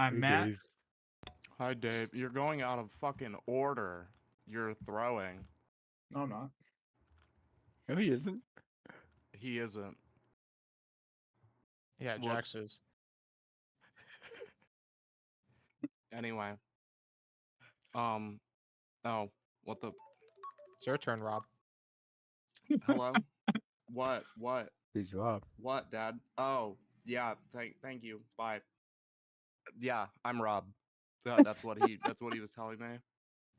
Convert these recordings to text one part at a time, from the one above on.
I'm Matt. Dave. Hi, Dave. You're going out of fucking order. You're throwing. No, I'm not. No, he isn't. He isn't. Yeah, Well, Jax is. Anyway. Oh, what the? It's your turn, Rob. Hello? What? He's Rob. What, Dad? Oh, yeah. Thank you. Bye. Yeah, I'm Rob. That's what he was telling me.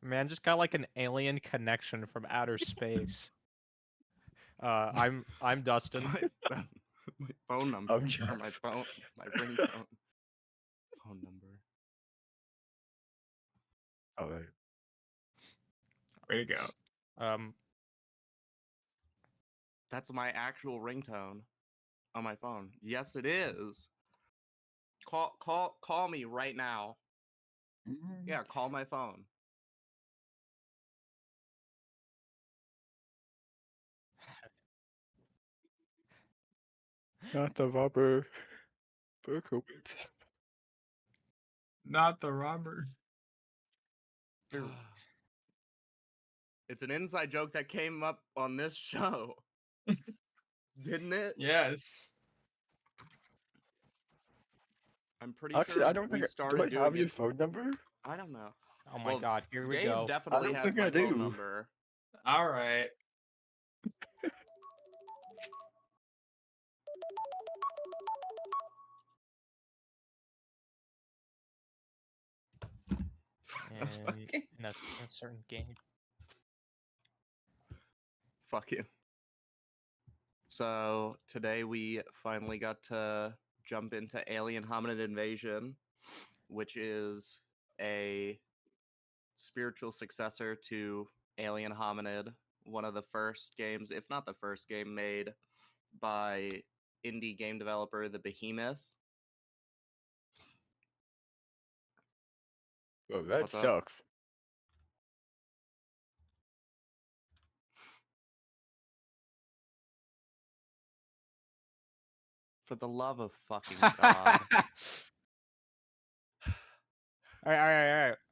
Man just got like an alien connection from outer space. I'm Dustin. My phone number. I'm Or my Jax. phone. My ringtone. Phone number. All right. Way to go. That's my actual ringtone on my phone. Yes, it is. Call me right now. Yeah, call my phone. Not the robber. Berkowitz. Not the robber. It's an inside joke that came up on this show. Didn't it? Yes. I'm pretty Actually, sure I don't we think. started Do I doing have your it. phone number? I don't know. Oh my Well, god, here we Dave go. definitely don't has think my I phone do. number. All right. In a certain game. Fuck you. So today we finally got to jump into Alien Hominid Invasion, which is a spiritual successor to Alien Hominid, one of the first games, if not the first game, made by indie game developer The Behemoth. Oh, that What's up? sucks. For the love of fucking God. All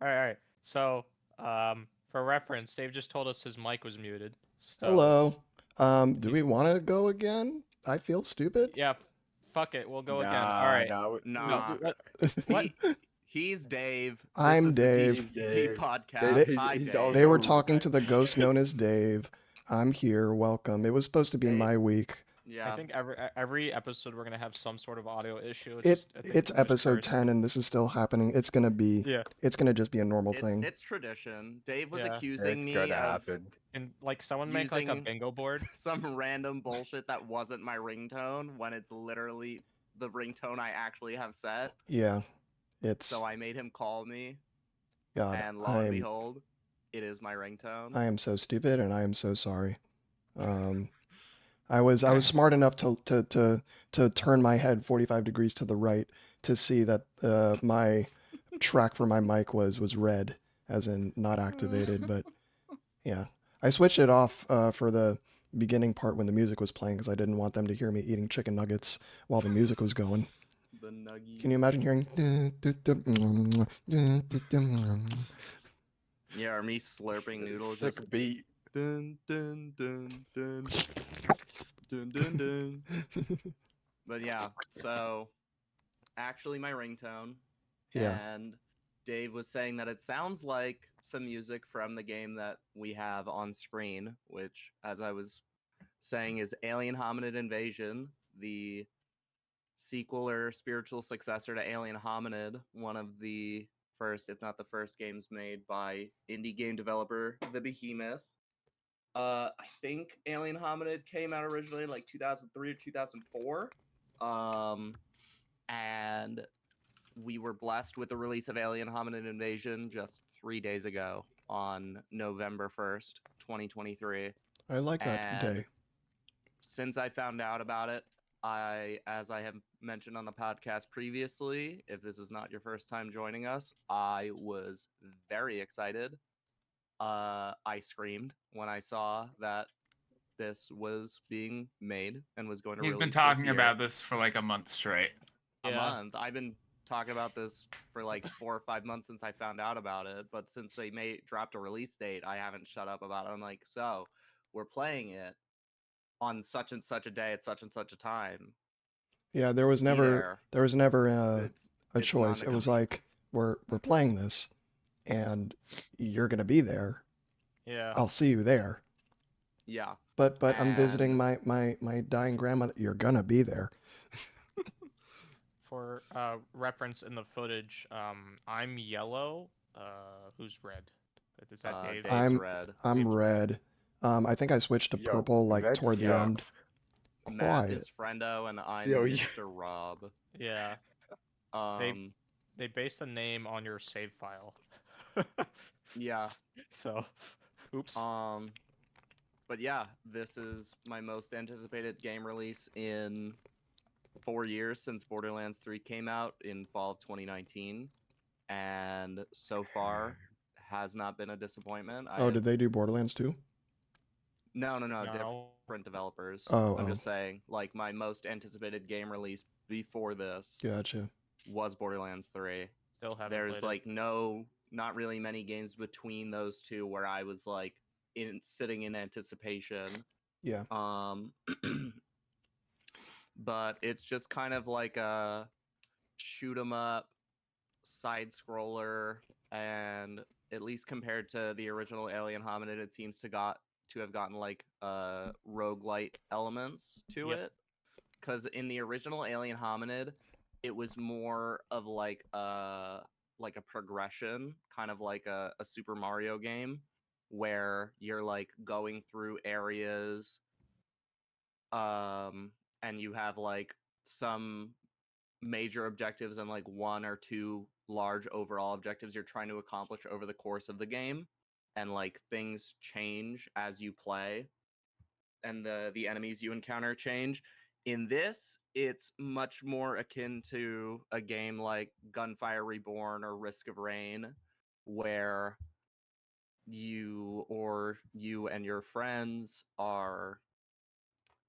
right. So, for reference, Dave just told us his mic was muted. So, Hello. Do we want to go again? I feel stupid. Yeah, fuck it. We'll go again. Nah, All right. Nah. What? He's Dave. This I'm is Dave. The DGT Dave. podcast. He's- Hi, he's Dave. also- They were talking to the ghost known as Dave. I'm here. Welcome. It was supposed to be Dave. my week. Yeah. I think every episode we're gonna have some sort of audio issue. It's I think just episode courtesy. 10 and this is still happening. It's gonna be Yeah, it's gonna just be a normal It's, thing. it's tradition. Dave was Yeah. accusing It's me gonna of happen. and like someone make like a Using- bingo board. some random bullshit that wasn't my ringtone when it's literally the ringtone I actually have set. Yeah. It's So I made him call me, God. and lo and behold, it is my ringtone. I am so stupid and I am so sorry. I was smart enough to turn my head 45 degrees to the right to see that my track for my mic was red, as in not activated. But yeah, I switched it off for the beginning part when the music was playing because I didn't want them to hear me eating chicken nuggets while the music was going. The nuggy. Can you imagine hearing? Yeah, or me slurping noodles. Sick Just beat. dun dun dun dun dun dun dun. But yeah, so actually my ringtone. Yeah. And Dave was saying that it sounds like some music from the game that we have on screen, which, as I was saying, is Alien Hominid Invasion, the sequel or spiritual successor to Alien Hominid, one of the first, if not the first, games made by indie game developer The Behemoth. I think Alien Hominid came out originally in like 2003 or 2004. And we were blessed with the release of Alien Hominid Invasion just 3 days ago on November 1st, 2023. I like that And day. since I found out about it, as I have mentioned on the podcast previously, if this is not your first time joining us, I was very excited. I screamed when I saw that this was being made and was going to He's release been talking this year. about this for like a month straight. A Yeah. month. I've been talking about this for like 4 or 5 months since I found out about it, but since they dropped a release date, I haven't shut up about it. I'm like, so we're playing it on such and such a day at such and such a time. Yeah, Be there. there was never It's a it's choice. It was non-negotiable. like we're playing this, and you're gonna be there. Yeah. I'll see you there. Yeah. But I'm visiting And my dying grandmother. You're gonna be there. For reference in the footage, I'm yellow. Who's red? Is that Dave? Dave's I'm red. I'm Dave's red. I think I switched to Yo, purple like that toward the end. sucks. Matt Quiet. is Friendo, and I'm Yo, you- Mr. Rob. Yeah. They based the name on your save file. Yeah. So, oops. But yeah, this is my most anticipated game release in 4 years since Borderlands 3 came out in fall of 2019, and so far has not been a disappointment. Oh, did they do Borderlands 2? No, No. different developers. Oh, I'm oh. just saying, like, my most anticipated game release before this Gotcha. was Borderlands 3. Still haven't There's played like not really many games between those two where I was like sitting in anticipation. Yeah. But it's just kind of like a shoot 'em up side scroller, and at least compared to the original Alien Hominid, it seems to have gotten like roguelite elements to Yep. it. Because in the original Alien Hominid, it was more of like a progression, kind of like a Super Mario game, where you're like going through areas, and you have like some major objectives and like 1 or 2 large overall objectives you're trying to accomplish over the course of the game, and like things change as you play, and the enemies you encounter change. In this, it's much more akin to a game like Gunfire Reborn or Risk of Rain, where you and your friends are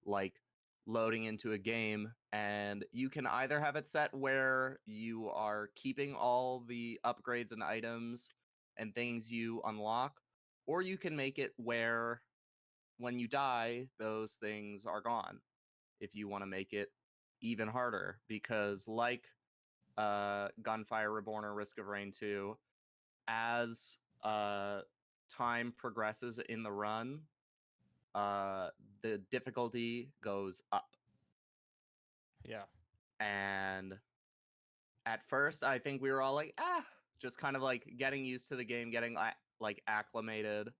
like loading into a game, and you can either have it set where you are keeping all the upgrades and items and things you unlock, or you can make it where when you die, those things are gone. If you want to make it even harder, because like Gunfire Reborn or Risk of Rain 2, as time progresses in the run, the difficulty goes up. Yeah. And at first, I think we were all like, just kind of like getting used to the game, getting like acclimated.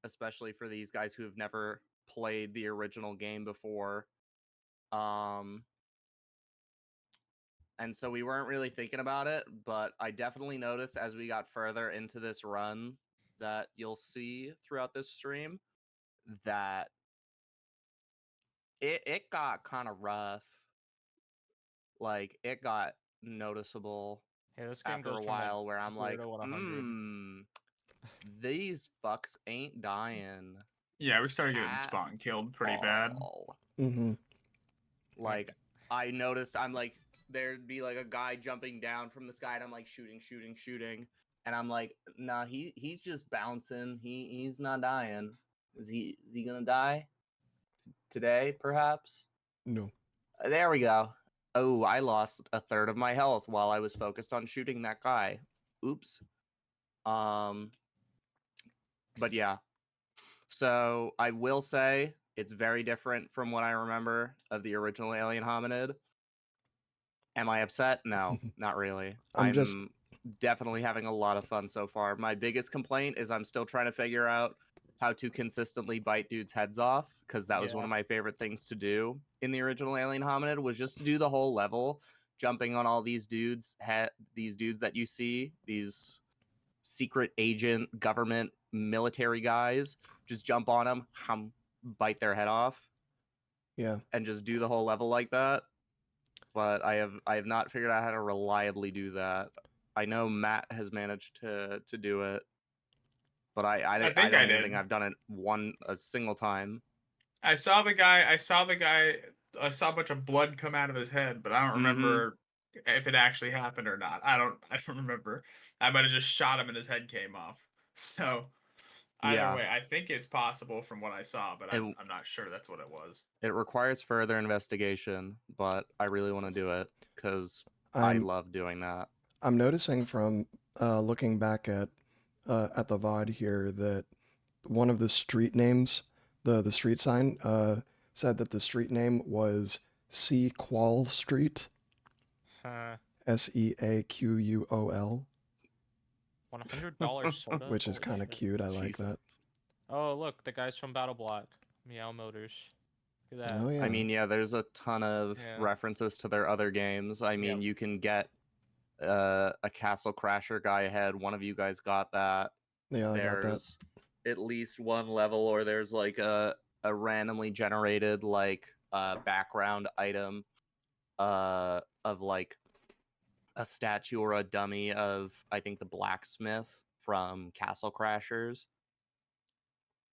Especially for these guys who have never played the original game before. And so we weren't really thinking about it, but I definitely noticed as we got further into this run that you'll see throughout this stream that it got kind of rough. Like, it got noticeable Hey, this game after goes a from while where I'm 0 like, to 100. these fucks ain't dying Yeah, we started getting at spawn killed pretty bad. all. Mm-hmm. Like, I noticed, I'm like, there'd be like a guy jumping down from the sky, and I'm like shooting, and I'm like, nah, he's just bouncing. He's not dying. Is he gonna die today? Perhaps. No. There we go. Oh, I lost a third of my health while I was focused on shooting that guy. Oops. But yeah. So I will say it's very different from what I remember of the original Alien Hominid. Am I upset? No, not really. I'm just- definitely having a lot of fun so far. My biggest complaint is I'm still trying to figure out how to consistently bite dudes' heads off, because that was one Yeah. of my favorite things to do in the original Alien Hominid, was just to do the whole level, jumping on all these dudes, these dudes that you see, these secret agent, government, military guys, just jump on them, bite their head off, Yeah. and just do the whole level like that. But I have not figured out how to reliably do that. I know Matt has managed to do it, but I think don't I even did. think I've done it a single time. I saw the guy. I saw a bunch of blood come out of his head, but I don't Mhm. remember if it actually happened or not. I don't remember. I might have just shot him and his head came off. So either Yeah. way, I think it's possible from what I saw, but It- I'm not sure that's what it was. It requires further investigation, but I really want to do it because I I'm love doing that. I'm noticing from looking back at the VOD here that one of the street names, the street sign, said that the street name was Sequal Street, Huh. Seaquuol, $100 soda. which is Holy kind of shit. cute. I like Jesus. that. Oh, look, the guys from Battle Block. Meow Motors. Look at that. Oh yeah. I mean, yeah, there's a ton of Yeah. references to their other games. I mean, you can get a Castle Crasher guy ahead. One of you guys got that. Yeah, I got that. There's at least one level, or there's like a randomly generated like background item of like a statue or a dummy of I think the blacksmith from Castle Crashers.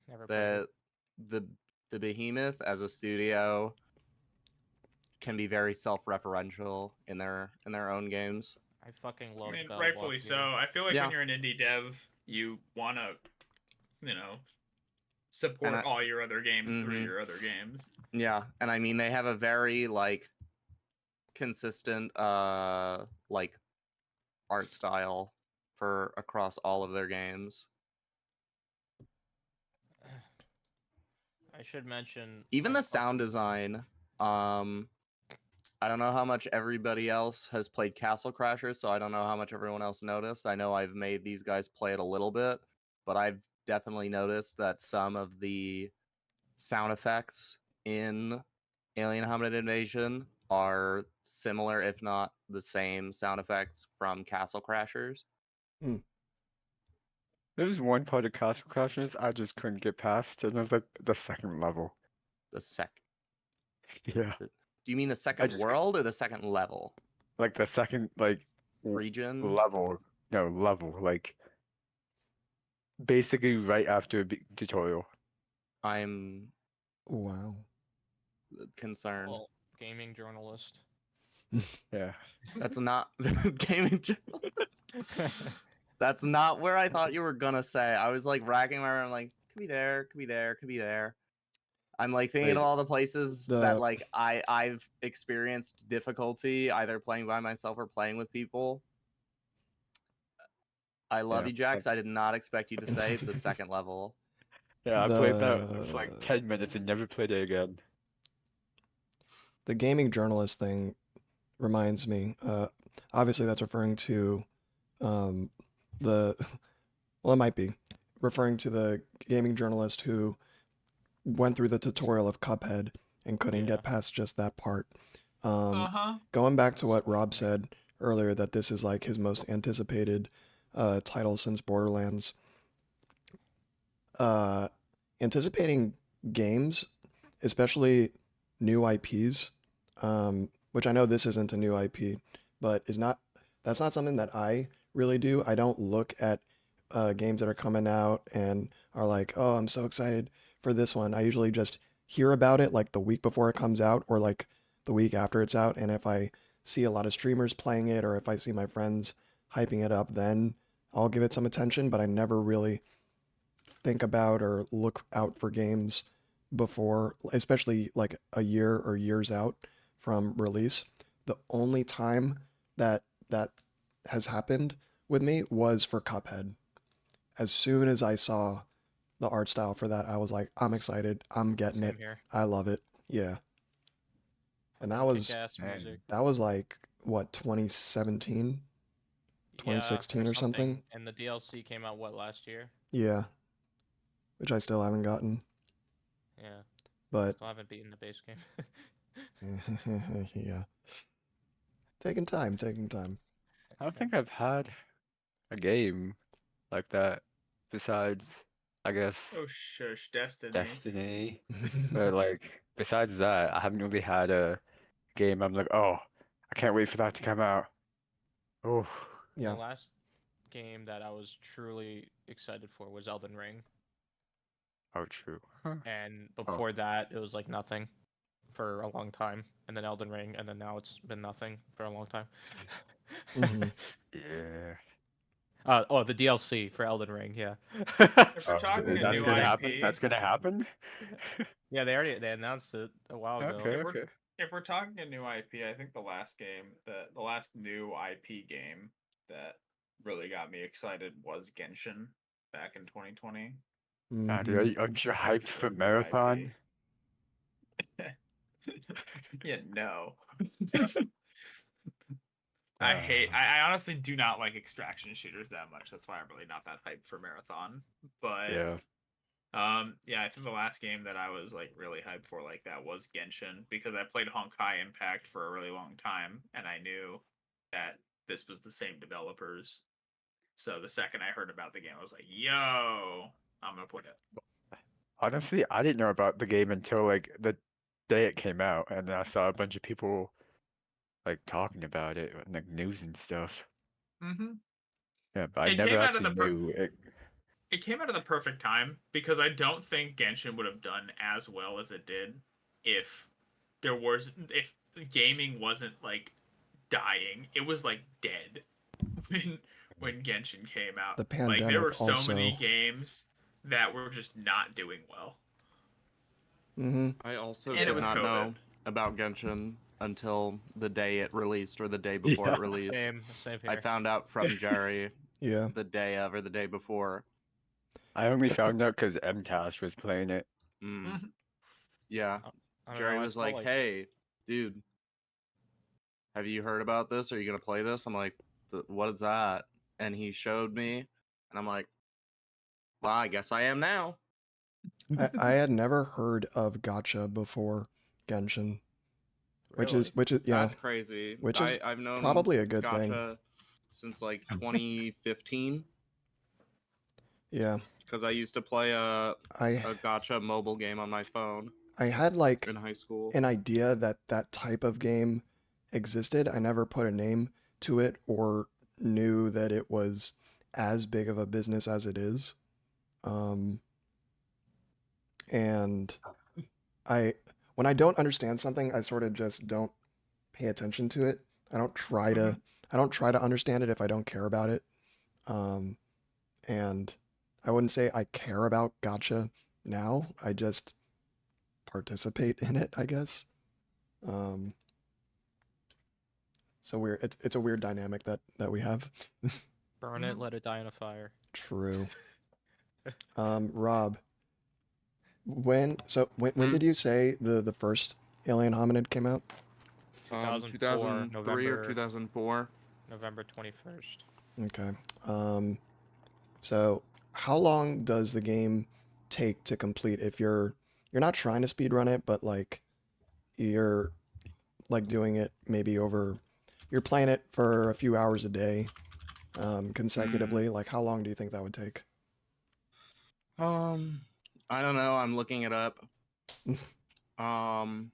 Never played it. The behemoth as a studio can be very self-referential in their own games. I fucking love I mean, Battle rightfully Block so. here. I feel like Yeah. when you're an indie dev, you want to, support I- all your other games through Mhm. your other games. Yeah, and I mean they have a very like consistent like art style for across all of their games. I should mention Even like, the sound design. I don't know how much everybody else has played Castle Crashers, so I don't know how much everyone else noticed. I know I've made these guys play it a little bit, but I've definitely noticed that some of the sound effects in Alien Hominid Invasion are similar, if not the same, sound effects from Castle Crashers. There was one part of Castle Crashers I just couldn't get past, and it was like the second level. The sec. Yeah, Do you mean the second just- world or the second level? like the second Region? level. No, level. Like basically right after a tutorial. I'm Wow. concerned. well, gaming journalist. Yeah. That's not gaming journalist. That's not where I thought you were gonna say. I was like racking my brain. I'm like, could be there, could be there, could be there. I'm like thinking of Wait. all the places The- that like I've experienced difficulty either playing by myself or playing with people. I love Yeah, you, Jax. I did not expect you to say the second level. Yeah, I played that for like The- 10 minutes and never played it again. The gaming journalist thing reminds me. Obviously, that's referring to the. Well, it might be referring to the gaming journalist who went through the tutorial of Cuphead and couldn't Yeah. get past just that part. Uh-huh. Going back to what Rob said earlier, that this is like his most anticipated title since Borderlands. Anticipating games, especially new IPs, which I know this isn't a new IP, but that's not something that I really do. I don't look at games that are coming out and are like, oh, I'm so excited for this one. I usually just hear about it like the week before it comes out or like the week after it's out. And if I see a lot of streamers playing it or if I see my friends hyping it up, then I'll give it some attention. But I never really think about or look out for games before, especially like a year or years out from release. The only time that has happened with me was for Cuphead. As soon as I saw the art style for that, I was like, I'm excited. I'm getting Same it. here. I love it. Yeah. And Kick-ass Man. music. that was like what, 2017? 2016 or something? And the DLC came out what, last year? Yeah. Which I still haven't gotten. Yeah. But Still haven't beaten the base game. yeah. Taking time. I don't think I've had a game like that besides, I guess, Oh, shush, Destiny. Destiny. But like, besides that, I haven't really had a game I'm like, oh, I can't wait for that to come out. Oh, Yeah. The last game that I was truly excited for was Elden Ring. oh, true. Huh. And before that, it was like nothing. for a long time, and then Elden Ring, and then now it's been nothing for a long time. Mhm. Yeah. Oh, the DLC for Elden Ring, yeah. If we're Oh, talking a that's new gonna happen. IP, That's gonna happen. Yeah, they announced it a while ago. Okay. if we're Okay. if we're talking a new IP, I think the last game, the last new IP game that really got me excited was Genshin back in 2020. Dude, Mhm. aren't you My hyped for favorite Marathon? Yeah, no. Uh, I honestly do not like extraction shooters that much. That's why I'm really not that hyped for Marathon. But yeah. yeah, I think the last game that I was like really hyped for like that was Genshin because I played Honkai Impact for a really long time and I knew that this was the same developers. So the second I heard about the game, I was like, "Yo, I'm gonna play it." Honestly, I didn't know about the game until like the day it came out, and then I saw a bunch of people like talking about it in like news and stuff. Mm-hmm. Yeah, but I It never came out of actually the per- knew it. it came out of the perfect time because I don't think Genshin would have done as well as it did if if gaming wasn't like dying. It was like dead when Genshin came out. The Like there were pandemic so many also. games that were just not doing well. Mm-hmm. I also And it did was not COVID. know about Genshin until the day it released or the day before Yeah. it released. Same I here. found out from Jerry Yeah. the day of or the day before. I only found out because MCAS was playing it. Mm, Mhm. yeah. I don't Jerry know. I was saw like, "Hey, dude, have you heard about this? Are you gonna play this?" I'm like, "What is that?" And he showed me, and I'm like, "Well, I guess I am now." I had never heard of Gacha before Genshin, Really? which is yeah, That's crazy. which is I've known probably a good thing. Gacha since like 2015 Yeah. because I used to play a I Gacha mobile game on my phone I had like in high school. an idea that that type of game existed. I never put a name to it or knew that it was as big of a business as it is. Um, and I, when I don't understand something, I sort of just don't pay attention to it. I don't try to, Mhm. I don't try to understand it if I don't care about it. Um, and I wouldn't say I care about gotcha now. I just participate in it, I guess. Um, so weird. It's a weird dynamic that we have. Burn it, let it die in a fire. True. Rob, when Hmm? did you say the first Alien Hominid came out? 2004, 2003 or 2004. November 21st. Okay. So how long does the game take to complete if you're not trying to speed run it, but like you're like doing it maybe over you're playing it for a few hours a day consecutively, like how long do you think that would take? Um, I don't know. I'm looking it up. Um,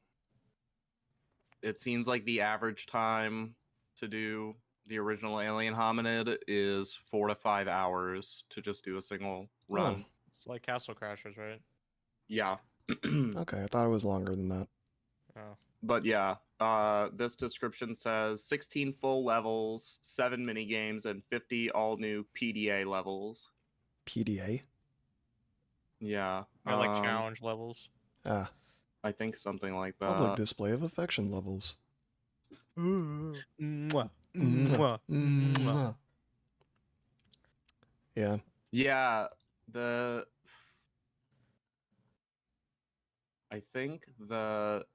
it seems like the average time to do the original Alien Hominid is 4 to 5 hours to just do a single run. It's like Castle Crashers, right? Yeah. Okay, I thought it was longer than that. Oh. But yeah, this description says 16 full levels, 7 mini games, and 50 all new PDA levels. PDA? Yeah. Or like challenge levels. Ah, I think something like public that. display of affection levels. Mwah. Mwah, Mwah. Mwah. mwah. Yeah. Yeah, the I think the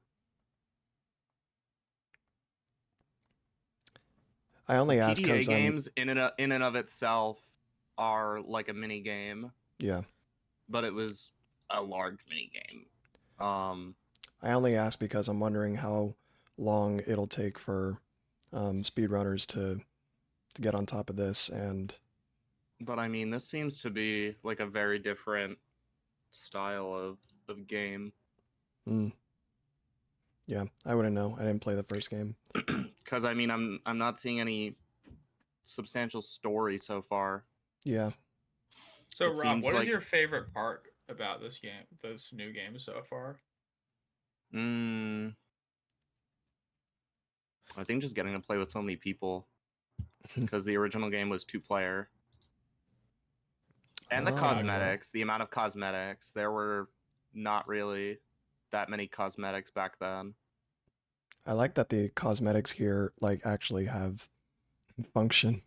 I only ask PDA because I'm games in and of itself are like a mini game, yeah. but it was a large mini game. Um, I only ask because I'm wondering how long it'll take for speedrunners to get on top of this and but I mean, this seems to be like a very different style of game. mm, yeah, I wouldn't know. I didn't play the first game. Because I mean, I'm not seeing any substantial story so far. Yeah. So It Rob, seems what is like your favorite part about this game, this new game so far? Mm, I think just getting to play with so many people, because the original game was 2-player. And the Oh, cosmetics, the amount of cosmetics, there were not really that many cosmetics back then. I like that the cosmetics here like actually have function.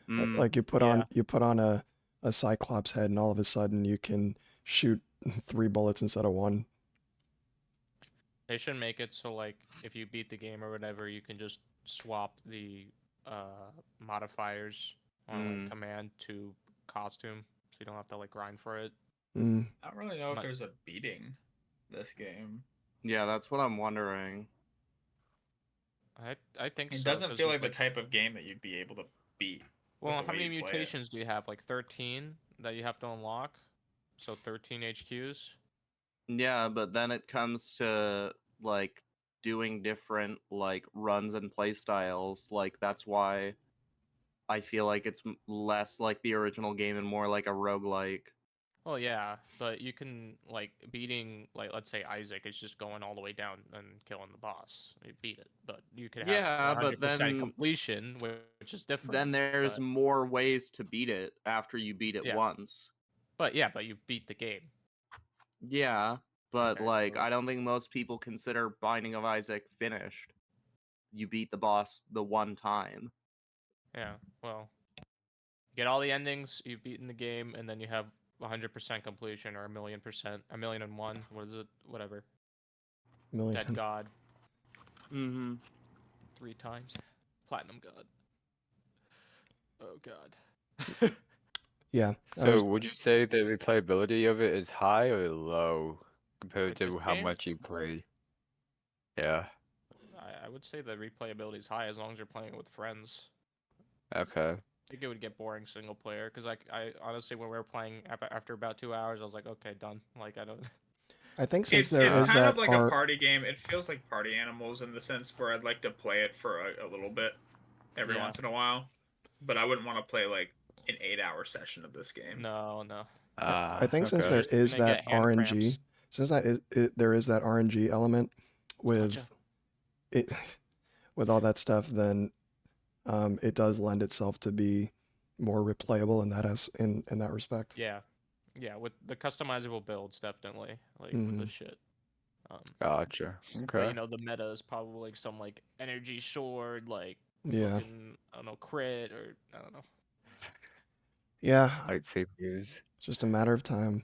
Mm, Like you put yeah. on a Cyclops head, and all of a sudden you can shoot 3 bullets instead of 1. They should make it so like if you beat the game or whatever, you can just swap the modifiers on like command to costume, so you don't have to like grind for it. Mm. I don't really know if Not- there's a beating this game. yeah, that's what I'm wondering. I think It so. doesn't 'Cause feel there's, like the type of game that you'd be able to beat. with well, the how way many you play it. mutations do you have? Like 13 that you have to unlock. So 13 HQs. Yeah, but then it comes to like doing different like runs and play styles. Like that's why I feel like it's less like the original game and more like a roguelike. Well, yeah, but you can like beating like let's say Isaac is just going all the way down and killing the boss. You beat it, but you could have Yeah, 100% but then completion, which is different. then there's but, more ways to beat it after you beat it Yeah. once. but you beat the game. Yeah, but Okay, like so- I don't think most people consider Binding of Isaac finished. You beat the boss the one time. Yeah, well, get all the endings, you've beaten the game, and then you have 100% completion or 1,000,000%, 1,000,001. What is it? Whatever. Million. Dead God Mm-hmm. 3 times. Platinum God. Oh God. Yeah. I So was, would you say the replayability of it is high or low compared For this to how game? much you played? Yeah. I would say the replayability is high as long as you're playing it with friends. Okay. I think it would get boring single player because I honestly when we were playing after about 2 hours I was like okay done like I don't. I think since It's there it's is kind that of like R, a party game. It feels like Party Animals in the sense where I'd like to play it for a little bit every Yeah. once in a while, but I wouldn't want to play like an 8-hour session of this game. No. I think since Okay. there Just is gonna that get hand RNG, cramps. since there is that RNG element with Gotcha. it, with all that stuff, then it does lend itself to be more replayable in that respect. Yeah, with the customizable builds definitely like with the Mhm. shit. Gotcha. But Okay. you know the meta is probably like some like energy sword like Yeah. fucking I don't know crit or I don't know. Yeah. Lightsabers. It's just a matter of time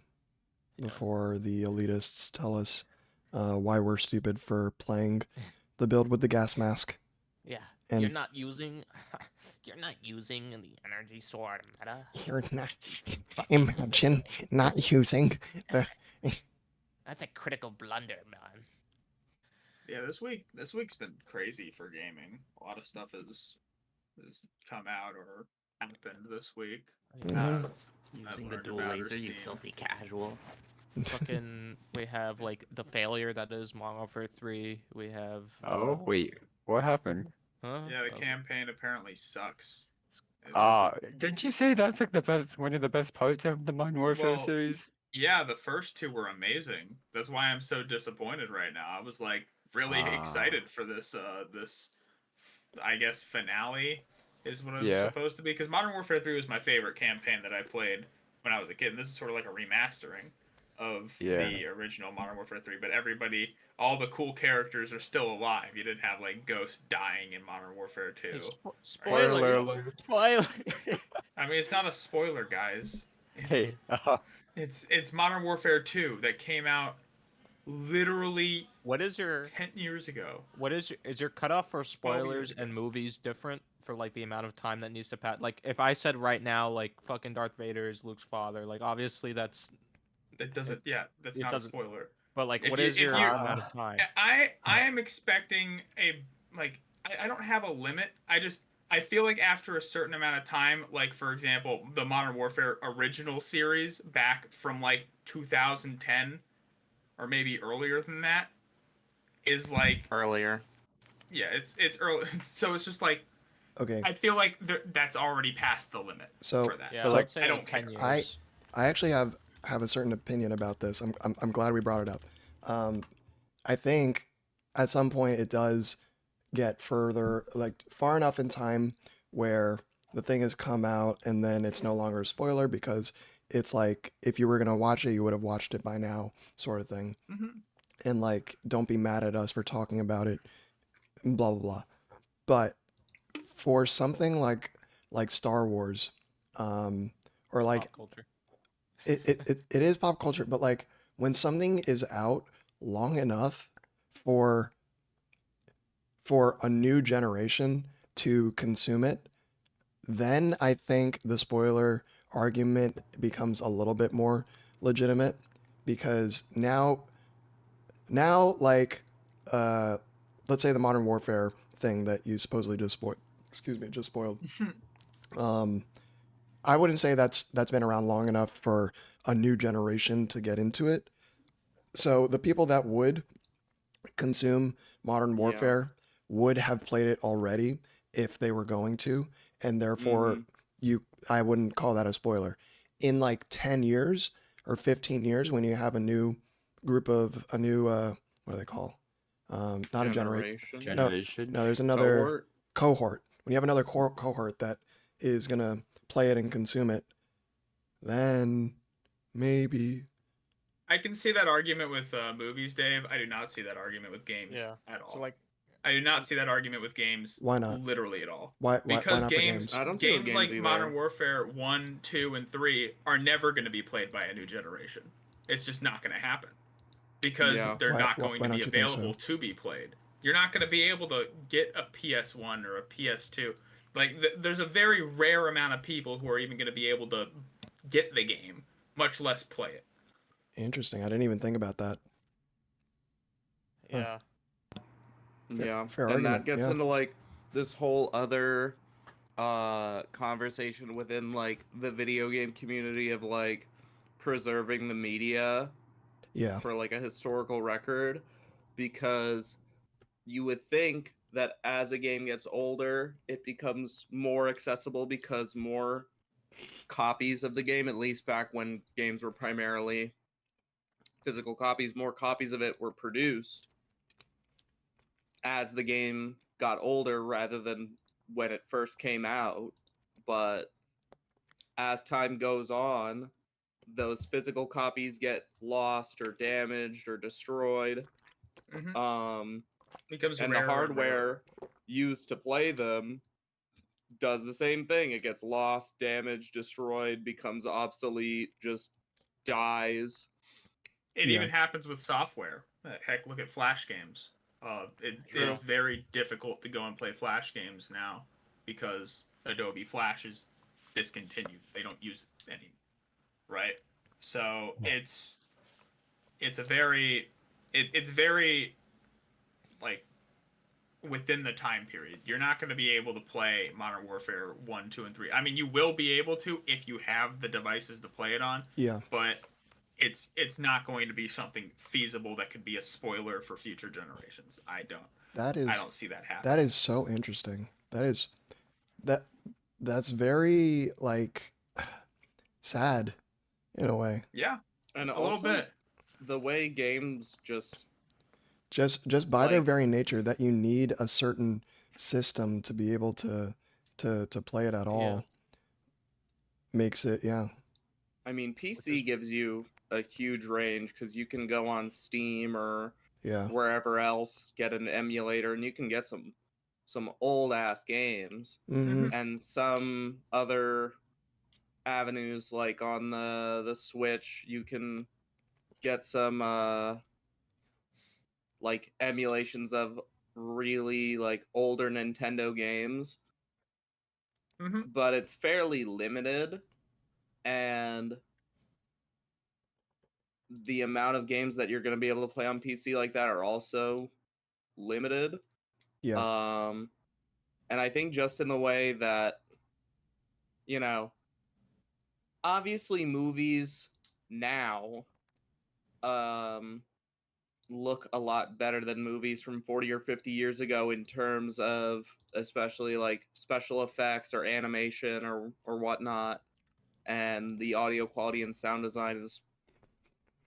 Yeah. before the elitists tell us why we're stupid for playing the build with the gas mask. Yeah, And you're not using the energy sword meta. you're not imagine not using the That's a critical blunder, man. Yeah, this week's been crazy for gaming. A lot of stuff has come out or happened this week. Mhm. Using I've the learned dual about or laser, you seen. filthy casual. Fucking, we have like the failure that is Modern Warfare 3. We have. Oh wait, what happened? Huh? Yeah, the campaign apparently sucks. It's- Didn't you say that's like the best, one of the best parts of the Modern Warfare Well, series? yeah, the first two were amazing. That's why I'm so disappointed right now. I was like really excited for this I guess finale is what it was Yeah. supposed to be because Modern Warfare 3 was my favorite campaign that I played when I was a kid. And this is sort of like a remastering of Yeah. the original Modern Warfare 3, but all the cool characters are still alive. You didn't have like Ghost dying in Modern Warfare 2. Hey, Spoiler spoiler. alert. Spoiler. I mean, it's not a spoiler, guys. It's, Hey. it's Modern Warfare 2 that came out literally What is your 10 years ago. is your cutoff for 12 years spoilers ago. and movies different for like the amount of time that needs to pass? Like if I said right now like fucking Darth Vader is Luke's father, like obviously that's That doesn't. Yeah, that's it not doesn't- a spoiler. but like If what you- is if your you- amount of time? I am expecting I don't have a limit. I feel like after a certain amount of time, like for example, the Modern Warfare original series back from like 2010 or maybe earlier than that is like Earlier. yeah, it's early. So it's just like Okay. I feel like that's already past the limit So for that. Yeah, So, I like, would say I like don't 10 care. years. I actually have a certain opinion about this. I'm glad we brought it up. I think at some point it does get further, like far enough in time where the thing has come out and then it's no longer a spoiler because it's like if you were gonna watch it, you would have watched it by now, sort of thing. Hmm. And like, don't be mad at us for talking about it, blah blah blah. But for something like Star Wars, or like Pop culture. it is pop culture, but like when something is out long enough for a new generation to consume it, then I think the spoiler argument becomes a little bit more legitimate because now like let's say the Modern Warfare thing that you supposedly just spoiled, excuse me, just spoiled. Um, I wouldn't say that's been around long enough for a new generation to get into it. So the people that would consume Modern Yeah. Warfare would have played it already if they were going to, and therefore I wouldn't call that a spoiler. In like 10 years or 15 years, when you have a new group of a new what do they call? Not a generation. No, Generation. no, there's another Cohort. cohort. When you have another cohort that is gonna play it and consume it, then maybe. I can see that argument with movies, Dave. I do not see that argument with games Yeah. at all. So like, I do not see that argument with games. Why not? Literally at all. Why Because not for games? I don't see it with games games like either. Modern Warfare 1, 2, and 3 are never going to be played by a new generation. It's just not going to happen. Because Yeah. they're Why- not why- going why to be don't you think so? available to be played. You're not going to be able to get a PS1 or a PS2. Like, there's a very rare amount of people who are even going to be able to get the game, much less play it. Interesting. I didn't even think about that. Huh. yeah. Yeah, fair and argument, that gets yeah. into like this whole other conversation within like the video game community of like preserving the media Yeah. for like a historical record, because you would think that as a game gets older, it becomes more accessible because more copies of the game, at least back when games were primarily physical copies, more copies of it were produced as the game got older rather than when it first came out. But as time goes on, those physical copies get lost or damaged or destroyed. Mhm. Becomes And the rarer and hardware rarer. used to play them does the same thing. It gets lost, damaged, destroyed, becomes obsolete, just dies. It Yeah. even happens with software. Heck, look at Flash games. True. It's very difficult to go and play Flash games now because Adobe Flash is discontinued. They don't use it anymore, right? So it's a very it's very like within the time period. You're not going to be able to play Modern Warfare 1, 2, and 3. I mean, you will be able to if you have the devices to play it on, Yeah. but it's not going to be something feasible that could be a spoiler for future generations. I don't see that happening. That is so interesting. That's very like sad in a way. Yeah, And a little also, bit. the way games just Just by their Like- very nature that you need a certain system to be able to play it at all makes it, yeah. I mean, PC gives you a huge range because you can go on Steam or Yeah. wherever else, get an emulator, and you can get some old ass games. Hmm. And some other avenues, like on the Switch, you can get some like emulations of really like older Nintendo games, Mhm. but it's fairly limited, and the amount of games that you're going to be able to play on PC like that are also limited. Yeah. And I think just in the way that, you know, obviously movies now look a lot better than movies from 40 or 50 years ago in terms of especially like special effects or animation or whatnot, and the audio quality and sound design is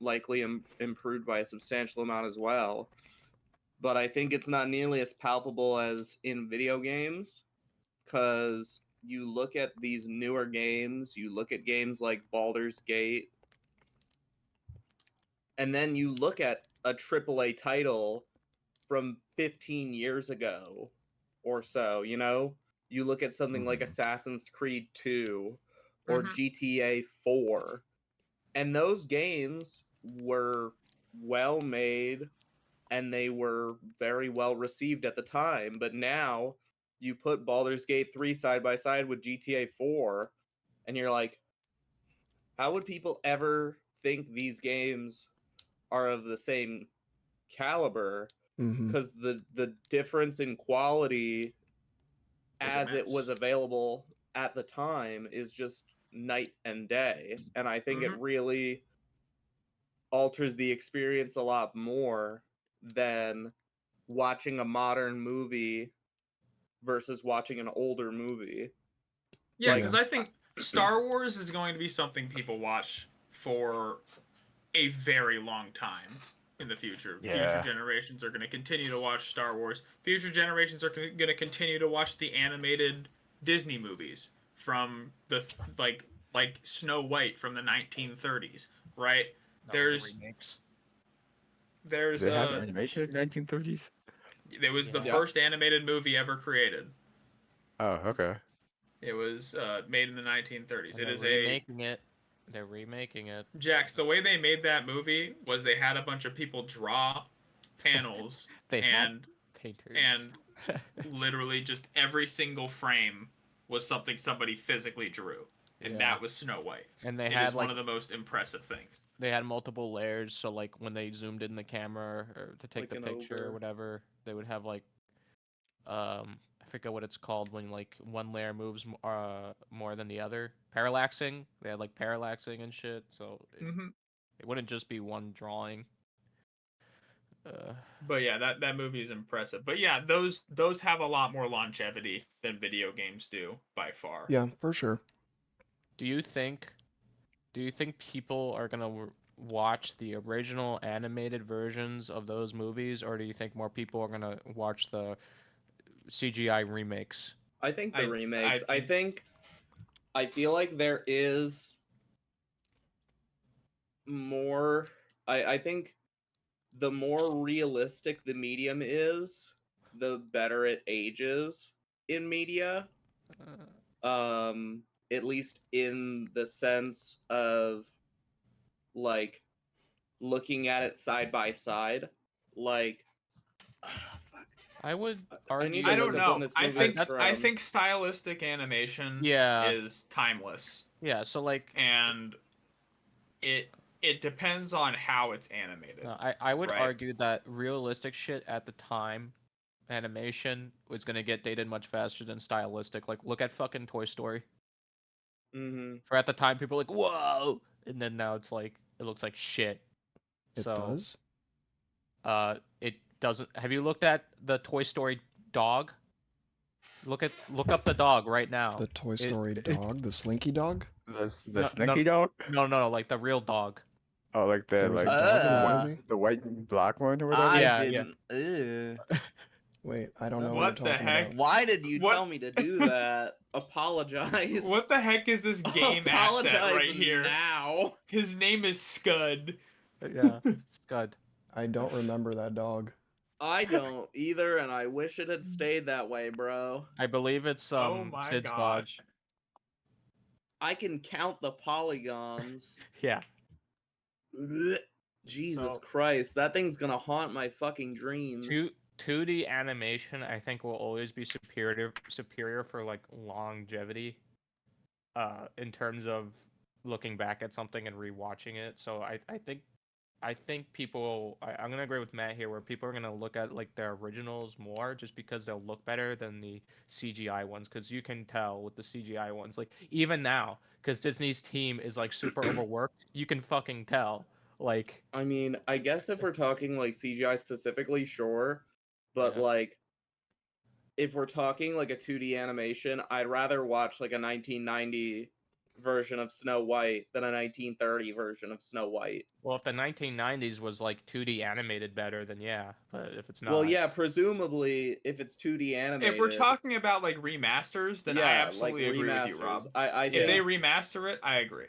likely improved by a substantial amount as well. But I think it's not nearly as palpable as in video games, because you look at these newer games, you look at games like Baldur's Gate, and then you look at a AAA title from 15 years ago or so, you know? You look at something like Assassin's Creed 2 or GTA 4, and those games were well made and they were very well received at the time. But now you put Baldur's Gate 3 side by side with GTA 4, and you're like, how would people ever think these games are of the same caliber? Mm-hmm. Because the difference in quality as it was available at the time is just night and day. And I think it really alters the experience a lot more than watching a modern movie versus watching an older movie. Yeah, because I think Star Wars is going to be something people watch for a very long time in the future. Yeah. Future generations are going to continue to watch Star Wars. Future generations are going to continue to watch the animated Disney movies from the like Snow White from the 1930s, right? There's They have animation in 1930s. It was the first animated movie ever created. Oh, okay. It was made in the 1930s. And they're remaking it. Jax, the way they made that movie was they had a bunch of people draw panels had painters. And literally just every single frame was something somebody physically drew. And that was Snow White. And they it had is one of the most impressive things. They had multiple layers, so like when they zoomed in the camera or to take the picture or whatever, they would have like I forget what it's called when like one layer moves more than the other. Parallaxing. They had like parallaxing and shit, so it wouldn't just be one drawing. But yeah, that movie is impressive. But yeah, those have a lot more longevity than video games do by far. Yeah, for sure. Do you think people are gonna watch the original animated versions of those movies, or do you think more people are gonna watch the CGI remakes? I think the remakes. I feel like there is more. I think the more realistic the medium is, the better it ages in media. At least in the sense of like looking at it side by side. Like, I would argue. I don't know. I think stylistic animation is timeless. Yeah, so like, and it depends on how it's animated. No, I would argue that realistic shit at the time, animation was gonna get dated much faster than stylistic. Like, look at fucking Toy Story. For at the time, people were like, "Whoa!" and then now it's like it looks like shit. It does. It doesn't. Have you looked at the Toy Story dog? Look up the dog right now. The Toy Story dog, the Slinky dog. The Slinky dog? No, like the real dog. Oh, like the the white and black one or whatever. Yeah. Wait, I don't know what the heck. About. Why did you tell me to do that? Apologize. What the heck is this game asset right here? Now. His name is Scud. Yeah, Scud. I don't remember that dog. I don't either, and I wish it had stayed that way, bro. I believe it's Sid's dog. I can count the polygons. Yeah. Jesus Christ, that thing's gonna haunt my fucking dreams. 2D animation, I think, will always be superior for like longevity, in terms of looking back at something and rewatching it. So I think people, I'm gonna agree with Matt here, where people are gonna look at like their originals more, just because they'll look better than the CGI ones. Because you can tell with the CGI ones, like even now, because Disney's team is like super overworked, you can fucking tell. Like, I mean, I guess if we're talking like CGI specifically, sure. But like, if we're talking like a 2D animation, I'd rather watch like a 1990 version of Snow White than a 1930 version of Snow White. Well, if the 1990s was like 2D animated better, then yeah. But if it's not, Well, yeah, presumably if it's 2D animated. If we're talking about like remasters, then I Yeah, absolutely agree with you, Rob. I If think they remaster it, I agree.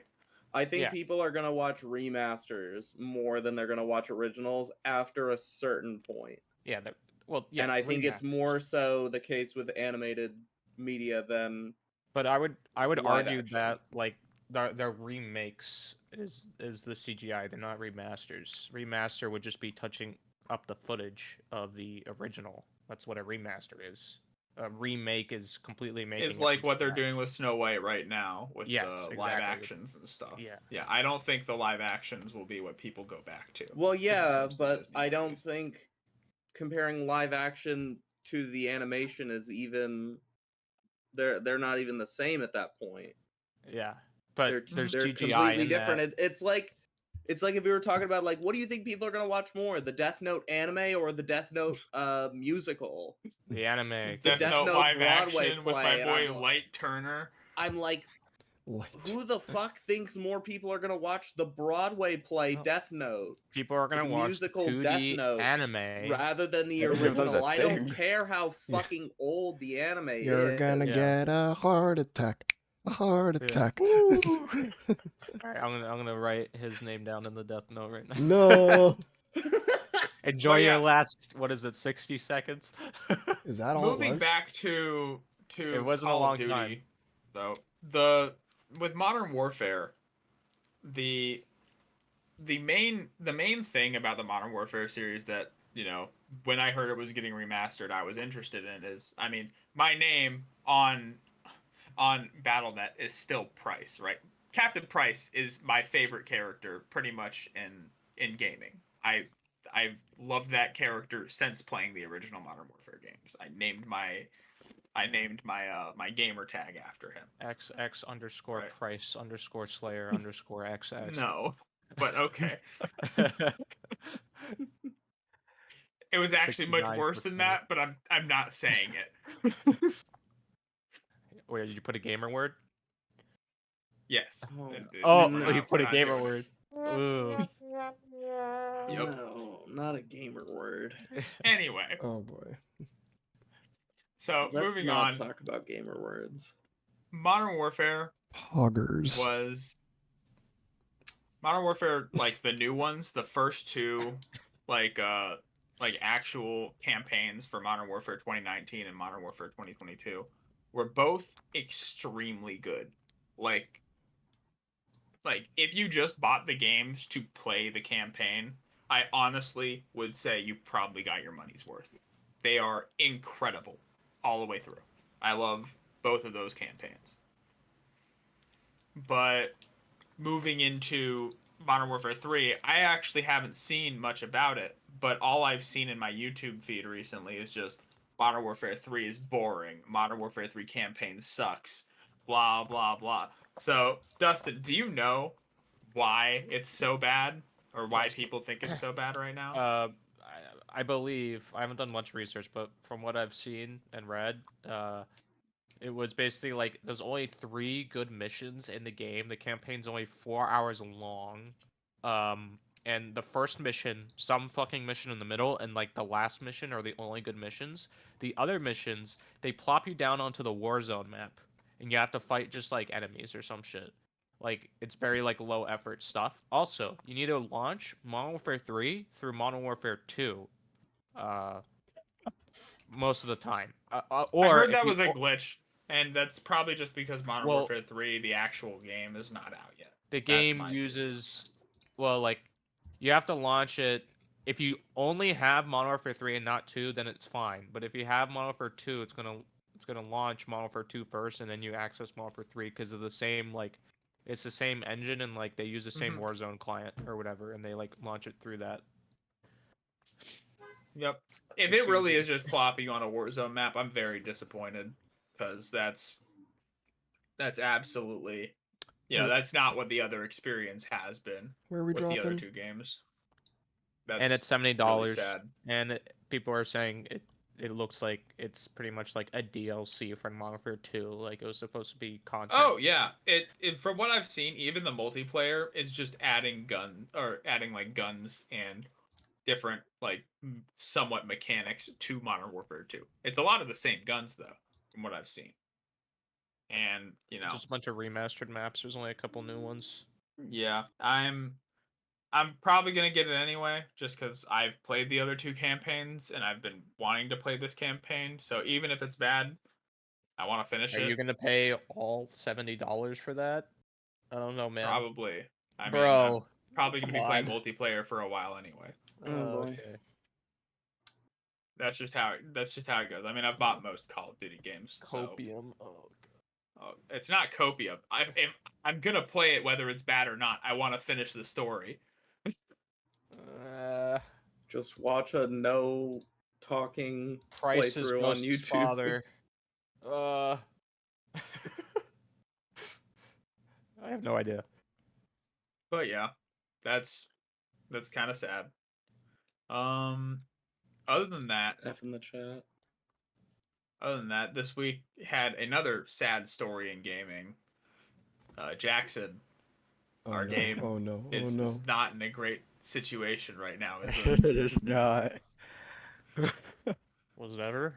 I think Yeah. people are gonna watch remasters more than they're gonna watch originals after a certain point. yeah, well, yeah. And I think it's remasters. more so the case with animated media than But I would live argue action. that like their remakes is the CGI. They're not remasters. Remaster would just be touching up the footage of the original. That's what a remaster is. A remake is completely making. It's it like from what they're scratch. doing with Snow White right now with Yes, the live exactly. actions and stuff. Yeah. Yeah, I don't think the live actions will be what people go back to. Well, when it yeah, comes to but Disney I don't movies. think comparing live action to the animation is even they're not even the same at that point. Yeah, but there's they're CGI completely in different. that. It's like if we were talking about like what do you think people are gonna watch more, the Death Note anime or the Death Note musical? The anime. The Death Death Note Note live Broadway action with play, my and boy Light Turner. I'm like, Light. who the fuck thinks more people are gonna watch the Broadway play Oh. Death Note? People are gonna The watch musical the 2D Death Note anime. rather than the I didn't know that was original. a I don't thing. care how fucking old the anime You're is. gonna Yeah. get a heart attack. A heart Yeah. attack. All right, I'm gonna write his name down in the Death Note right now. No. Enjoy But your yeah. last 60 seconds. Is that all it Moving was? back to It wasn't a Call long of Duty, time. though, with Modern Warfare, the main thing about the Modern Warfare series that, you know, when I heard it was getting remastered, I was interested in is, I mean, my name on BattleNet is still Price, right? Captain Price is my favorite character pretty much in gaming. I've loved that character since playing the original Modern Warfare games. I named my my gamer tag after him. XX underscore Right. Price underscore Slayer underscore XX. No, but okay. It was actually much 69 worse for than 20. that, but I'm not saying it. Wait, did you put a gamer word? Yes. Oh, We're you not- put we're a not gamer doing word. it. Ooh. Yep. No, not a gamer word. Anyway, Oh boy. so Let's moving not on. talk about gamer words. Modern Warfare Poggers. was Modern Warfare, like the new ones, the first two, like actual campaigns for Modern Warfare 2019 and Modern Warfare 2022 were both extremely good. Like if you just bought the games to play the campaign, I honestly would say you probably got your money's worth. They are incredible all the way through. I love both of those campaigns. But moving into Modern Warfare 3, I actually haven't seen much about it, but all I've seen in my YouTube feed recently is just Modern Warfare 3 is boring. Modern Warfare 3 campaign sucks. Blah, blah, blah. So, Dustin, do you know why it's so bad? Or why people think it's so bad right now? I believe, I haven't done much research, but from what I've seen and read, it was basically like there's only 3 good missions in the game. The campaign's only 4 hours long. And the first mission, some fucking mission in the middle, and like the last mission are the only good missions. The other missions, they plop you down onto the Warzone map, and you have to fight just like enemies or some shit. Like it's very like low effort stuff. Also, you need to launch Modern Warfare 3 through Modern Warfare 2. Most of the time. Or I heard if that you, was a glitch, and that's probably just because Modern Well- Warfare 3, the actual game, is not out yet. the That's game my theory. uses, well, like you have to launch it. If you only have Modern Warfare 3 and not 2, then it's fine. But if you have Modern Warfare 2, it's gonna launch Modern Warfare 2 first, and then you access Modern Warfare 3 because of the same like, it's the same engine and like they use the same Mhm. Warzone client or whatever, and they like launch it through that. Yep. If It it really seems- is just plopping on a Warzone map, I'm very disappointed because that's absolutely, that's not what the other experience has been Where are we with the other dropping? 2 games. That's And it's $70, really sad. and people are saying it looks like it's pretty much like a DLC for Modern Warfare 2. Like it was supposed to be content. Oh yeah, it from what I've seen, even the multiplayer is just adding guns or adding like guns and different like somewhat mechanics to Modern Warfare 2. It's a lot of the same guns though, from what I've seen. And Just a bunch of remastered maps. There's only a couple new ones. yeah, I'm probably gonna get it anyway, just because I've played the other two campaigns and I've been wanting to play this campaign. So even if it's bad, I want to finish Are it. you gonna pay all $70 for that? I don't know, man. Probably. I mean, Bro, I'm probably gonna come be playing on. multiplayer for a while anyway. Oh, boy. Okay. That's just how it goes. I mean, I've bought most Call of Duty games, so Copium. Oh it's not copium. If I'm gonna play it whether it's bad or not. I want to finish the story. god. Just watch a no talking Price's playthrough on Ghost's YouTube. father. I have no idea. But yeah, that's kind of sad. Other than that, F in the chat. this week had another sad story in gaming. Jackson, Oh our no! game Oh no! Oh is no! not in a great situation right now, is it? It is not. Was it ever?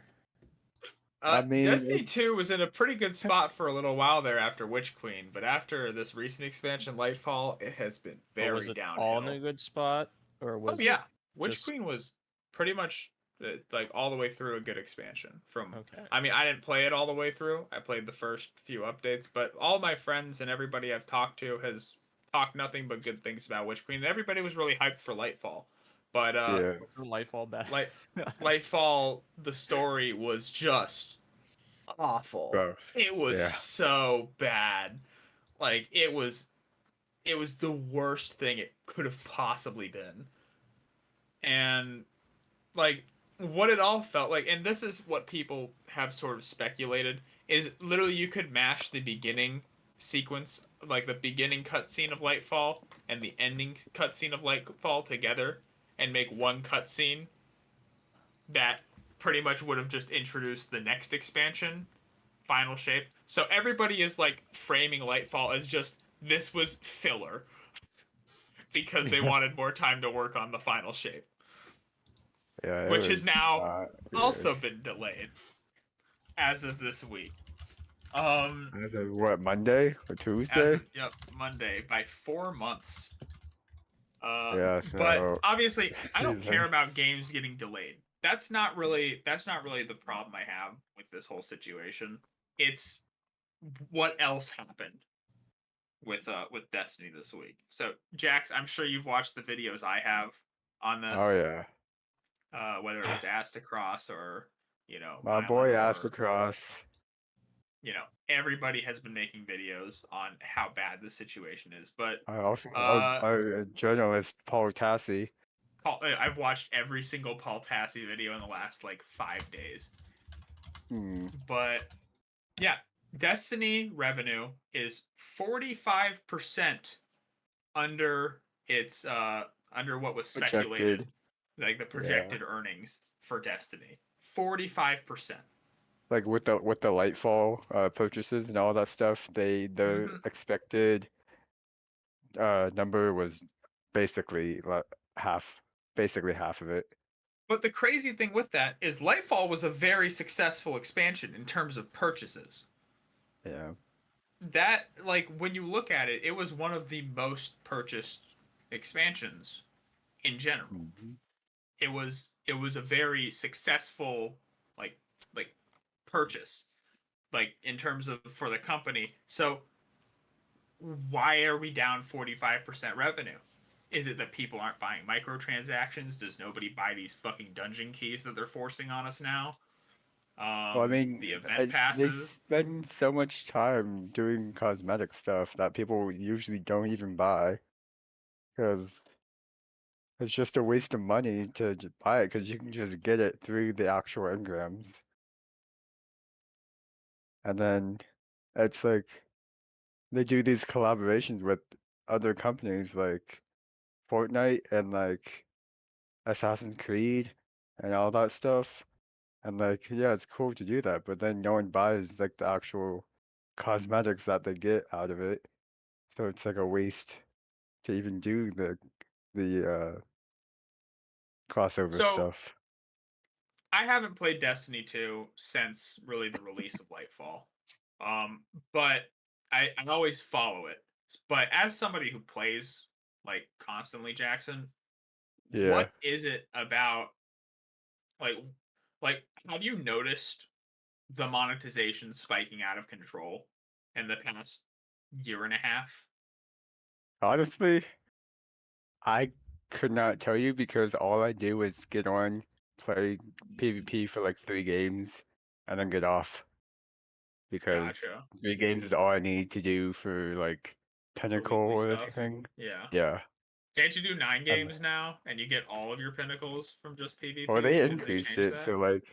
I mean, Destiny 2 was in a pretty good spot for a little while there after Witch Queen, but after this recent expansion, Lightfall, it has been But very was it downhill. all in a good spot, or was Oh yeah, it Witch just- Queen was pretty much like all the way through a good expansion. okay? I mean, I didn't play it all the way through. I played the first few updates, but all my friends and everybody I've talked to has talked nothing but good things about Witch Queen. And everybody was really hyped for Lightfall, but yeah. Lightfall bad. Lightfall, the story was just awful. Bro, It was yeah. so bad. Like it was the worst thing it could have possibly been. And like what it all felt like, and this is what people have sort of speculated, is literally you could mash the beginning sequence, like the beginning cutscene of Lightfall and the ending cutscene of Lightfall together and make one cutscene that pretty much would have just introduced the next expansion, Final Shape. So everybody is like framing Lightfall as just this was filler because they wanted more time to work on the Final Shape, Yeah, it which was has now not good. also been delayed as of this week. As of what, Monday or Tuesday? Yep, Monday by 4 months. Yeah, But so obviously, I don't season. care about games getting delayed. That's not really the problem I have with this whole situation. It's what else happened with Destiny this week. So, Jax, I'm sure you've watched the videos I have on this. Oh yeah. Whether it was Astacross or My Mylan boy or, Astacross. Everybody has been making videos on how bad the situation is. But I also a journalist, Paul Tassi. I've watched every single Paul Tassi video in the last like 5 days. But yeah, Destiny revenue is 45% under its under what was speculated, Projected. like the projected earnings for Destiny. 45%. Like with the Lightfall purchases and all that stuff, the expected number was basically half of it. But the crazy thing with that is Lightfall was a very successful expansion in terms of purchases. Yeah. That, like, when you look at it, it was one of the most purchased expansions in general. Mm-hmm. It was a very successful like purchase, like in terms of for the company. So why are we down 45% revenue? Is it that people aren't buying microtransactions? Does nobody buy these fucking dungeon keys that they're forcing on us now? Well, I mean, the event they passes. spend so much time doing cosmetic stuff that people usually don't even buy, because it's just a waste of money to buy it, because you can just get it through the actual engrams. And then it's like they do these collaborations with other companies like Fortnite and like Assassin's Creed and all that stuff. And like, yeah, it's cool to do that, but then no one buys like the actual cosmetics that they get out of it. So it's like a waste to even do the crossover So stuff. I haven't played Destiny 2 since really the release of Lightfall. But I always follow it. But as somebody who plays like constantly, Jackson, Yeah. what is it about like like have you noticed the monetization spiking out of control in the past year and a half? Honestly, I could not tell you because all I do is get on, play PvP for like 3 games, and then get off because Gotcha. 3 games is all I need to do for like The Pinnacle weekly or stuff. anything. Yeah. Yeah. Can't you do 9 And games now and you get all of your pinnacles from just well, PvP? they Didn't they increased change it, that? so like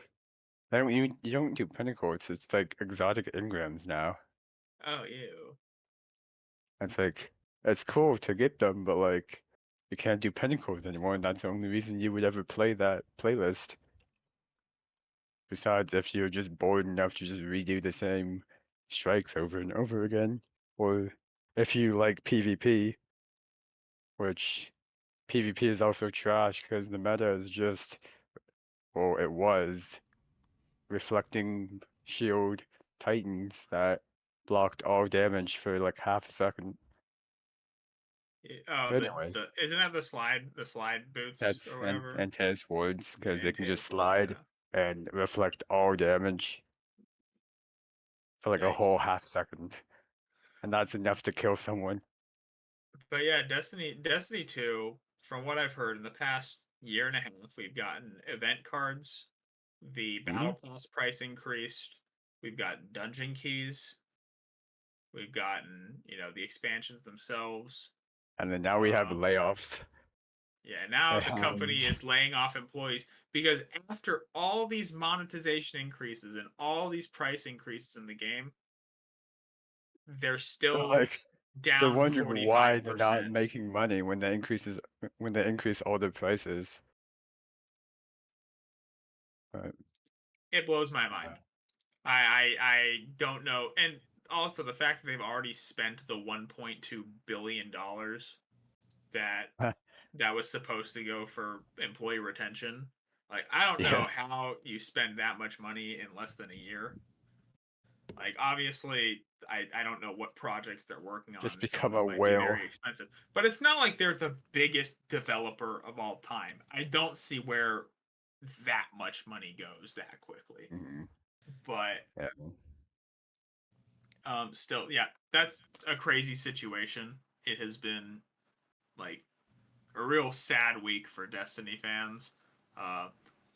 I don't you don't do Pinnacle. It's like exotic engrams now. Oh, ew. It's like it's cool to get them, but like you can't do Pinnacles anymore, and that's the only reason you would ever play that playlist. Besides, if you're just bored enough to just redo the same strikes over and over again, or if you like PvP, which PvP is also trash because the meta is just, well, it was reflecting shield titans that blocked all damage for like half a second. Oh, But the anyways, isn't that the slide boots that's or whatever? and tennis wards Yeah, because they can just Antaeus wards, slide yeah. and reflect all damage for like a whole Yikes. half second, and that's enough to kill someone. But yeah, Destiny 2, from what I've heard in the past year and a half, we've gotten event cards, the Hmm. battle pass price increased, we've got dungeon keys, we've gotten, the expansions themselves. And then now we have Um, layoffs. yeah, now the And company is laying off employees because after all these monetization increases and all these price increases in the game, they're still like they're down wondering why they're not 45%. making money when they increase all the prices. But, It blows my mind. I don't know, and also the fact that they've already spent the 1.2 billion dollars that that was supposed to go for employee retention. Like, I don't know yeah, how you spend that much money in less than a year. Like, obviously, I don't know what projects they're working on, just and some of become them a might be whale. very expensive. But it's not like they're the biggest developer of all time. I don't see where that much money goes that quickly. Hmm. But Yeah. still, yeah, that's a crazy situation. It has been like a real sad week for Destiny fans. Uh,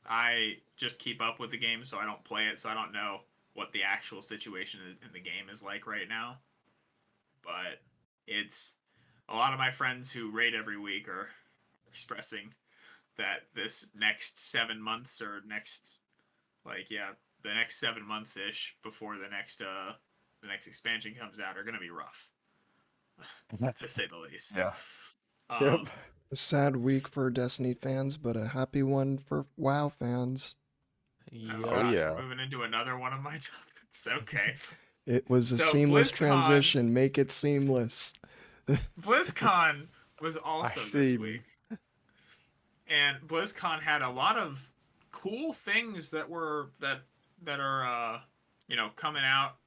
I just keep up with the game, so I don't play it, so I don't know what the actual situation in the game is like right now. But it's a lot of my friends who raid every week are expressing that this next 7 months or next, like, yeah, the next 7 months ish before the next expansion comes out are gonna be rough, to say the least. Yeah. Yep. Um, A sad week for Destiny fans, but a happy one for WoW fans. oh Oh Yep. gosh, we're yeah. moving into another one of my topics. Okay, It was a so seamless transition. Make it seamless. BlizzCon was I also this see. week, and BlizzCon had a lot of cool things that are coming out.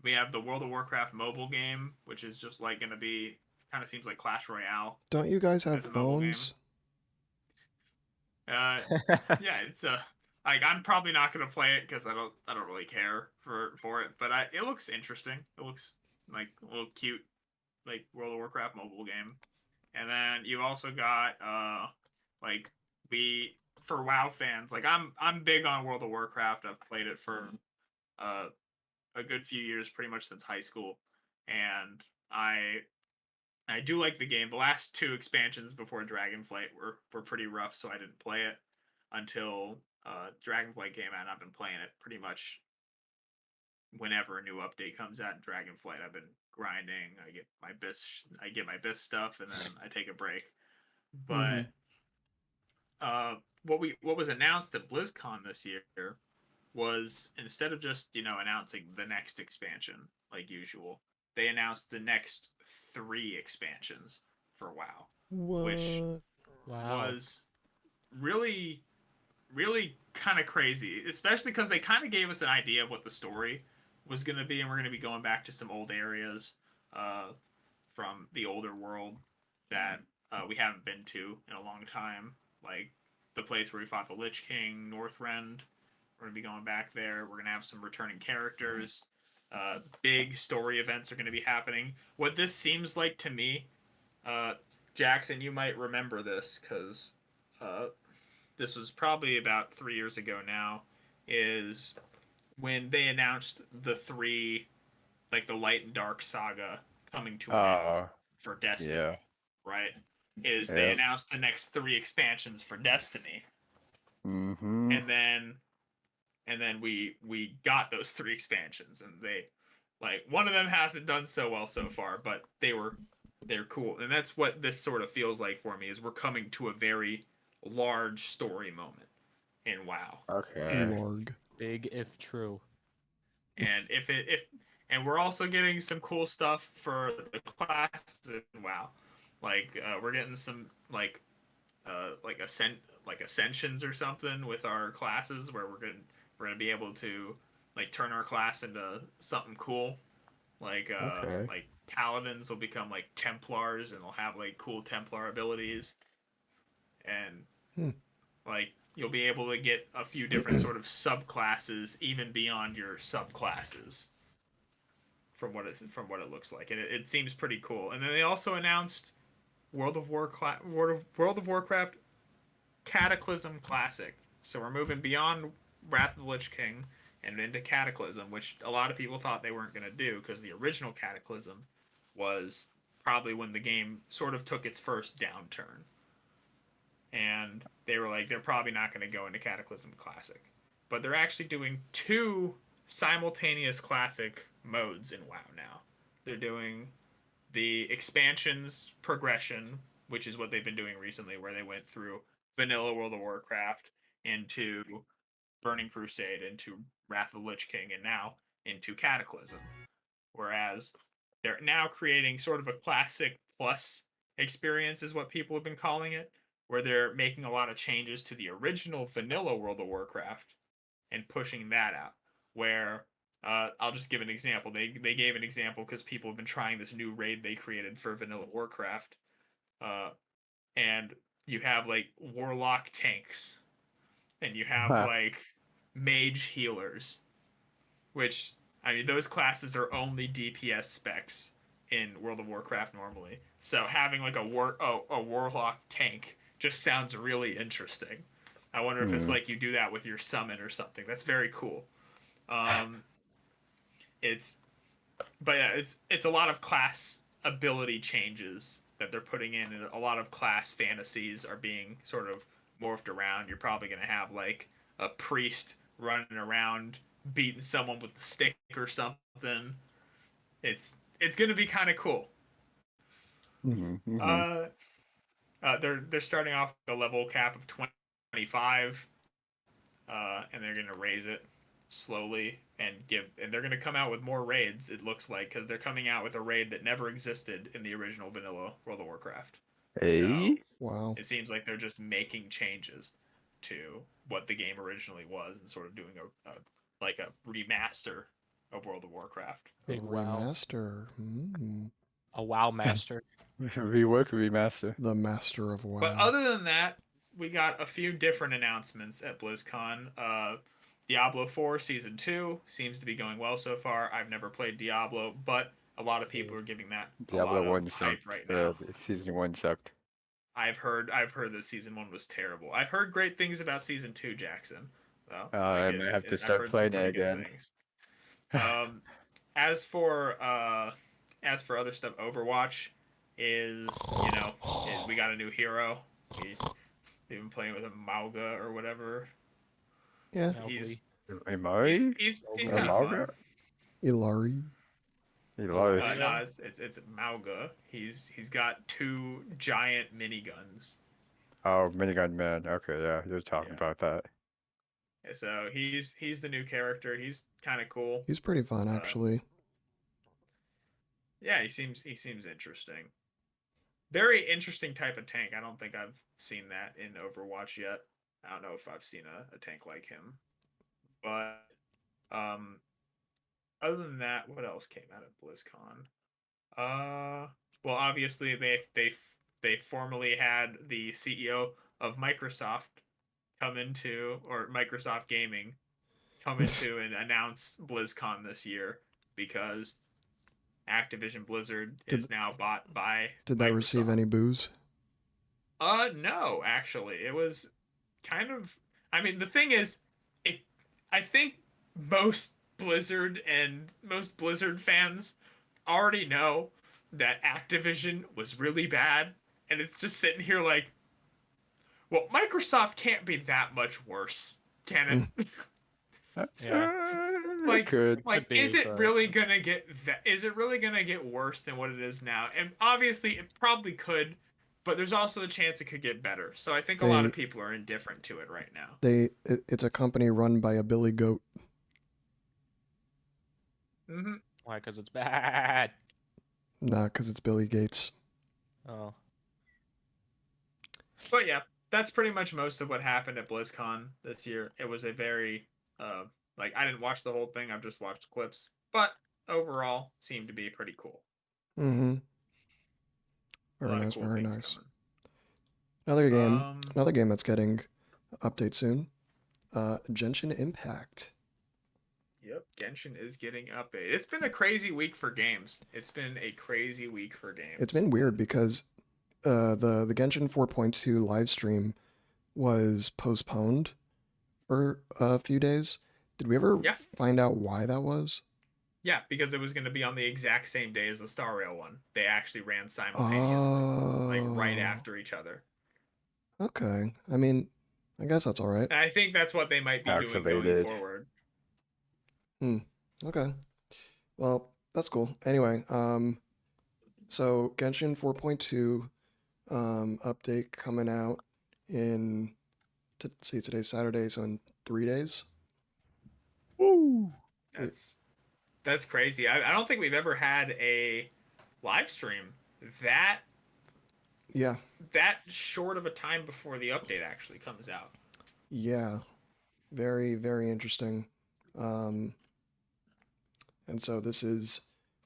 We have the World of Warcraft mobile game, which is just like going to be kind of seems like Clash Royale Don't you guys have as a mobile game. phones? Yeah, it's like I'm probably not gonna play it because I don't really care for it, but it looks interesting. It looks like a little cute, like World of Warcraft mobile game. And then you also got like we for WoW fans, like I'm big on World of Warcraft. I've played it for uh a good few years, pretty much since high school, and I do like the game. The last two expansions before Dragonflight were pretty rough, so I didn't play it until Dragonflight came out. And I've been playing it pretty much whenever a new update comes out in Dragonflight. I've been grinding. I get my BIS stuff, and then I take a break. Mm-hmm. But what was announced at BlizzCon this year was instead of just announcing the next expansion like usual, they announced the next 3 expansions for WoW, which Wow. was really really kind of crazy, especially because they kind of gave us an idea of what the story was going to be, and we're going to be going back to some old areas uh, from the older world that we haven't been to in a long time, like the place where we fought the Lich King, Northrend. We're going to be going back there. We're going to have some returning characters. Big story events are going to be happening. What this seems like to me, Jackson, you might remember this because this was probably about 3 years ago now, is when they announced the 3, like the Light and Dark saga coming to an end for Destiny, Yeah. right? Is they announced the next 3 expansions for Destiny, Mm-hmm. and then we got those 3 expansions, and they, like, one of them hasn't done so well so far, but they're cool, and that's what this sort of feels like for me. Is we're coming to a very large story moment in WoW. Okay. Lorg. Big if true. And and we're also getting some cool stuff for the classes in WoW. Like we're getting some like ascensions or something with our classes, where we're gonna be able to like turn our class into something cool. Like Okay. like paladins will become like Templars, and they'll have like cool Templar abilities, and Hmm. like you'll be able to get a few different sort of subclasses even beyond your subclasses from what it looks like, and it seems pretty cool. And then they also announced World of Warcraft Cataclysm Classic. So we're moving beyond Wrath of the Lich King and into Cataclysm, which a lot of people thought they weren't going to do because the original Cataclysm was probably when the game sort of took its first downturn. And they were like, they're probably not going to go into Cataclysm Classic. But they're actually doing 2 simultaneous Classic modes in WoW now. They're doing the expansions progression, which is what they've been doing recently, where they went through vanilla World of Warcraft into Burning Crusade, into Wrath of the Lich King, and now into Cataclysm. Whereas they're now creating sort of a Classic Plus experience, is what people have been calling it, where they're making a lot of changes to the original vanilla World of Warcraft and pushing that out. Where I'll just give an example. They gave an example because people have been trying this new raid they created for vanilla Warcraft, and you have like warlock tanks, and you have like mage healers, which, I mean, those classes are only DPS specs in World of Warcraft normally. So having like a warlock tank just sounds really interesting. I wonder if it's like you do that with your summon or something. That's very cool. It's but yeah, it's a lot of class ability changes that they're putting in, and a lot of class fantasies are being sort of morphed around. You're probably going to have like a priest running around beating someone with a stick or something. It's going to be kind of cool. Mm-hmm. They're starting off with a level cap of 25, and they're going to raise it slowly, and they're going to come out with more raids, it looks like, because they're coming out with a raid that never existed in the original vanilla World of Warcraft. So Wow. it seems like they're just making changes to what the game originally was, and sort of doing a remaster of World of Warcraft. Big wow. Remaster. A WoW master. Rework, remaster. The master of WoW. But other than that, we got a few different announcements at BlizzCon. Diablo 4 Season 2 seems to be going well so far. I've never played Diablo, but a lot of people are giving that Diablo a lot 1 of hype sucked. right now. Season 1 sucked. I've heard that Season 1 was terrible. I've heard great things about Season 2, Jackson. Though. I may have to start playing it again. As for other stuff, Overwatch is, we got a new hero. We've been playing with a Mauga or whatever. Yeah. He's Amari? he's kind of fun. Ilari. Ilari. No, it's Mauga. He's got 2 giant miniguns. Oh, Minigun Man. Okay, yeah, you were talking about that. So he's the new character. He's kind of cool. He's pretty fun, actually. Yeah, he seems interesting. Very interesting type of tank. I don't think I've seen that in Overwatch yet. I don't know if I've seen a tank like him. But other than that, what else came out of BlizzCon? Well, obviously they formally had the CEO of Microsoft come into, or Microsoft Gaming come into and announce BlizzCon this year because Activision Blizzard is now bought by Did that receive Microsoft. any booze? No, actually. It was kind of, I mean, the thing is, I think most Blizzard fans already know that Activision was really bad, and it's just sitting here like, well, Microsoft can't be that much worse, can it? Yeah. Like, could. is it really gonna get worse than what it is now? And obviously, it probably could, but there's also a chance it could get better. So I think a lot of people are indifferent to it right now. It's a company run by a Billy Goat. Mm-hmm. Why? Because it's bad. Nah, because it's Billy Gates. Oh. But yeah, that's pretty much most of what happened at BlizzCon this year. It was a very I didn't watch the whole thing. I've just watched clips, but overall seemed to be pretty cool. Mm-hmm. A Very lot nice, of cool very things nice. coming. Another game that's getting update soon. Genshin Impact. Yep, Genshin is getting updated. It's been a crazy week for games. It's been weird because the Genshin 4.2 live stream was postponed for a few days. Did we ever find out why that was? Yeah, because it was going to be on the exact same day as the Star Rail one. They actually ran simultaneously, like right after each other. Okay. I mean, I guess that's all right. And I think that's what they might be doing going forward. Okay. Well, that's cool. Anyway, so Genshin 4.2 update coming out in, let's see, today's Saturday, so in 3 days. Woo! That's crazy. I don't think we've ever had a live stream that short of a time before the update actually comes out. Yeah. Very, very interesting. And so this is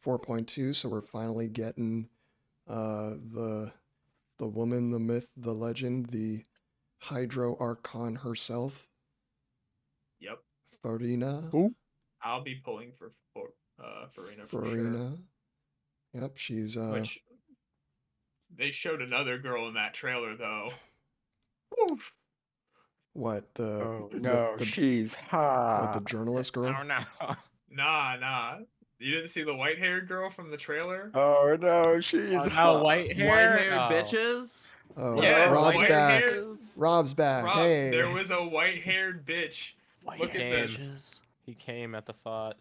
4.2, so we're finally getting the woman, the myth, the legend, the Hydro Archon herself. Yep. Farina. Who? I'll be pulling for Farina for Farina. sure. Yep, she's Which they showed another girl in that trailer though. Oof. What she's hot. What, the journalist girl? Oh no. Nah. You didn't see the white-haired girl from the trailer? Oh no, she's hot. White hair. White-haired bitches. Oh, yes, Rob's back. white-haired. Rob's back. Rob, hey. there was a white-haired bitch. Look at this. Bitches. He came at the thought.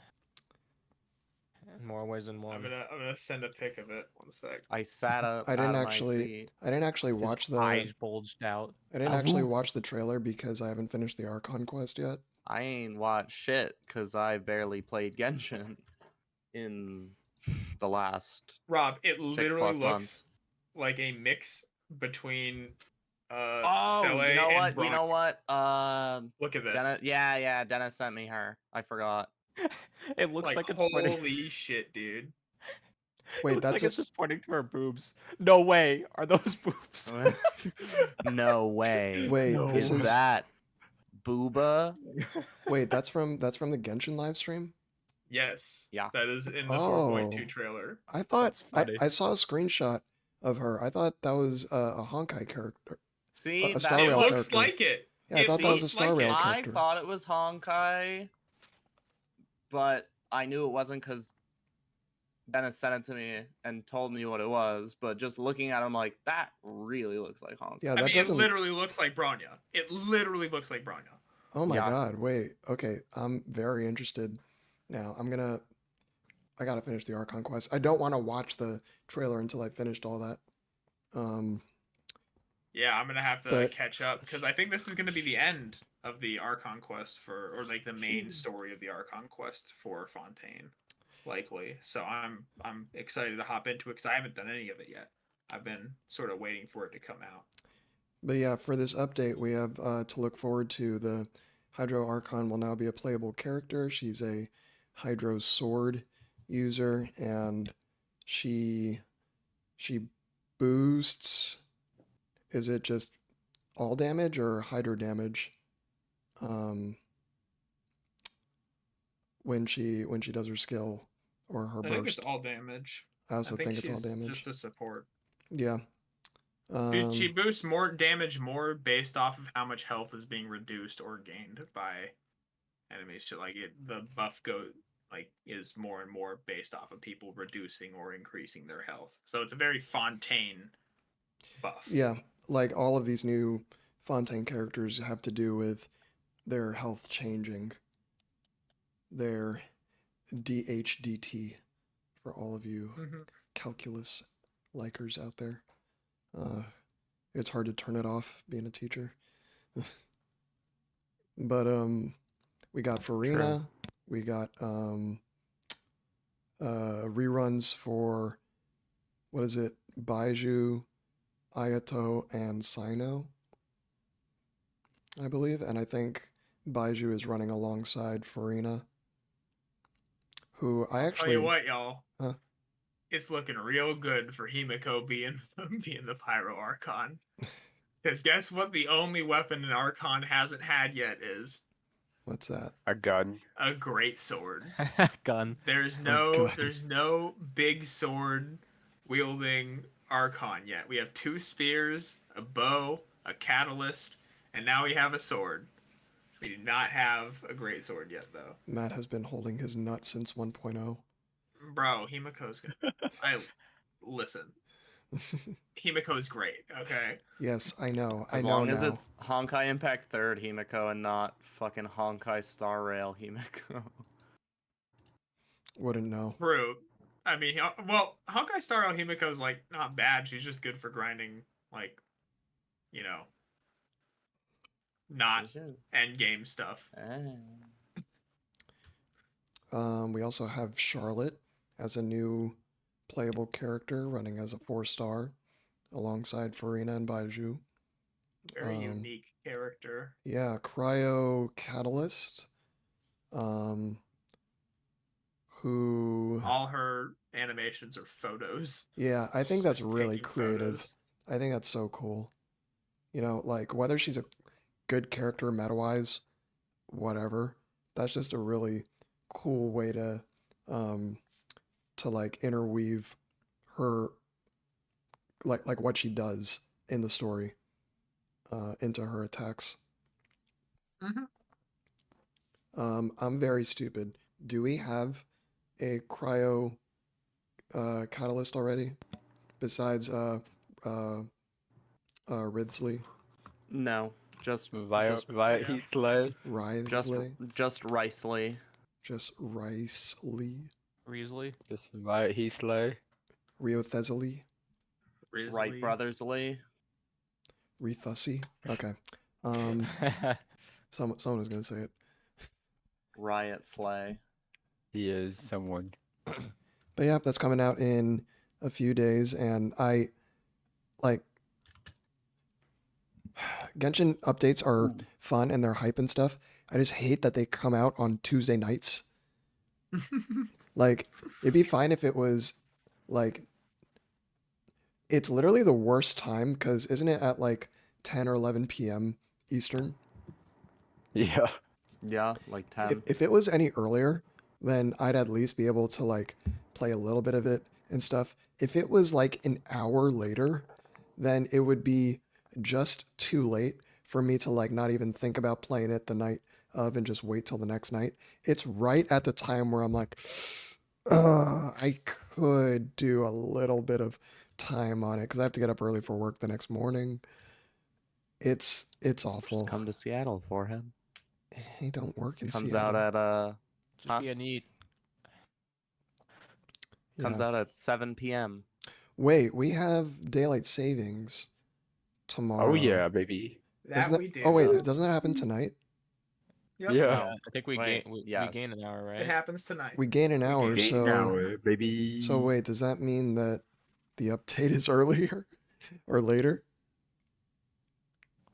In more ways than one. I'm gonna send a pic of it. 1 sec. I sat up. I didn't out of my actually. seat. I didn't actually His watch the. eyes bulged out. I didn't actually watch the trailer because I haven't finished the Archon quest yet. I ain't watched shit because I barely played Genshin in the last. Rob, it 6+ literally looks months. like a mix between Oh, Sele you know and what? Brock. You know what? Look at this. Dennis, yeah. Dennis sent me her. I forgot. It looks like it's holy pointing. shit, dude. Wait, It looks that's like it. it's just pointing to her boobs. No way. Are those boobs? No way. Wait, No. this Is is. that Booba? Wait, that's from the Genshin live stream. Yes. Yeah. That is in the Oh. 4.2 trailer. I thought That's funny. I saw a screenshot of her. I thought that was a Honkai character. See, A Star It Rail looks character. like it. Yeah, I It thought that was a looks Star like Rail it. I character. thought it was Honkai, but I knew it wasn't because Dennis sent it to me and told me what it was. But just looking at him, like that really looks like Honkai. Yeah, I that mean, doesn't. it literally looks like Bronya. It literally looks like Bronya. Oh my Yeah. god! Wait. Okay, I'm very interested. Now I gotta finish the Archon quest. I don't want to watch the trailer until I finished all that. Yeah, I'm gonna have to But- catch up because I think this is gonna be the end the Archon quest or like the main story of the Archon quest for Fontaine, likely. So I'm excited to hop into it because I haven't done any of it yet. I've been sort of waiting for it to come out. But yeah, for this update, we have to look forward to the Hydro Archon will now be a playable character. She's a Hydro Sword user, and she boosts. Is it just all damage or Hydro damage? When she does her skill or her I burst. think it's all damage. I also think it's all she's damage. Just a support. Yeah. She boosts more damage based off of how much health is being reduced or gained by enemies. So like the buff is more and more based off of people reducing or increasing their health. So it's a very Fontaine buff. Yeah, like all of these new Fontaine characters have to do with their health changing. Their DHDT for all of you calculus likers out there. It's hard to turn it off being a teacher. But we got Farina, we got reruns for what is it? Baiju, Ayato, and Sino, I believe. And I think Baiju is running alongside Farina, who I'll tell you what, y'all. Huh? It's looking real good for Himiko being the Pyro Archon. Because guess what? The only weapon an Archon hasn't had yet is. What's that? A gun. A great sword. Gun. There's no big sword wielding Archon yet. We have 2 spears, a bow, a catalyst, and now we have a sword. We do not have a great sword yet, though. Matt has been holding his nut since 1.0. Bro, Himiko's gonna. Listen. Himiko's great, okay? Yes, I know. As long as it's Honkai Impact 3rd Himiko and not fucking Honkai Star Rail Himiko. Wouldn't know. True. I mean, Honkai Star Rail Himiko's like not bad. She's just good for grinding, like, not end game stuff. We also have Charlotte as a new playable character running as a 4-star alongside Farina and Baiju. Very unique character. Yeah, Cryo Catalyst. Who all her animations are photos. Yeah, I think that's really creative. Photos. I think that's so cool. Like whether she's a good character meta-wise, whatever, that's just a really cool way to like interweave her like what she does in the story into her attacks. I'm very stupid. Do we have a cryo catalyst already besides Ridsley? No, just Wriothesley. Just Ricely. Just Ricely. Risley. Just Wriothesley. Riothesely. Wright Brothersley. Rethussy. Okay. Someone was gonna say it. Riot Slay. He is someone. But yeah, that's coming out in a few days, and I like Genshin updates are fun and they're hype and stuff. I just hate that they come out on Tuesday nights. Like, it'd be fine if it was like, it's literally the worst time because isn't it at like 10 or 11 p.m. Eastern? Yeah. Yeah, like 10. If it was any earlier, then I'd at least be able to like play a little bit of it and stuff. If it was like an hour later, then it would be just too late for me to like not even think about playing it the night of and just wait till the next night. It's right at the time where I'm like, I could do a little bit of time on it because I have to get up early for work the next morning. It's awful. Just come to Seattle for him. He don't work in Comes Seattle. out at Just be a neat. Comes out at 7 p.m. Wait, we have daylight savings tomorrow. Oh yeah, baby. We do. Oh wait, doesn't that happen tonight? Yep. Yeah. No, I think we Wait, gain we yes. gain an hour, right? It happens tonight. We gain an hour, gain Eight so hour, baby. so wait, does that mean that the update is earlier or later?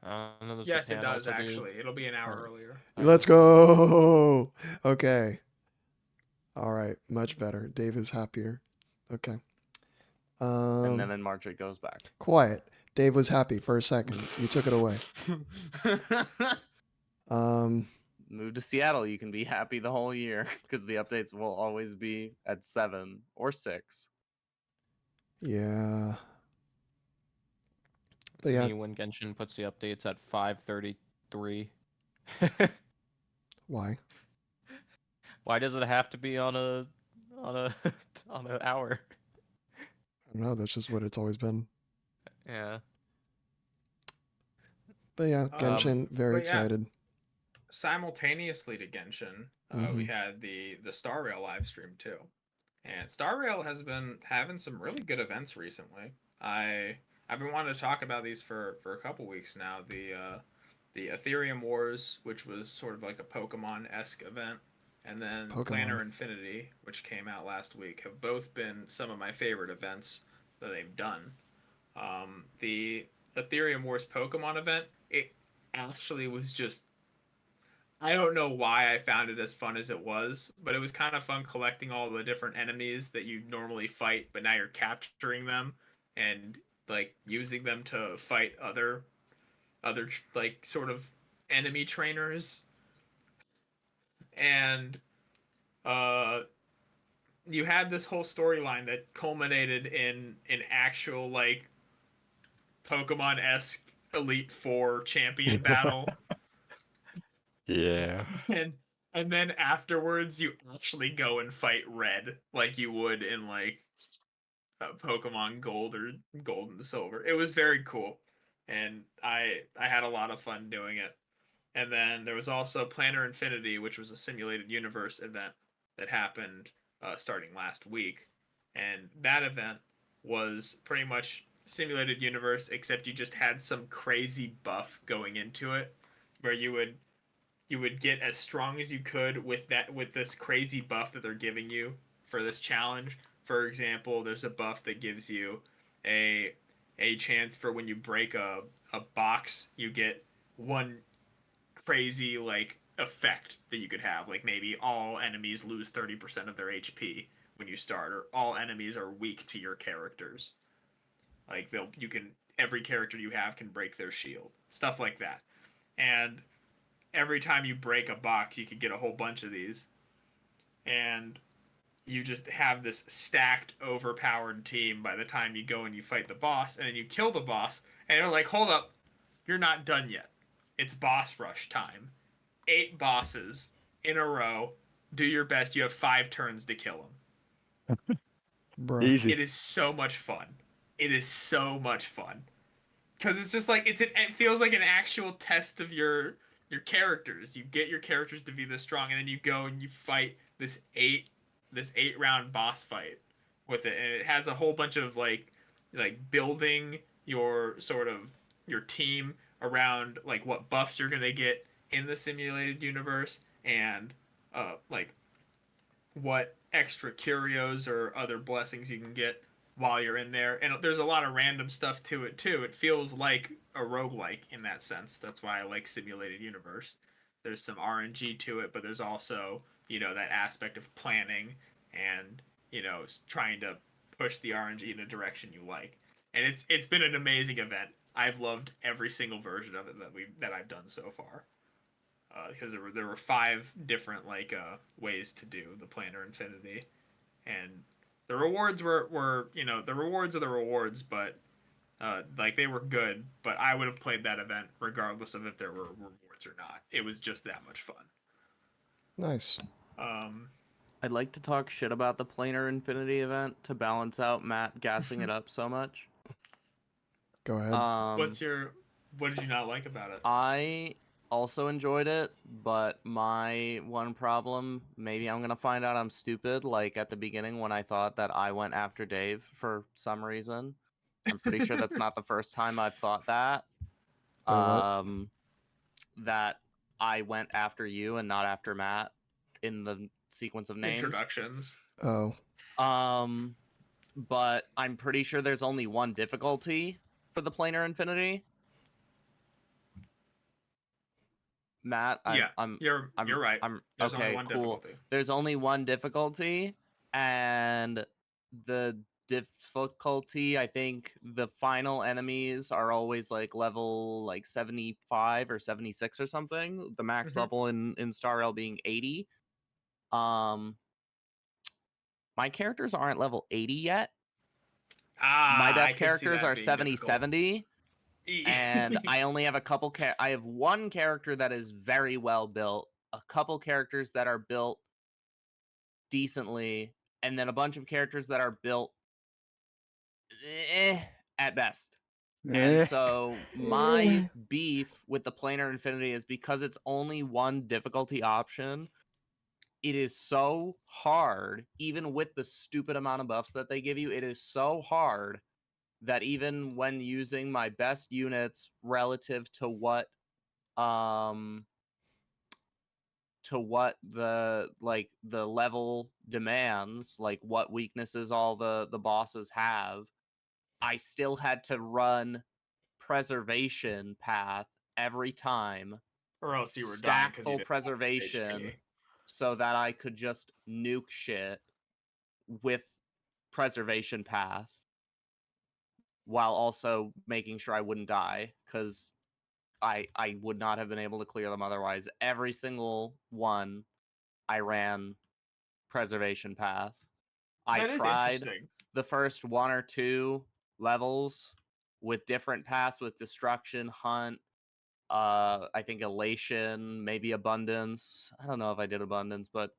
Does Yes, it Japan does also do- actually. It'll be an hour Alright. earlier. Let's go. Okay. All right, much better. Dave is happier. Okay. And then in March it goes back. Quiet. Dave was happy for a second. You took it away. Move to Seattle. You can be happy the whole year because the updates will always be at 7 or 6. Yeah. But yeah, Me when Genshin puts the updates at 5:33. why? Why does it have to be on a on an hour? I don't know. That's just what it's always been. Yeah. But yeah, Genshin, very but yeah. excited. Simultaneously to Genshin, we had the Star Rail live stream too, and Star Rail has been having some really good events recently. I've been wanting to talk about these for a couple weeks now. The Ethereum Wars, which was sort of like a Pokemon-esque event, and then Planner Infinity, which came out last week, have both been some of my favorite events that they've done. The Ethereum Wars Pokemon event, it actually was just, I don't know why I found it as fun as it was, but it was kind of fun collecting all the different enemies that you normally fight, but now you're capturing them and like using them to fight other like sort of enemy trainers. And you had this whole storyline that culminated in an actual like Pokemon-esque Elite Four champion battle. Yeah. And then afterwards you actually go and fight Red like you would in like Pokemon Gold or Gold and Silver. It was very cool, and I had a lot of fun doing it. And then there was also Planner Infinity, which was a simulated universe event that happened starting last week, and that event was pretty much simulated universe, except you just had some crazy buff going into it, where you would get as strong as you could with this crazy buff that they're giving you for this challenge. For example, there's a buff that gives you a chance for when you break a box, you get one crazy like effect that you could have. Like maybe all enemies lose 30% of their HP when you start, or all enemies are weak to your characters. Like every character you have can break their shield. Stuff like that. And every time you break a box, you could get a whole bunch of these. And you just have this stacked, overpowered team by the time you go and you fight the boss, and then you kill the boss, and they're like, hold up, you're not done yet. It's boss rush time. 8 bosses in a row. Do your best. You have 5 turns to kill them. Bruh. Easy. It is so much fun. It is so much fun. Because it's just like, it feels like an actual test of your characters. You get your characters to be this strong, and then you go and you fight this 8 round boss fight with it, and it has a whole bunch of like building your sort of your team around like what buffs you're gonna get in the simulated universe, and like what extra curios or other blessings you can get while you're in there. And there's a lot of random stuff to it too. It feels like a roguelike in that sense. That's why I like simulated universe. There's some RNG to it, but there's also, that aspect of planning and, trying to push the RNG in a direction you like. And it's been an amazing event. I've loved every single version of it that I've done so far. Because there were 5 different ways to do the Planner Infinity, and the rewards were the rewards are the rewards, but they were good. But I would have played that event regardless of if there were rewards or not. It was just that much fun. Nice. I'd like to talk shit about the Planar Infinity event to balance out Matt gassing it up so much. Go ahead. What did you not like about it? I also enjoyed it, but my one problem, maybe I'm gonna find out I'm stupid, like at the beginning when I thought that I went after Dave for some reason. I'm pretty sure that's not the first time I've thought that. Wait, what? That I went after you and not after Matt in the sequence of names. Introductions. Oh, But I'm pretty sure there's only one difficulty for the planar infinity. Matt, Yeah, I'm you're right. There's only okay, one cool. difficulty. There's only one difficulty, and the difficulty, I think the final enemies are always like level like 75 or 76 or something. The max Mhm. level in Star Rail being 80. My characters aren't level 80 yet. My I best can see characters that are being 70 difficult. 70. And I only have a couple I have one character that is very well built, a couple characters that are built decently, and then a bunch of characters that are built at best. And Eh. so my beef with the planar infinity is because it's only one difficulty option. It is so hard, even with the stupid amount of buffs that they give you, it is so hard that even when using my best units relative to what the the level demands, like what weaknesses all the bosses have, I still had to run preservation path every time, Or else you were dying stack because you full didn't have enough preservation HP. so that I could just nuke shit with preservation path while also making sure I wouldn't die, because I would not have been able to clear them otherwise. Every single one I ran preservation path. I That is tried interesting. the first 1 or 2 levels with different paths, with destruction, hunt, I think elation, maybe abundance. I don't know if I did abundance, but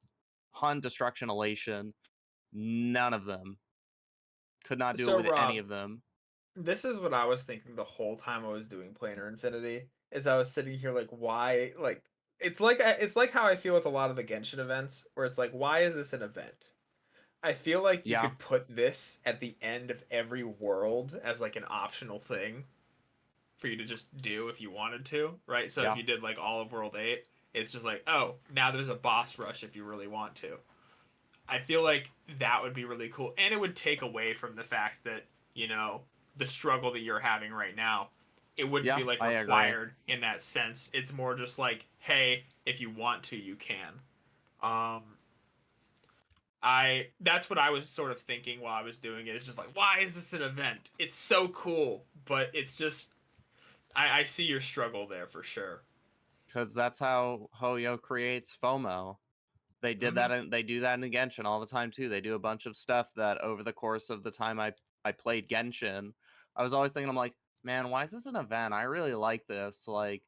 hunt, destruction, elation, none of them. Could not do So, it with any Rob, of them. this is what I was thinking the whole time I was doing Planar Infinity. Is I was sitting here like, why? Like, it's like how I feel with a lot of the Genshin events, where it's like, why is this an event? I feel like you Yeah. could put this at the end of every world as like an optional thing for you to just do if you wanted to, right? So Yeah. if you did like all of World 8, it's just like, oh, now there's a boss rush if you really want to. I feel like that would be really cool. And it would take away from the fact that, you know, the struggle that you're having right now, it wouldn't Yeah, be like I agree. required in that sense. It's more just like, hey, if you want to, you can. That's what I was sort of thinking while I was doing it. It's just like, why is this an event? It's so cool, but it's just I see your struggle there for sure. Because that's how Hoyo creates FOMO. They did that, and they do that in Genshin all the time too. They do a bunch of stuff that over the course of the time I played Genshin, I was always thinking, I'm like, man, why is this an event? I really like this. Like,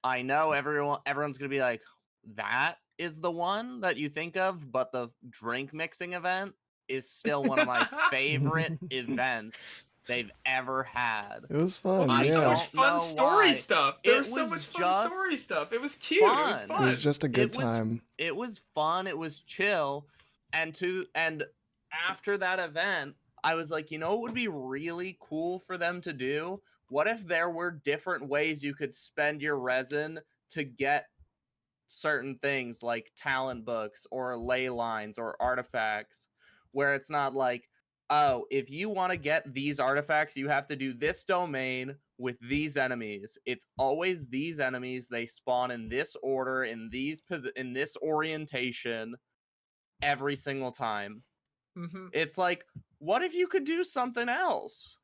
I know everyone's gonna be like, that is the one that you think of, but the drink mixing event is still one of my favorite events they've ever had. It was fun. Well, there's so yeah. much fun story why. stuff. It There's so was much fun just story stuff. It was cute. It was fun. fun. It was just a good time. It was fun. It was chill. And after that event, I was like, you know, it would be really cool for them to do. What if there were different ways you could spend your resin to get certain things like talent books or ley lines or artifacts, where it's not like, oh, if you want to get these artifacts, you have to do this domain with these enemies. It's always these enemies. They spawn in this order, in this orientation every single time. Mm-hmm. It's like, what if you could do something else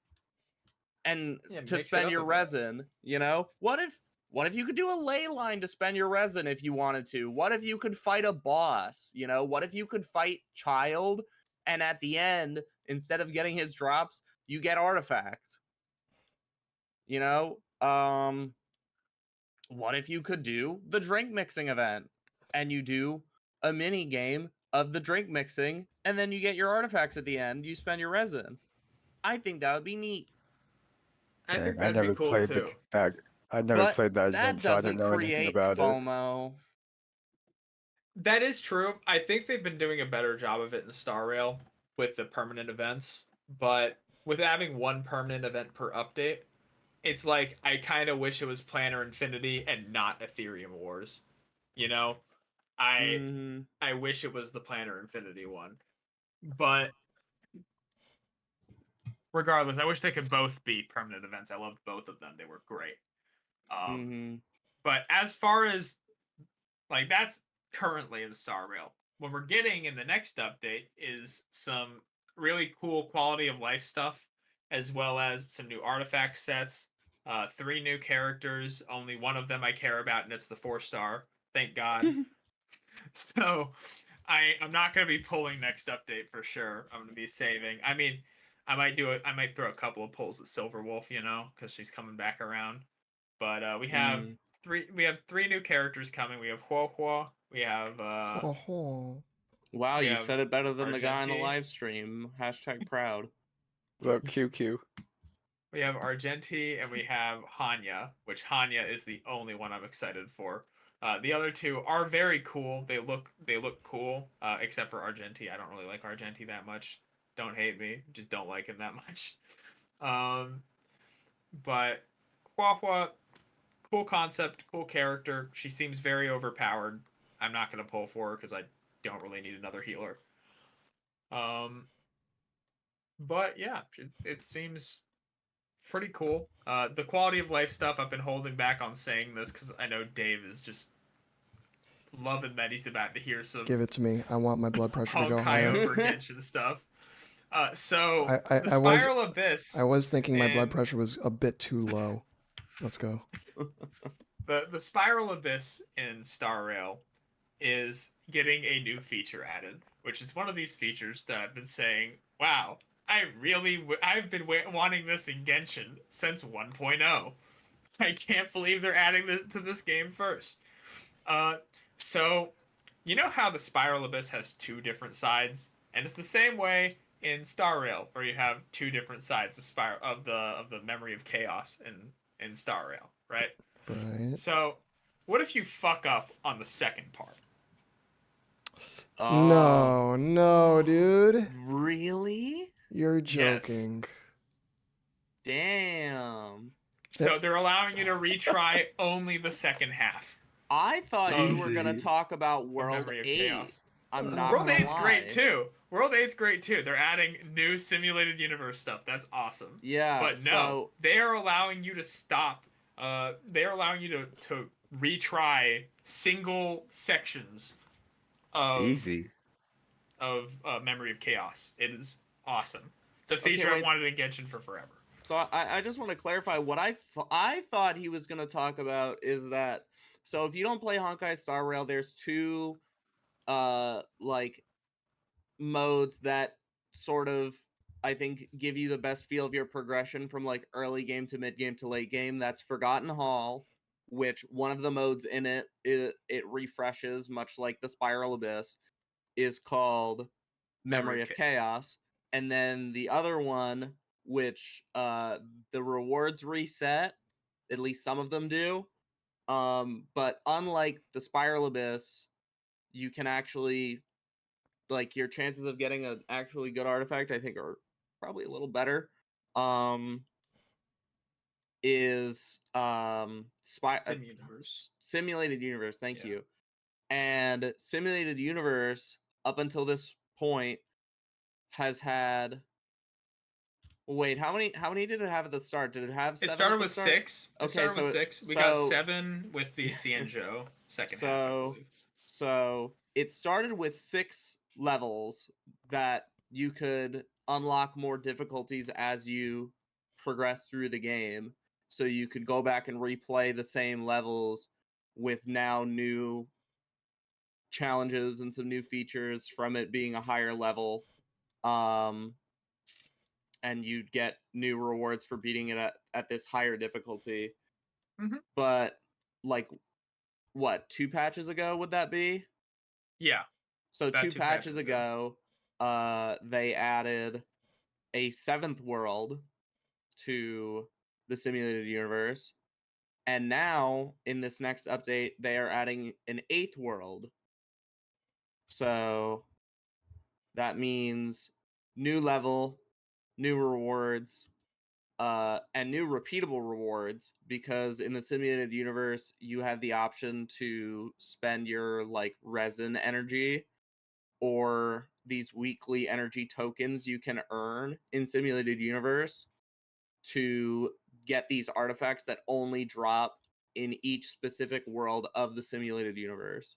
and to spend your resin? You know, what if you could do a ley line to spend your resin if you wanted to? What if you could fight a boss? You know, what if you could fight Child, and at the end, instead of getting his drops, you get artifacts? You know, what if you could do the drink mixing event and you do a mini game of the drink mixing, and then you get your artifacts at the end, you spend your resin? I think that would be neat. I think I that'd never be cool played too. I never But played that that event, so I don't doesn't know anything create about it. FOMO. That is true. I think they've been doing a better job of it in Star Rail with the permanent events, but with having one permanent event per update, it's like I kind of wish it was Planner Infinity and not Ethereum Wars. You know, I Mhm. I wish it was the Planner Infinity one, but regardless, I wish they could both be permanent events. I loved both of them; they were great. Mhm. But as far as like that's currently in the Star Rail. What we're getting in the next update is some really cool quality of life stuff, as well as some new artifact sets. 3 new characters. Only one of them I care about, and it's the 4-star. Thank God. So I'm not gonna be pulling next update for sure. I'm gonna be saving. I mean, I might do it. I might throw a couple of pulls at Silver Wolf, because she's coming back around. But we have Mm. three new characters coming. We have Huo Huo. We have Oh, Wow, we you have said it better than the guy on the Argenti. live stream. Hashtag proud. Look, QQ. We have Argenti and we have Hanya, which Hanya is the only one I'm excited for. The other two are very cool. They look cool, except for Argenti. I don't really like Argenti that much. Don't hate me, just don't like him that much. Um, but Huahua, cool concept, cool character. She seems very overpowered. I'm not gonna pull for her because I don't really need another healer. Um, but yeah, it seems pretty cool. The quality of life stuff, I've been holding back on saying this because I know Dave is just loving that he's about to hear some give it to me. I want my blood pressure to go Honkai higher. over Genshin stuff. So I, the I was Spiral Abyss I was thinking my blood and pressure was a bit too low. Let's go. the Spiral Abyss in Star Rail is getting a new feature added, which is one of these features that I've been saying, wow, I've been wanting this in Genshin since 1.0. I can't believe they're adding this to this game first. Uh, so you know how the Spiral Abyss has 2 different sides, and it's the same way in Star Rail, where you have 2 different sides of the Memory of Chaos in Star Rail, right? Right. So, what if you fuck up on the second part? No, no, dude. Really? You're Yes. joking. Damn. So they're allowing you to retry only the second half I thought you were gonna Easy. talk about of World Memory of 8. Chaos. I'm not World gonna 8's great lie. too. World 8's great too. They're adding new simulated universe stuff. That's awesome. Yeah, But no, so they are allowing you to stop. They are allowing you to retry single sections of Easy. Memory of Chaos. It is awesome. It's a Okay, feature I wait. wanted in Genshin for forever. So I just want to clarify what I thought he was going to talk about is that so if you don't play Honkai Star Rail, there's 2 like modes that sort of I think give you the best feel of your progression from like early game to mid game to late game. That's Forgotten Hall, which one of the modes in it refreshes much like the Spiral Abyss is called Memory of Chaos, and then the other one, which the rewards reset, at least some of them do. But unlike the Spiral Abyss, you can actually like your chances of getting an actually good artifact, I think, are probably a little better. Is Sim Universe. Simulated Universe? Thank Yeah. you. And Simulated Universe up until this point has had wait, how many did it have at the start? Did it have 7 It at started the with start? 6. It Okay, started with so 6. We got so 7 with the Cienjo second half, I believe. so it started with 6 levels that you could unlock more difficulties as you progress through the game. So you could go back and replay the same levels with now new challenges and some new features from it being a higher level. And you'd get new rewards for beating it at this higher difficulty. Mhm. But like what, 2 patches ago would that be? Yeah. So About 2 2 patches patches ago. ago, they added a 7th world to the simulated universe. And now in this next update, they are adding an 8th world. So that means new level, new rewards, and new repeatable rewards, because in the simulated universe you have the option to spend your like resin energy or these weekly energy tokens you can earn in simulated universe to get these artifacts that only drop in each specific world of the simulated universe.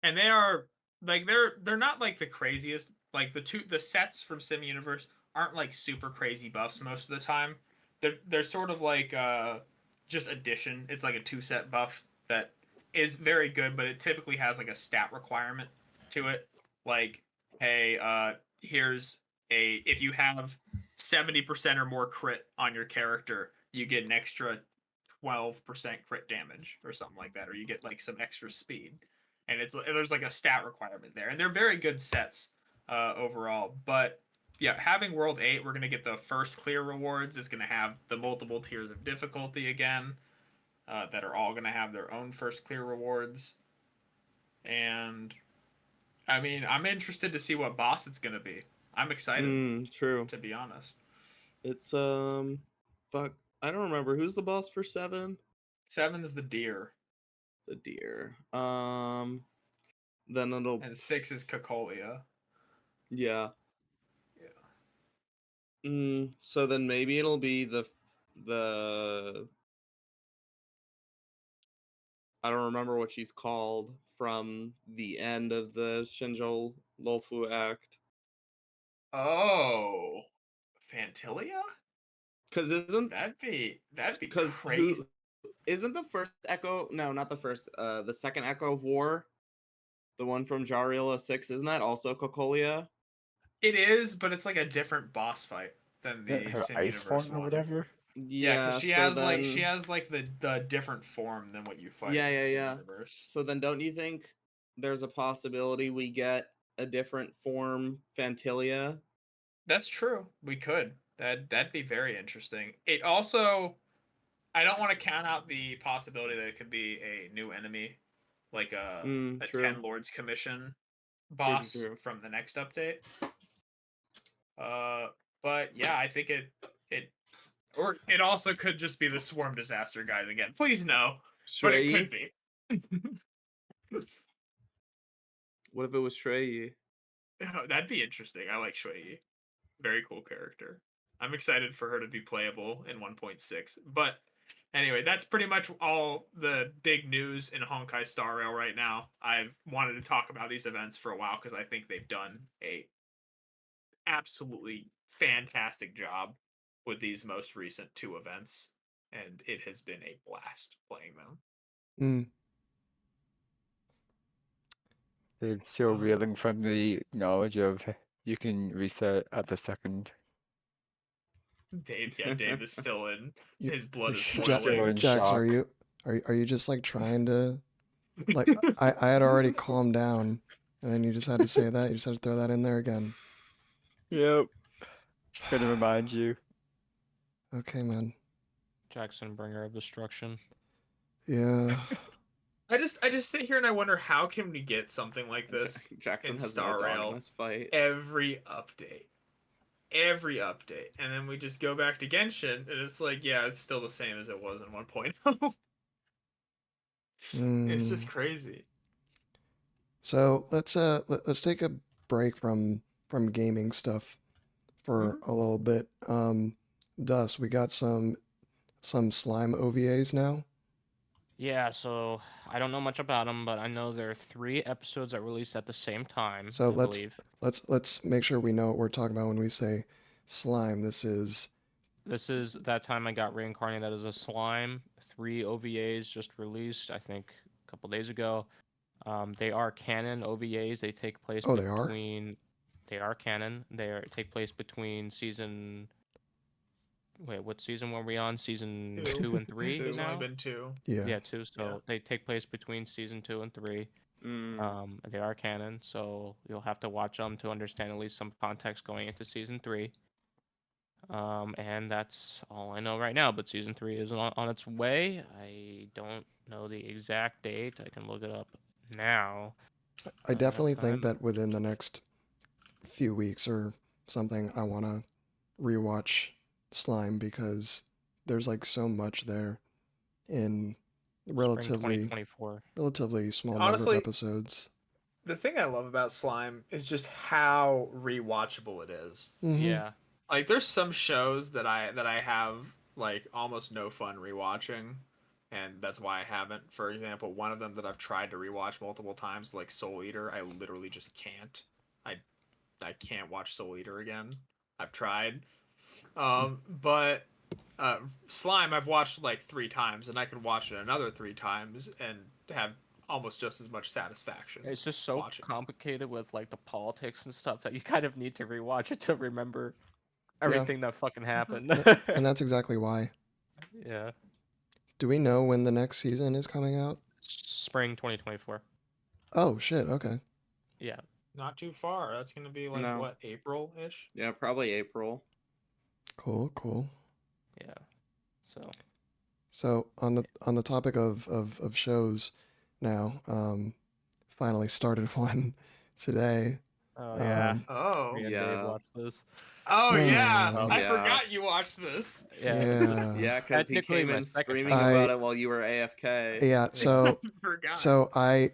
And they are like they're not like the craziest. Like the sets from Sim Universe aren't like super crazy buffs most of the time. They're sort of like just addition. It's like a 2-set buff that is very good, but it typically has like a stat requirement to it. Like, hey, here's a if you have 70% or more crit on your character, you get an extra 12% crit damage or something like that, or you get like some extra speed. And there's like a stat requirement there, and they're very good sets overall. But yeah, having World 8, we're gonna get the first clear rewards. It's gonna have the multiple tiers of difficulty again, that are all gonna have their own first clear rewards. And I mean, I'm interested to see what boss it's gonna be. I'm excited, True. to be honest. It's fuck, I don't remember who's the boss for 7. 7's the deer, The deer. Then it'll and 6 is Cocolia. yeah. Yeah. So then maybe it'll be the I don't remember what she's called from the end of the Shinjo Lofu act. Oh, Fantilia? Because isn't That'd be because crazy. isn't the first echo? No, not the first. The second echo of war, the one from Jarila 6. Isn't that also Cocolia? It is, but it's like a different boss fight than the Her Sim ice Universe form or one. whatever. Yeah, because she so has then, like the different form than what you fight Yeah, in the yeah, Sim yeah. Universe. So then, don't you think there's a possibility we get a different form Fantilia? That's true. We could. That'd be very interesting. It also, I don't want to count out the possibility that it could be a new enemy, like a True. 10 Lords Commission boss True. from the next update. But yeah, I think or it also could just be the Swarm Disaster guys again. Please no, but it could be. What if it was Shrey? Oh, that'd be interesting. I like Shui. Very cool character. I'm excited for her to be playable in 1.6. But anyway, that's pretty much all the big news in Honkai Star Rail right now. I've wanted to talk about these events for a while because I think they've done a absolutely fantastic job with these most recent 2 events, and it has been a blast playing them. They're still reeling from the knowledge of you can reset at the second. Dave is still in. You- His blood is Still boiling. in Jax, shock. are you just like trying to like I had already calmed down, and then you just had to say that. You just had to throw that in there again. Yep. Just gonna remind you. Okay, man. Jackson, bringer of destruction. Yeah. I just sit here and I wonder, how can we get something like this Jackson in has Star no dog Rail in this fight. every update, and then we just go back to Genshin and it's like, yeah, it's still the same as it was in 1.0. It's just crazy. So let's take a break from gaming stuff for a little bit. Dust, we got some slime OVAs now. Yeah, so I don't know much about them, but I know there are 3 episodes that released at the same time. So I believe. let's make sure we know what we're talking about when we say slime. This is that time I got reincarnated as a slime. 3 OVAs just released, I think, a couple days ago. They are canon OVAs. They take place Oh, they are? between. They are canon. Take place between season. Wait, what season were we on? Season 2 and 3 There's now? only been 2. Yeah. 2. So they take place between season 2 and 3. They are canon, so you'll have to watch them to understand at least some context going into season 3. And that's all I know right now. But season 3 is on its way. I don't know the exact date. I can look it up now. I definitely think that within the next few weeks or something, I want to rewatch slime because there's like so much there in Spring relatively 2024. small number of Honestly, episodes. the thing I love about Slime is just how rewatchable it is. Mhm. Yeah. Like there's some shows that I have like almost no fun rewatching, and that's why I haven't. For example, one of them that I've tried to rewatch multiple times, like Soul Eater, I literally just can't. I can't watch Soul Eater again. I've tried. But Slime I've watched like 3 times, and I can watch it another 3 times and have almost just as much satisfaction. It's just so watching. complicated with like the politics and stuff that you kind of need to rewatch it to remember Yeah. everything that fucking happened. And that's exactly why. Yeah. Do we know when the next season is coming out? Spring 2024. Oh shit, okay. Yeah. Not too far. That's gonna be like No. what, April-ish? Yeah, probably April. Cool. Yeah. So on the topic of shows now, finally started one today. Oh yeah. Oh. Me and Yeah. Dave watched this. Oh yeah. Oh, I yeah. forgot you watched this. Yeah. this is Yeah, because he technically came my in second screaming time. about it while you were AFK. Yeah, so Forgot. so I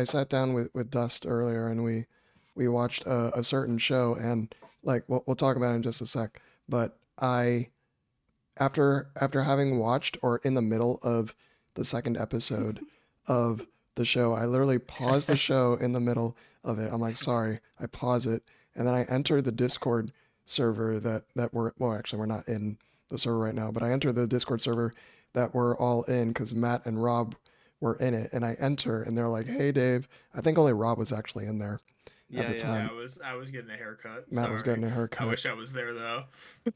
sat down with Dust earlier and we watched a certain show, and like we'll talk about it in just a sec, but I after having watched or in the middle of the second episode of the show, I literally paused the show in the middle of it. I'm like, sorry, I pause it, and then I entered the Discord server that we're, well, actually we're not in the server right now, but I entered the Discord server that we're all in because Matt and Rob were in it, and I enter and they're like, hey Dave. I think only Rob was actually in there at the time. I was getting a haircut. Matt was getting a I haircut. wish I was there though.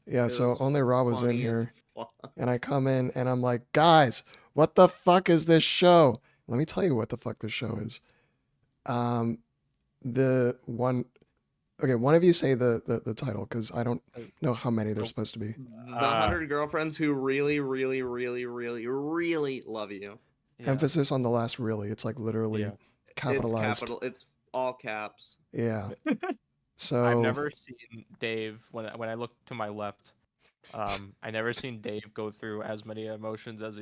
Yeah, It so was only Rob was in funny as here. fuck. And I come in and I'm like, guys, what the fuck is this show? Let me tell you what the fuck this show is. The one, okay, one of you say the title because I don't know how many there's supposed to be. The 100 girlfriends who really, really, really, really, really love you. Yeah. Emphasis on the last really. It's like literally Yeah. capitalized. It's capital. It's all caps. Yeah. So I've never seen Dave when I look to my left. I never seen Dave go through as many emotions as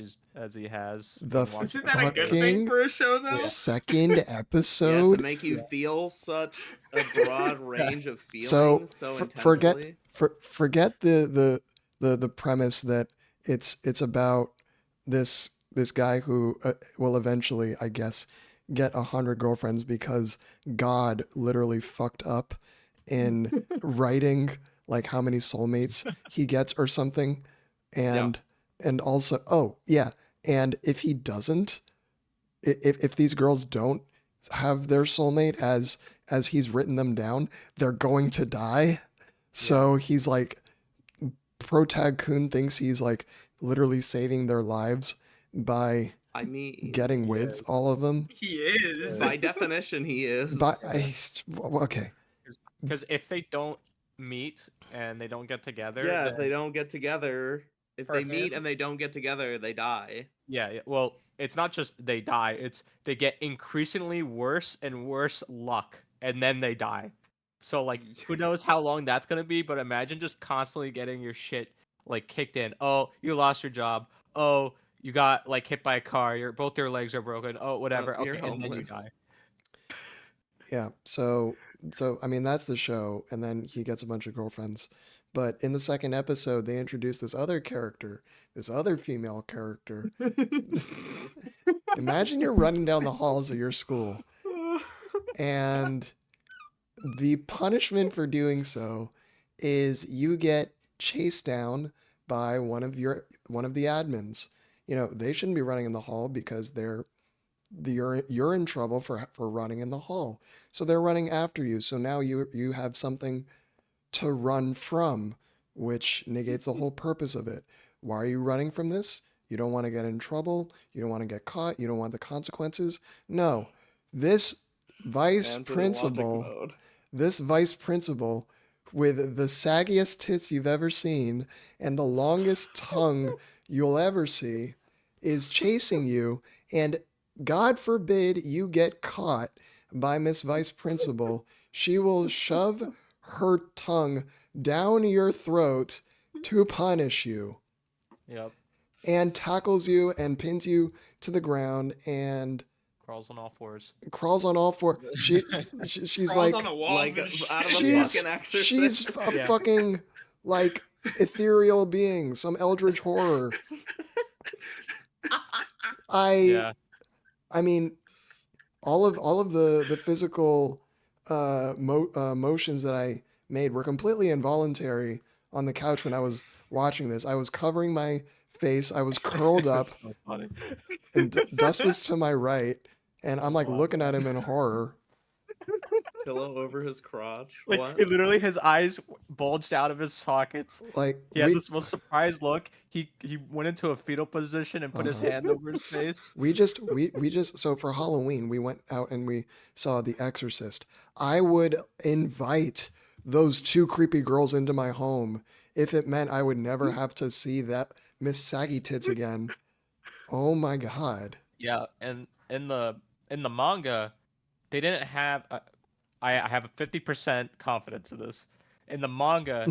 he has. The in watching Isn't the that a good fucking thing for a show though? second Yeah, episode. to make you feel such a broad range of feelings So, so forget intensely. forget the premise that it's about this guy who will eventually, I guess, get 100 girlfriends because God literally fucked up in writing like how many soulmates he gets or something, and also, oh yeah, and if he doesn't, if these girls don't have their soulmate as he's written them down, they're going to die. So he's like, Protag Kun thinks he's like literally saving their lives by I mean, getting with all of them. He is. by definition, he is. But okay, Because if they don't meet and they don't get together, Yeah, then, if they don't get together, if For they meet him- and they don't get together, they die. yeah. Well, it's not just they die; it's they get increasingly worse and worse luck, and then they die. So like, who knows how long that's gonna be? But imagine just constantly getting your shit like kicked in. Oh, you lost your job. Oh, you got like hit by a car. Both your legs are broken. Oh, whatever. You're Okay, and then you homeless. die. yeah. So I mean that's the show, and then he gets a bunch of girlfriends. But in the second episode, they introduce this other character, this other female character. Imagine you're running down the halls of your school, and the punishment for doing so is you get chased down by one of the admins. You know, they shouldn't be running in the hall because you're in trouble for running in the hall. So they're running after you. So now you have something to run from, which negates the whole purpose of it. Why are you running from this? You don't want to get in trouble. You don't want to get caught. You don't want the consequences. No, this vice Answer the logic principal, mode. with the saggiest tits you've ever seen and the longest tongue you'll ever see is chasing you, and God forbid you get caught by Miss Vice Principal. She will shove her tongue down your throat to punish you Yep. and tackles you and pins you to the ground and Crawls on all fours. crawls on all four. She's Crawls like on the walls Like and out of a she's fucking Exorcist. she's a Yeah. fucking like ethereal being, some eldritch horror. Yeah. I mean, all of the physical motions that I made were completely involuntary on the couch when I was watching this. I was covering my face. I was curled up, It's so funny. and Dust was to my right, and I'm like Wow. looking at him in horror. Pillow over his crotch. Like What? it literally, his eyes bulged out of his sockets. Like He had we this most surprised look. He went into a fetal position and put his Uh-huh. hand over his face. we just so for Halloween we went out and we saw The Exorcist. I would invite those two creepy girls into my home if it meant I would never have to see that Miss Saggy Tits again. Oh my god. Yeah, and in the manga, they didn't have. I have a 50% confidence in this. In the manga,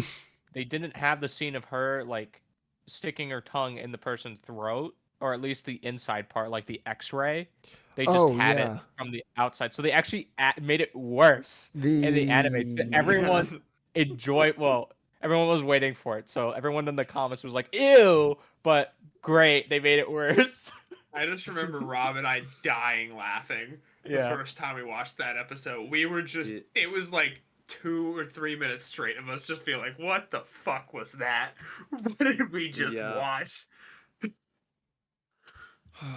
they didn't have the scene of her like sticking her tongue in the person's throat, or at least the inside part, like the X-ray. They just Oh, had yeah. it from the outside, so they actually made it worse in the anime. Everyone enjoyed. Well, everyone was waiting for it, so everyone in the comments was like, "Ew!" But great, they made it worse. I just remember Rob and I dying laughing the Yeah. first time we watched that episode. We were just, Yeah. it was like 2 or 3 minutes straight of us just being like, what the fuck was that? What did we just Yeah. watch?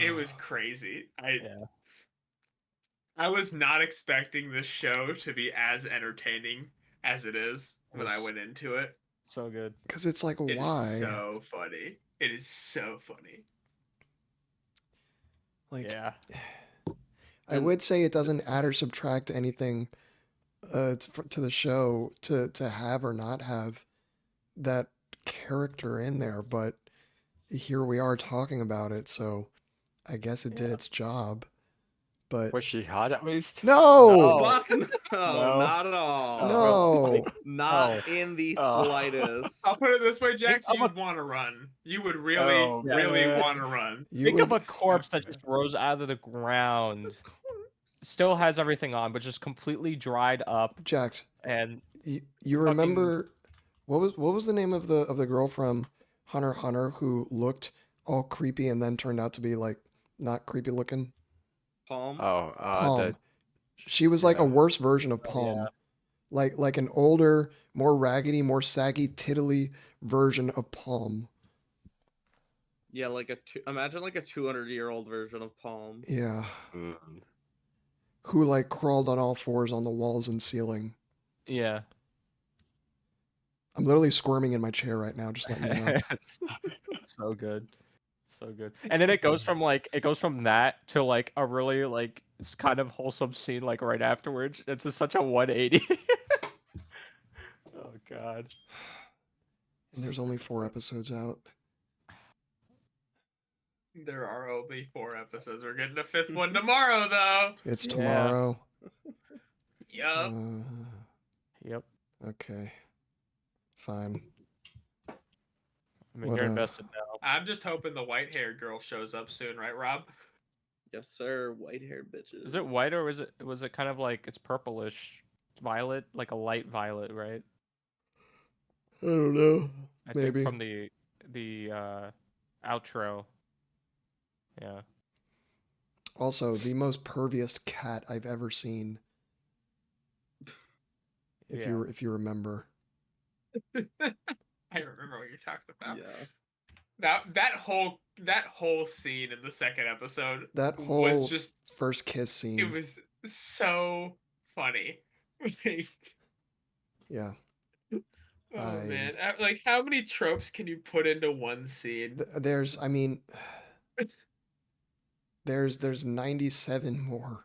It was crazy. Yeah. I was not expecting this show to be as entertaining as it is when I was- went into it. So good. Because it's like, It is why? so funny. It is so funny. Like, Yeah. I would say it doesn't add or subtract anything to the show to have or not have that character in there, but here we are talking about it, so I guess it did its job. But Was she hot at least? no, Fuck no, No. not at all. no, Not in the Oh. slightest. I'll put it this way, Jackson, of a- you'd want to run. You would really, Oh, really man. want to run. you Think would, of a corpse that just rose out of the ground, still has everything on, but just completely dried up. Jax. And You fucking- remember what was the name of the girl from Hunter x Hunter who looked all creepy and then turned out to be like not creepy looking? Palm. Oh, Palm. She was like a yeah. worse version of Palm. Like an older, more raggedy, more saggy, tiddly version of Palm. Yeah, like imagine like a 200-year-old version of Palm. Yeah. Mm. Who like crawled on all fours on the walls and ceiling. yeah. I'm literally squirming in my chair right now, just letting you know. So good. So good. And then it goes from that to like a really like kind of wholesome scene like right afterwards. It's just such a 180. Oh god. And there's only 4 episodes out. There are only 4 episodes. We're getting a 5th one tomorrow, though. It's Yeah. tomorrow. Yup. Yep. Okay. Fine. I mean, What, you're invested now. I'm just hoping the white-haired girl shows up soon, right, Rob? Yes, sir. White-haired bitches. Is it white or was it kind of like it's purplish violet, like a light violet, right? I don't know. I Maybe. think from the outro. Yeah. Also, the most perviest cat I've ever seen. If you remember. I remember what you're talking about. Yeah. That whole scene in the 2nd episode That was whole just first kiss scene. it was so funny. Yeah. Oh man, like how many tropes can you put into one scene? There's 97 more.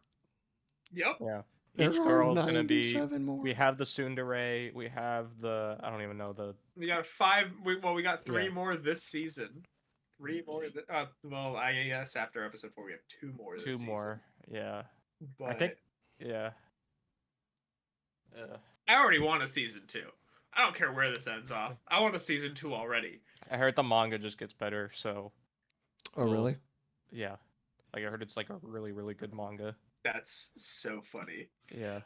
Yep. Yeah. There Each are girl's gonna be. 97 more. We have the tsundere. We have the. I don't even know the. We got 5. We got 3 Yeah. more this season. 3 more. Well, I guess after episode 4 we have 2 more. This 2 season. more. Yeah. But I think. Yeah. I already want a season 2. I don't care where this ends off. I want a season 2 already. I heard the manga just gets better, so Oh, really? yeah. Like I heard it's like a really, really good manga. That's so funny. Yeah.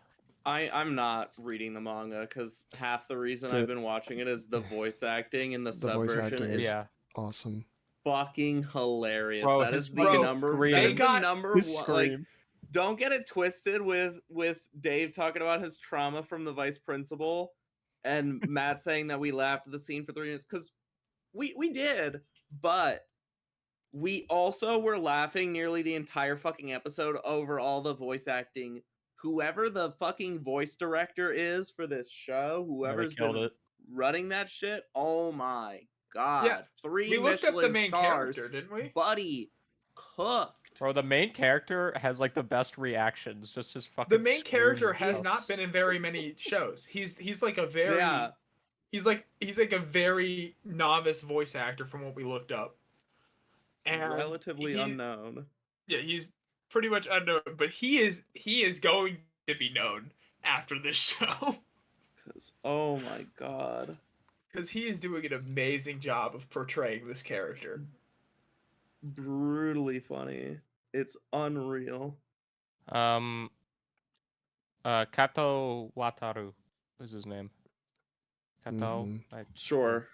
I'm not reading the manga because half the reason I've been watching it is the voice acting and the The voice subversion acting is is Yeah. awesome. fucking hilarious. Bro, That his is the fucking number. scream. That They is the got- number His one. Like, scream. don't get it twisted with Dave talking about his trauma from the vice principal, and Matt saying that we laughed at the scene for 3 minutes because we did, but we also were laughing nearly the entire fucking episode over all the voice acting. Whoever the fucking voice director is for this show, Yeah, they whoever's killed been it. running that shit, oh my god. 3 We looked up the Michelin main stars, character, didn't we? buddy, cooked. Bro, the main character has like the best reactions. Just his fucking. The main character screams and has stuff. not been in very many shows. He's like a very Yeah. he's like a very novice voice actor from what we looked up. And Relatively he- unknown. Yeah, he's pretty much unknown, but he is going to be known after this show Cause oh my god. because he is doing an amazing job of portraying this character. Brutally funny. It's unreal. Kato Wataru is his name. Kato. Mhm. Sure.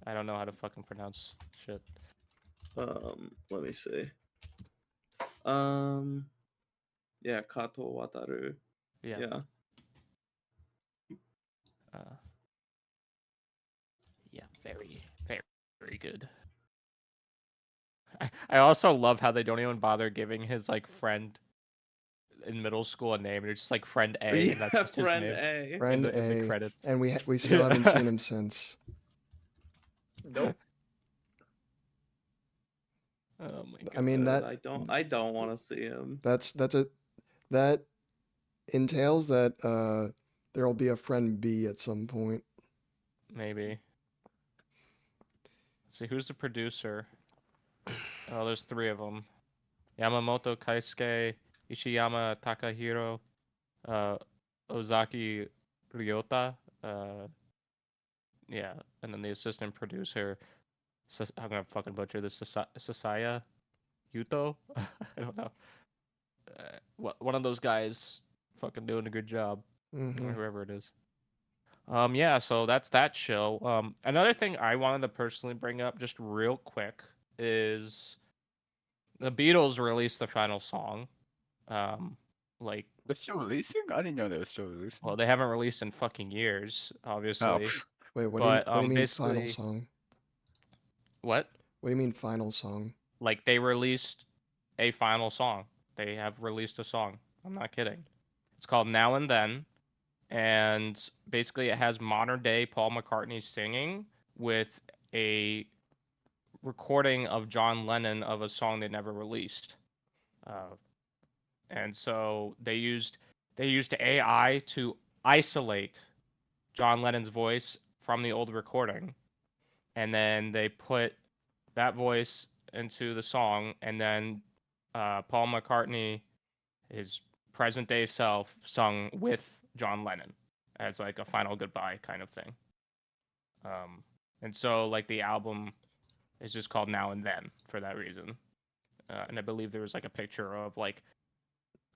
I don't know how to fucking pronounce shit. Let me see. Yeah, Kato Wataru. Yeah. Yeah. Yeah, very, very, very good. I also love how they don't even bother giving his like friend in middle school a name. They're just like friend A. Yeah, and that's just his friend name A. Friend in the A, credits. and we still haven't seen him since. Nope. Oh my god. I mean Good, that I don't want to see him. that entails that there'll be a friend B at some point. Maybe. Let's see, who's the producer? Oh, there's 3 of them. Yamamoto Kaisuke, Ishiyama Takahiro, Ozaki Ryota. Yeah, and then the assistant producer, I'm gonna fucking butcher this, Sasaya Yuto? I don't know. One of those guys fucking doing a good job, or Mhm. whoever it is. Yeah, so that's that show. Another thing I wanted to personally bring up just real quick is the Beatles released the final song. Like, They're still releasing? I didn't know they were still releasing. well, they haven't released in fucking years, Oh, obviously. Wait, what But, do you mean final basically- song? What? What do you mean final song? Like, they released a final song. They have released a song. I'm not kidding. It's called Now and Then. And basically, it has modern day Paul McCartney singing with a recording of John Lennon of a song they never released. And so they used AI to isolate John Lennon's voice from the old recording, and then they put that voice into the song, and then Paul McCartney, his present day self, sung with John Lennon as like a final goodbye kind of thing. And so like the album is just called Now and Then for that reason. And I believe there was like a picture of like,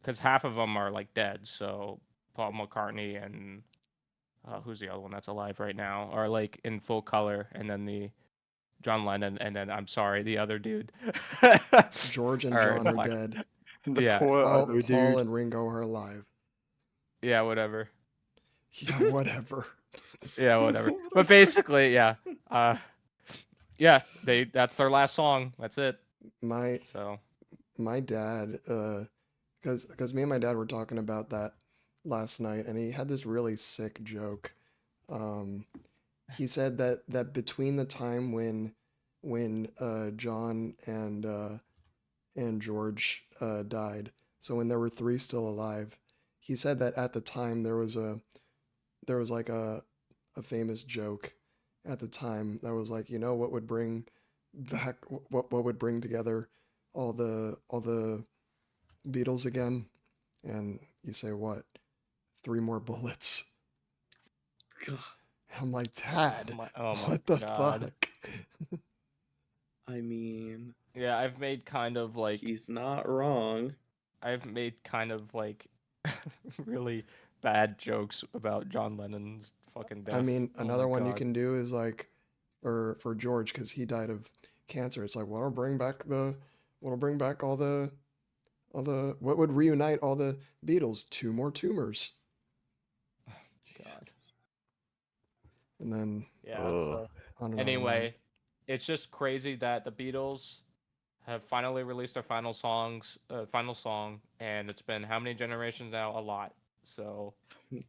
because half of them are like dead, so Paul McCartney and who's the other one that's alive right now are like in full color, and then the John Lennon, and then I'm sorry, the other dude. George and Are John are black. dead. The Yeah. poor Paul, other Paul dude. and Ringo are alive. Yeah, whatever. Yeah, whatever. Yeah, whatever. But basically, yeah. Yeah, that's their last song. That's it. My So my dad, because me and my dad were talking about that last night, and he had this really sick joke. He said that between the time when John and George died, so when there were 3 still alive, he said that at the time there was like a famous joke at the time that was like, what would bring back what would bring together all the Beatles again? And you say what? 3 more bullets. God. I'm like, Dad, Oh my what the God. fuck? I mean, Yeah, I've made kind of like he's not wrong. I've made kind of like really bad jokes about John Lennon's fucking death. I mean, Oh another my one you God. can do is like, for George, because he died of cancer. It's like, what'll bring back all the, what would reunite all the Beatles? 2 more tumors. God. And then Yeah. Ugh. So on and on and on. anyway, it's just crazy that the Beatles have finally released their final song, and it's been how many generations now? A lot. So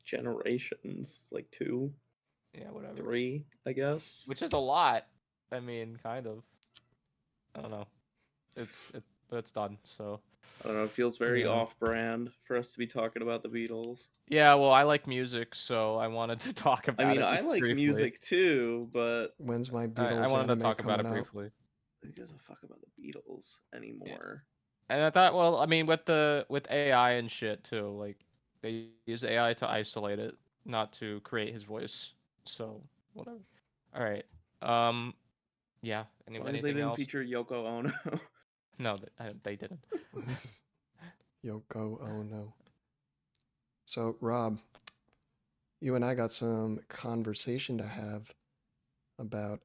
Generations, like 2, yeah, whatever. 3, I guess. Which is a lot. I mean, kind of. I don't know. But it's done. So I don't know. It feels very Yeah. off-brand for us to be talking about the Beatles. yeah, well, I like music, so I wanted to talk about I mean, it. I Just like briefly. music too, but When's my I Beatles wanted to anime talk about coming it out? briefly. who gives a fuck about the Beatles anymore? And I thought, well, I mean, with AI and shit too, like they use AI to isolate it, not to create his voice. So whatever. All right. Yeah. As long as they Anything didn't else? feature Yoko Ono. No, they didn't. Yoko, oh no. So, Rob, you and I got some conversation to have about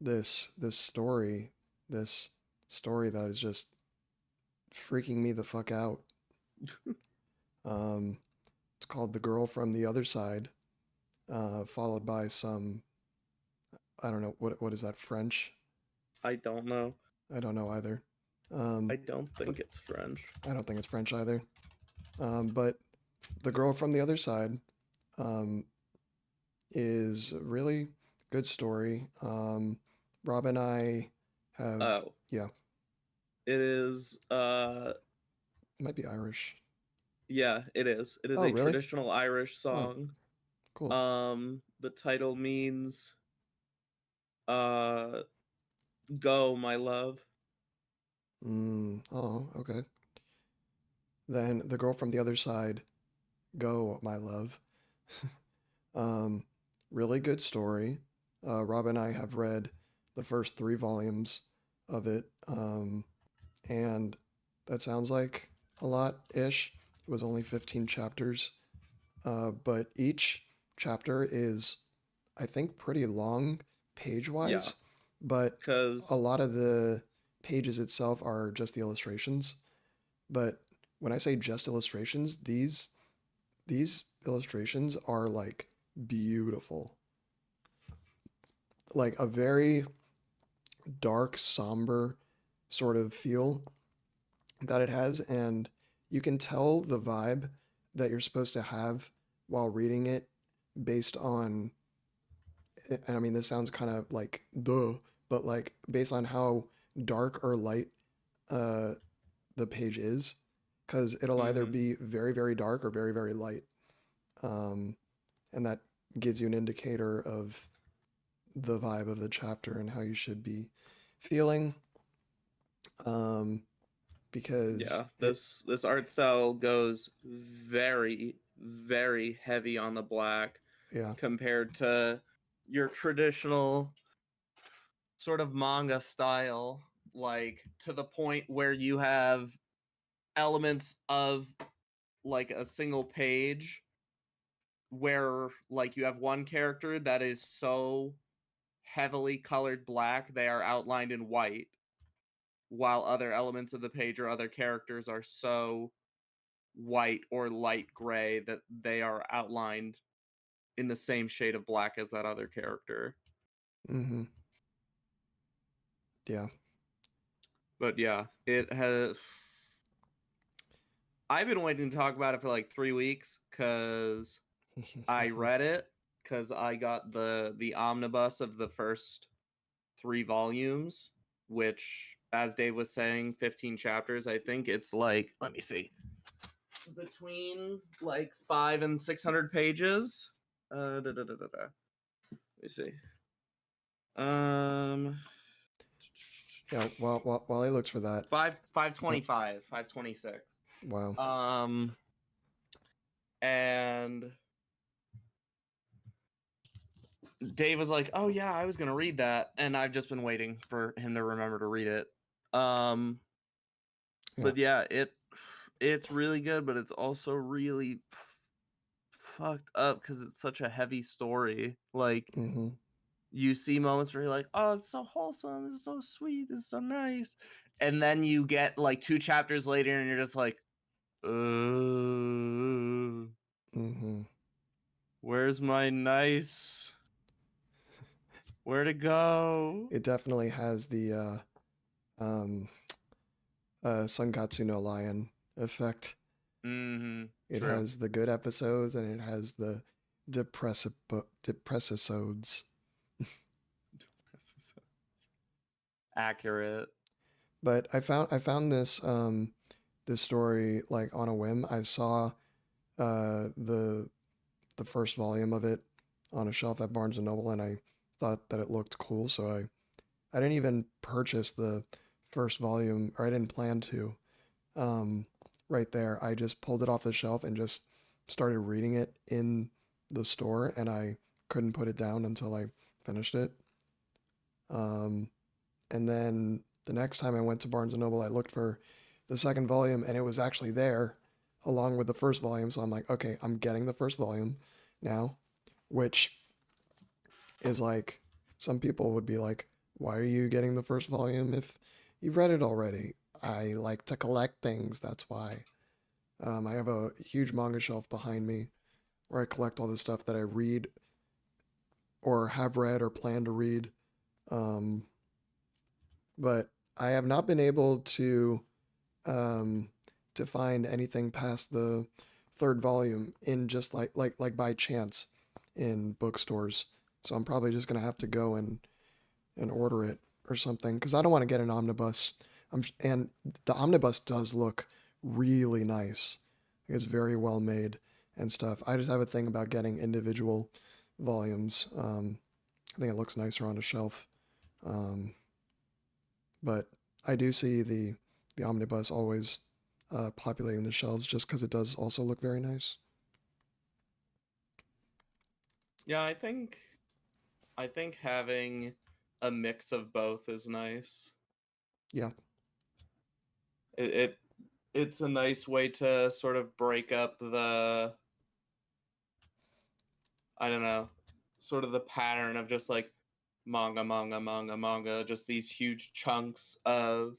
this story that is just freaking me the fuck out. It's called The Girl from the Other Side, followed by some, I don't know, what is that, French? I don't know. I don't know either. I don't think it's French. I don't think it's French either. But The Girl from the Other Side is a really good story. Rob and I have, Oh. yeah, It is it might be Irish. yeah, it is. It is Oh, a really? traditional Irish song. Cool. The title means go, my love. Oh, okay. Then The Girl from the Other Side, Go, My Love. Really good story. Rob and I have read the first 3 volumes of it, and that sounds like a lot-ish. It was only 15 chapters, but each chapter is, I think, pretty long page-wise, Yeah. but Because a lot of the pages itself are just the illustrations. But when I say just illustrations, these illustrations are like beautiful. Like a very dark, somber sort of feel that it has, and you can tell the vibe that you're supposed to have while reading it based on, and I mean, this sounds kind of like duh, but like based on how dark or light the page is, because it'll either be very, very dark or very, very light. And that gives you an indicator of the vibe of the chapter and how you should be feeling. Because yeah, this art style goes very, very heavy on the black yeah, compared to your traditional sort of manga style, like to the point where you have elements of like a single page where like you have one character that is so heavily colored black they are outlined in white, while other elements of the page or other characters are so white or light gray that they are outlined in the same shade of black as that other character. mm-hmm. Yeah. But yeah, it has. I've been waiting to talk about it for like 3 weeks because I read it because I got the omnibus of the first 3 volumes, which, as Dave was saying, 15 chapters. I think it's like, let me see, between like 500 and 600 pages. Let me see. Yeah, while he looks for that. 525, 526. Wow. And Dave was like, "Oh yeah, I was gonna read that," and I've just been waiting for him to remember to read it. But yeah, it's really good, but it's also really fucked up because it's such a heavy story. Like, Mm-hmm. you see moments where you're like, "Oh, it's so wholesome, it's so sweet, it's so nice," and then you get like 2 chapters later, and you're just like, Mm-hmm. where's my nice? Where'd it go?" It definitely has the Sunkatsu no Lion effect. Mm-hmm. It True. has the good episodes and it has the depressisodes. Accurate. But I found this this story like on a whim. I saw the first volume of it on a shelf at Barnes and Noble, and I thought that it looked cool, so I didn't even purchase the first volume, or I didn't plan to. Right there, I just pulled it off the shelf and just started reading it in the store, and I couldn't put it down until I finished it. And then the next time I went to Barnes and Noble, I looked for the second volume, and it was actually there along with the first volume. So I'm like, okay, I'm getting the first volume now, which is like, some people would be like, why are you getting the first volume if you've read it already? I like to collect things, that's why. I have a huge manga shelf behind me where I collect all the stuff that I read or have read or plan to read. But I have not been able to find anything past the third volume in just like by chance in bookstores. So I'm probably just gonna have to go and order it or something because I don't want to get an omnibus. And the omnibus does look really nice. It's very well made and stuff. I just have a thing about getting individual volumes. I think it looks nicer on a shelf. But I do see the omnibus always populating the shelves just because it does also look very nice. Yeah, I think having a mix of both is nice. Yeah. It's a nice way to sort of break up the, I don't know, sort of the pattern of just like manga, just these huge chunks of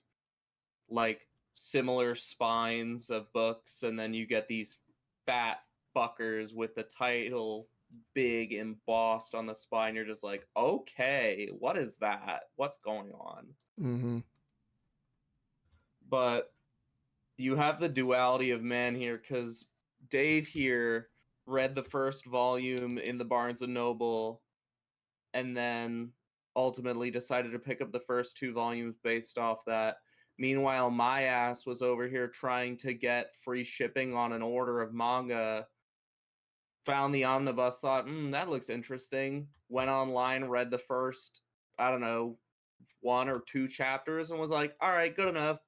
like similar spines of books, and then you get these fat fuckers with the title big embossed on the spine. You're just like, okay, what is that? What's going on? Mm-hmm. But you have the duality of man here, because Dave here read the first volume in the Barnes and Noble and then ultimately decided to pick up the first 2 volumes based off that. Meanwhile, my ass was over here trying to get free shipping on an order of manga, found the omnibus, thought, that looks interesting, went online, read the first, I don't know, 1 or 2 chapters and was like, all right, good enough.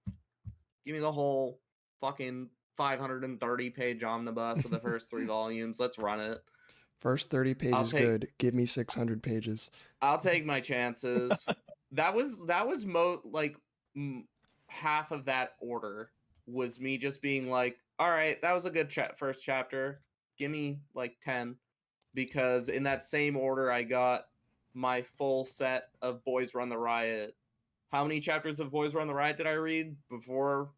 Give me the whole fucking 530-page omnibus of the first 3 volumes. Let's run it. First 30 pages good. Give me 600 pages. I'll take my chances. that was half of that order was me just being like, all right, that was a good first chapter. Give me like 10. Because in that same order, I got my full set of Boys Run the Riot. How many chapters of Boys Run the Riot did I read before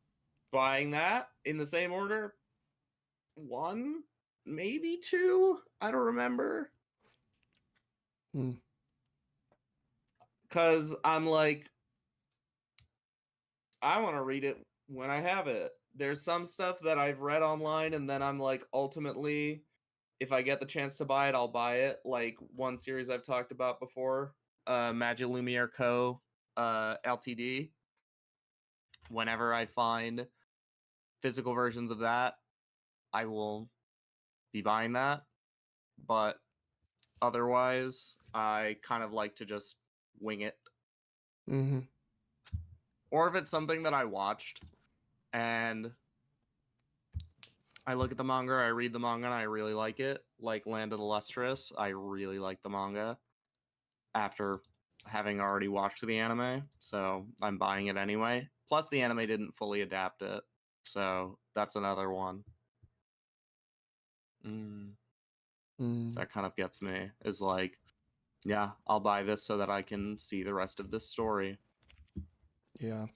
buying that in the same order? 1, maybe 2. I don't remember. Because I'm like, I want to read it when I have it. There's some stuff that I've read online, and then I'm like, ultimately, if I get the chance to buy it, I'll buy it. Like one series I've talked about before, Magic Lumiere Co. Ltd. Whenever I find physical versions of that, I will be buying that. But otherwise, I kind of like to just wing it. Mm-hmm. Or if it's something that I watched and I look at the manga, I read the manga, and I really like it. Like Land of the Lustrous, I really like the manga. after having already watched the anime, so I'm buying it anyway. Plus, the anime didn't fully adapt it, so that's another one. That kind of gets me. Is like, yeah, I'll buy this so that I can see the rest of this story. Yeah.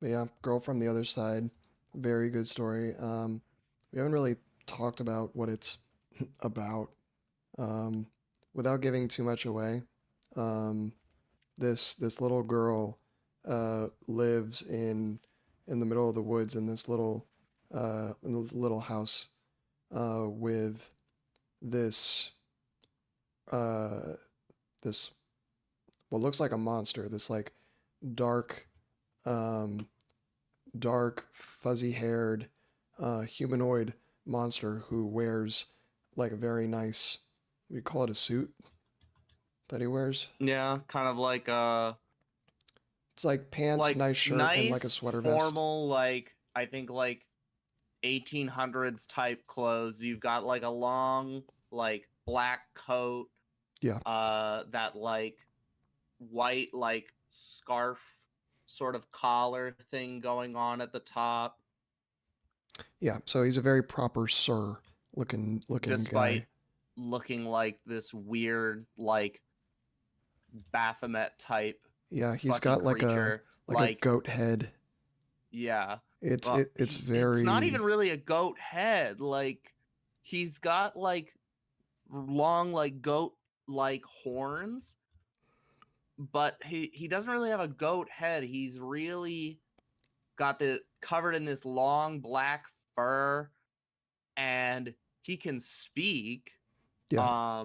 But yeah, Girl from the Other Side, very good story. We haven't really talked about what it's about. Without giving too much away, this little girl lives in the middle of the woods in this little house with this this what looks like a monster, this like dark dark fuzzy haired humanoid monster who wears like a very nice, we call it a suit that he wears. Yeah, kind of like It's like pants, like nice shirt, and like a nice sweater vest. formal, like I think like 1800s type clothes. You've got like a long like black coat. Yeah. That like white like scarf sort of collar thing going on at the top. Yeah, so he's a very proper sir looking Despite guy. looking like this weird like Baphomet type. Yeah, he's fucking got like creature. a goat head. Yeah. It's Well, it's It's very not even really a goat head. Like he's got like long like goat like horns, but he doesn't really have a goat head. He's really got the covered in this long black fur, and he can speak. Yeah.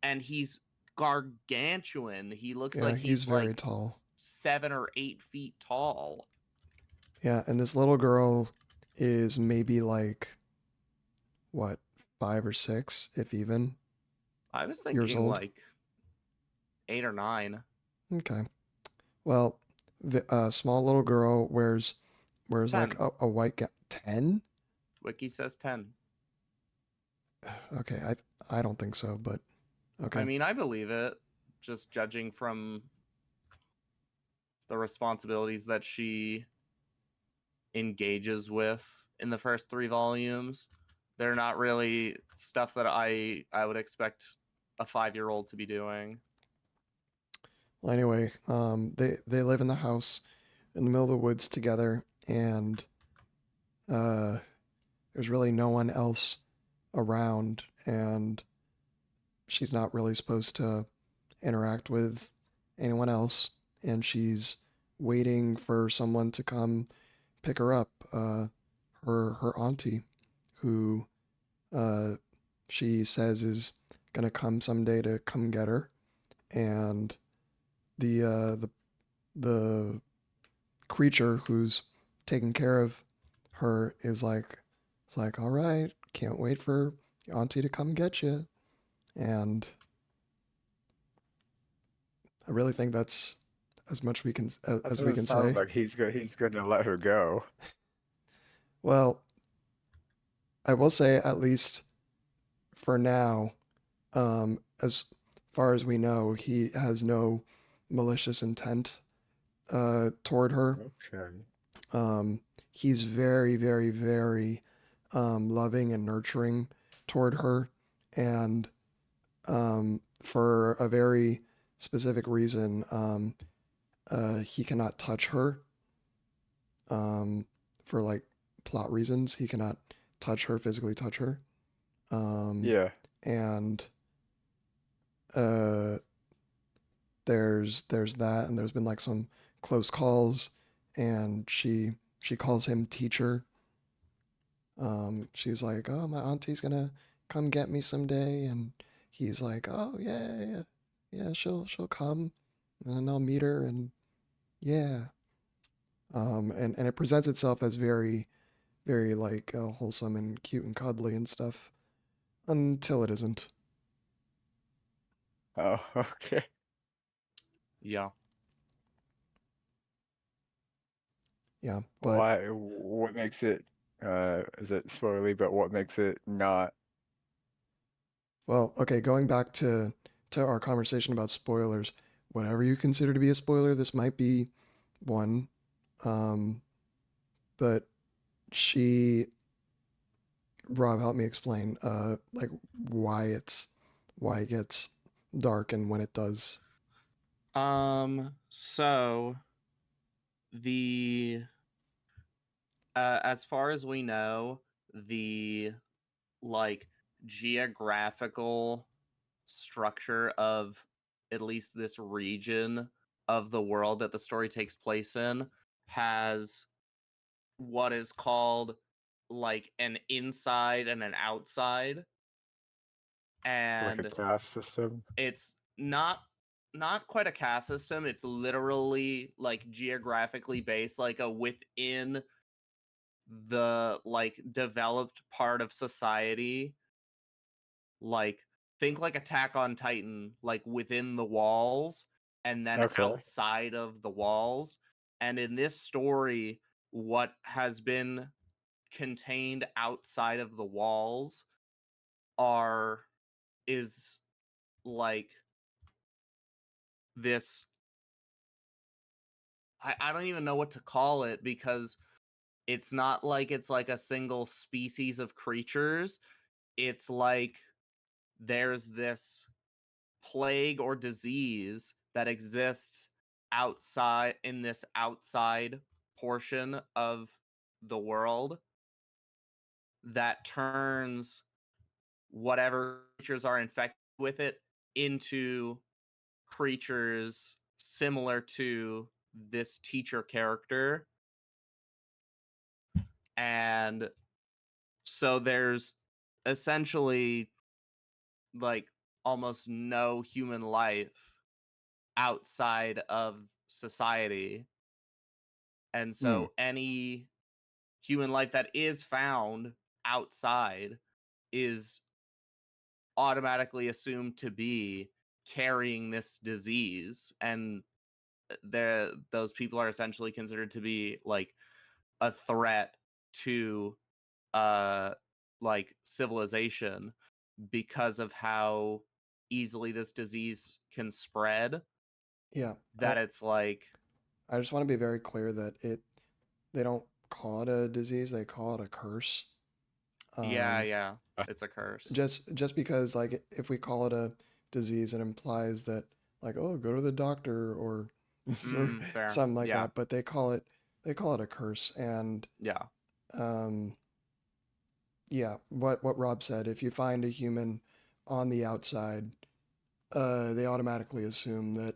And he's gargantuan. He looks Yeah, like he's very like tall. 7 or 8 feet tall. Yeah, and this little girl is maybe like what, 5 or 6, if even. I was Years thinking old. like 8 or 9. Okay. Well, small little girl wears 10. like a white 10? Wiki says 10. Okay, I don't think so, but okay. I mean, I believe it, just judging from the responsibilities that she engages with in the first 3 volumes. They're not really stuff that I would expect a 5-year-old to be doing. Well, anyway, they live in the house in the middle of the woods together, and there's really no one else around, and she's not really supposed to interact with anyone else, and she's waiting for someone to come pick her up, her auntie, who she says is gonna come someday to come get her, and the creature who's taking care of her is like, it's like, all right, can't wait for your auntie to come get you. And I really think that's as much we can as we can say. Sounds like he's going to let her go. Well, I will say, at least for now, as far as we know, he has no malicious intent toward her. Okay. He's very, very, very loving and nurturing toward her, and for a very specific reason, he cannot touch her. For like plot reasons, he cannot touch her, physically touch her. Yeah. And there's that, and there's been like some close calls, and she calls him teacher. She's like, oh, my auntie's gonna come get me someday, and he's like, oh yeah, she'll come, and then I'll meet her, and yeah. And it presents itself as very, very like wholesome and cute and cuddly and stuff, until it isn't. Oh, okay. Yeah. Yeah, but Why? What makes it? Is it spoilery? But what makes it not Well, okay, going back to our conversation about spoilers, whatever you consider to be a spoiler, this might be one. But she Rob, help me explain like why it gets dark and when it does. So the as far as we know, the like geographical structure of at least this region of the world that the story takes place in has what is called like an inside and an outside, Like a and caste system. it's not quite a caste system. It's literally like geographically based, like a within the like developed part of society. Like think like Attack on Titan, like within the walls and then Okay. outside of the walls. And in this story, what has been contained outside of the walls are is like this I don't even know what to call it, because it's not like it's like a single species of creatures. It's like there's this plague or disease that exists outside in this outside portion of the world that turns whatever creatures are infected with it into creatures similar to this teacher character. And so there's essentially like almost no human life outside of society. And so any human life that is found outside is automatically assumed to be carrying this disease, and those people are essentially considered to be like a threat to like civilization because of how easily this disease can spread. Yeah, That it's like I just want to be very clear that they don't call it a disease, they call it a curse. yeah, it's a curse. Just because like if we call it a disease, it implies that like, oh, go to the doctor or Fair. something like Yeah. that. But they call it a curse. And Yeah. yeah, what Rob said, if you find a human on the outside, they automatically assume that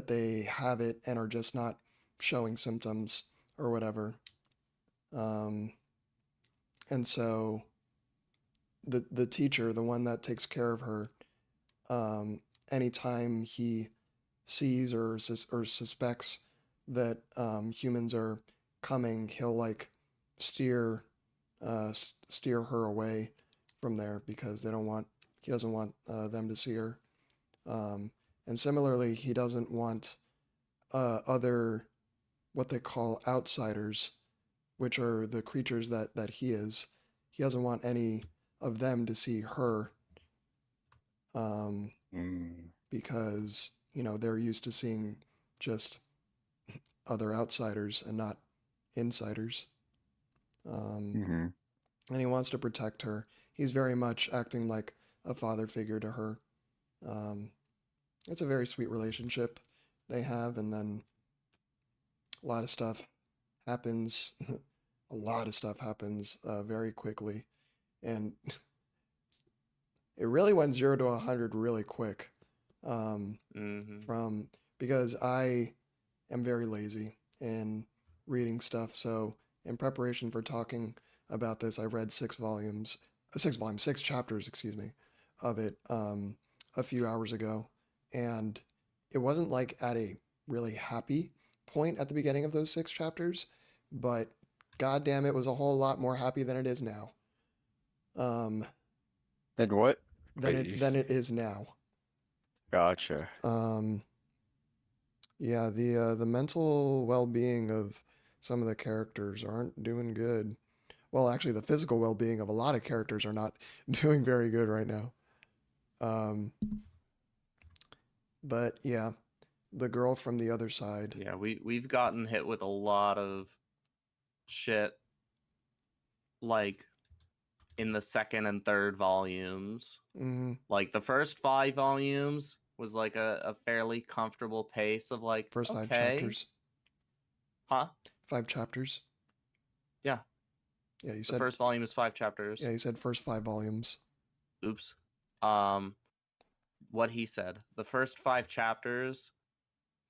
they have it and are just not showing symptoms or whatever. And so the teacher, the one that takes care of her, anytime he sees or suspects that humans are coming, he'll like steer steer her away from there because he doesn't want them to see her. And similarly, he doesn't want other what they call outsiders, which are the creatures that he is. He doesn't want any of them to see her, because they're used to seeing just other outsiders and not insiders. And he wants to protect her. He's very much acting like a father figure to her. It's a very sweet relationship they have, and then a lot of stuff happens. A lot of stuff happens very quickly, and it really went 0 to 100 really quick. From because I am very lazy in reading stuff, so in preparation for talking about this, I read 6 chapters, excuse me, of it a few hours ago, and it wasn't like at a really happy point at the beginning of those 6 chapters, but god damn, it was a whole lot more happy than it is now. Then what? Than it is now. Gotcha. Yeah, the mental well-being of some of the characters aren't doing good. Well, actually, the physical well-being of a lot of characters are not doing very good right now. But yeah, the girl from the other side. Yeah, we've gotten hit with a lot of shit like in the second and third volumes. Mhm. Like the first 5 volumes was like a fairly comfortable pace of like First 5 okay. chapters. Huh? 5 chapters. Yeah. Yeah, you The said first volume is 5 chapters. Yeah, you said first 5 volumes. Oops. What he said. The first 5 chapters,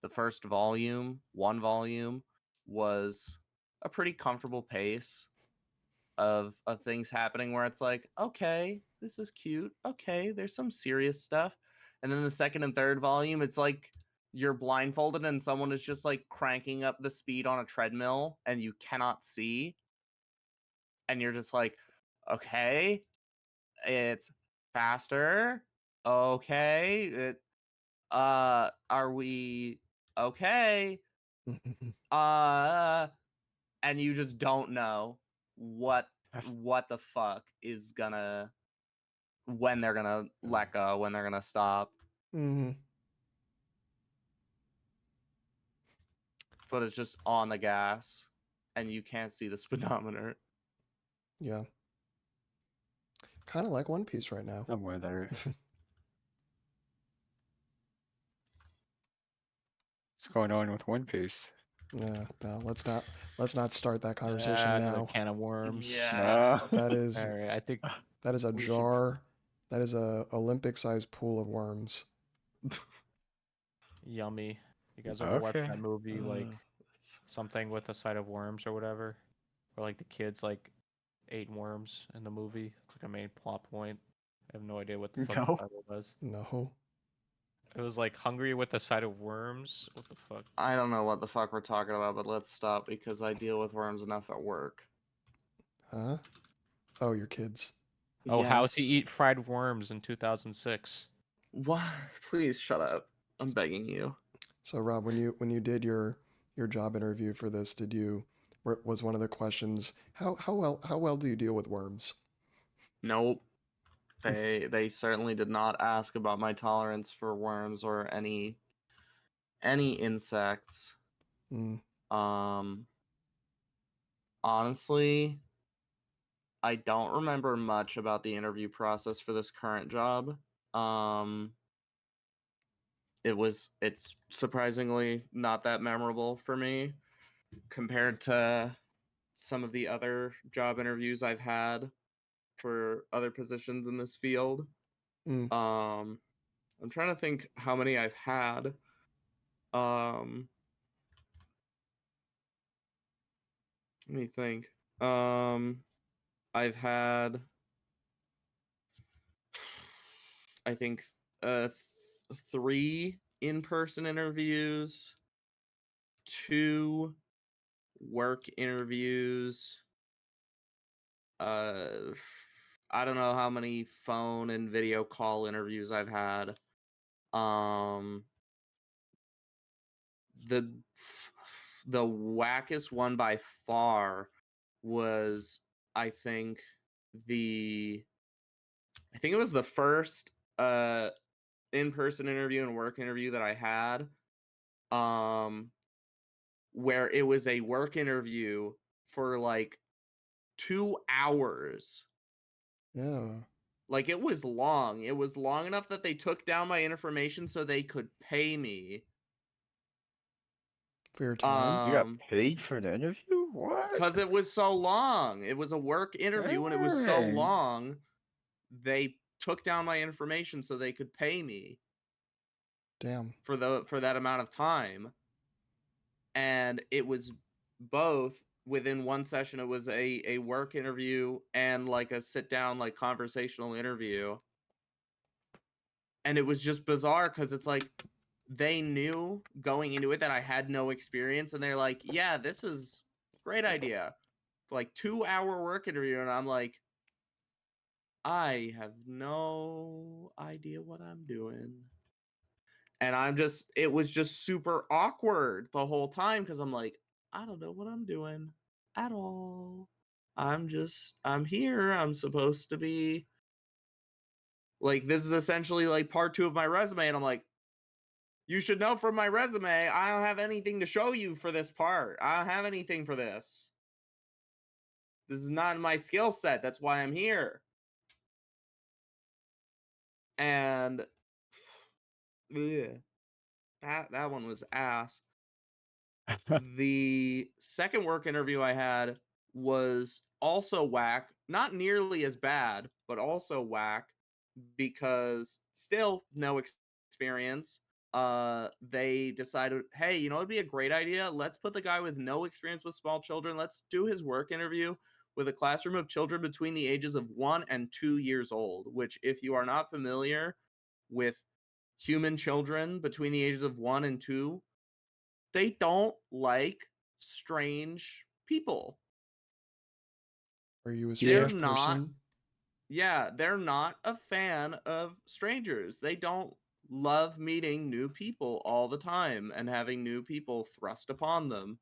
the first volume, 1 volume, was a pretty comfortable pace of things happening where it's like, okay, this is cute. Okay, there's some serious stuff. And then the second and third volume, it's like you're blindfolded and someone is just like cranking up the speed on a treadmill and you cannot see. And you're just like, okay, it's faster. Okay. Are we okay? And you just don't know what the fuck is gonna, when they're gonna let go, when they're gonna stop. Mm-hmm. But it's just on the gas and you can't see the speedometer. Yeah. Kind of like One Piece right now. Somewhere there. What's going on with One Piece? Yeah, no, let's not start that conversation Another now. can of worms. Yeah. That is All right, I think that is a we should- jar. That is a Olympic-sized pool of worms. yummy. You guys ever watch Okay. that movie like It's- something with a side of worms or whatever? Or like the kids like ate worms in the movie. It's like a main plot point. I have no idea what the fuck No. the title was. No. It was like hungry with a side of worms. What the fuck? I don't know what the fuck we're talking about, but let's stop because I deal with worms enough at work. Huh? Oh, your kids. Oh, How to Yes. Eat Fried Worms in 2006. What? Please shut up. I'm begging you. So Rob, when you did your job interview for this, was one of the questions how well do you deal with worms? Nope. They certainly did not ask about my tolerance for worms or any insects. Mm. Honestly, I don't remember much about the interview process for this current job. It's surprisingly not that memorable for me compared to some of the other job interviews I've had for other positions in this field. Mm. I'm trying to think how many I've had. Let me think. I've had, I think, 3 in-person interviews, 2 work interviews. I don't know how many phone and video call interviews I've had. The wackest one by far was, I think it was the first in-person interview and work interview that I had, where it was a work interview for like 2 hours. Yeah. Like it was long. It was long enough that they took down my information so they could pay me. For your time? You got paid for the interview? What? Because it was so long. It was a work interview and it was so Dang. long. They took down my information so they could pay me Damn. for that amount of time. And it was both within one session. It was a work interview and like a sit down, like conversational interview. And it was just bizarre because it's like they knew going into it that I had no experience, and they're like, yeah, this is a great idea. Like 2-hour work interview, and I'm like, I have no idea what I'm doing. And it was just super awkward the whole time because I'm like, I don't know what I'm doing at all. I'm here. I'm supposed to be Like, this is essentially like part 2 of my resume. And I'm like, you should know from my resume, I don't have anything to show you for this part. I don't have anything for this. This is not my skill set. That's why I'm here. And ugh, that one was ass. The second work interview I had was also whack, not nearly as bad, but also whack because still no experience. They decided, hey, you know, it'd be a great idea. Let's put the guy with no experience with small children. Let's do his work interview with a classroom of children between the ages of 1 and 2 years old, which, if you are not familiar with human children between the ages of 1 and 2, they don't like strange people. Are you a They're strange not, person? yeah, they're not a fan of strangers. They don't love meeting new people all the time and having new people thrust upon them.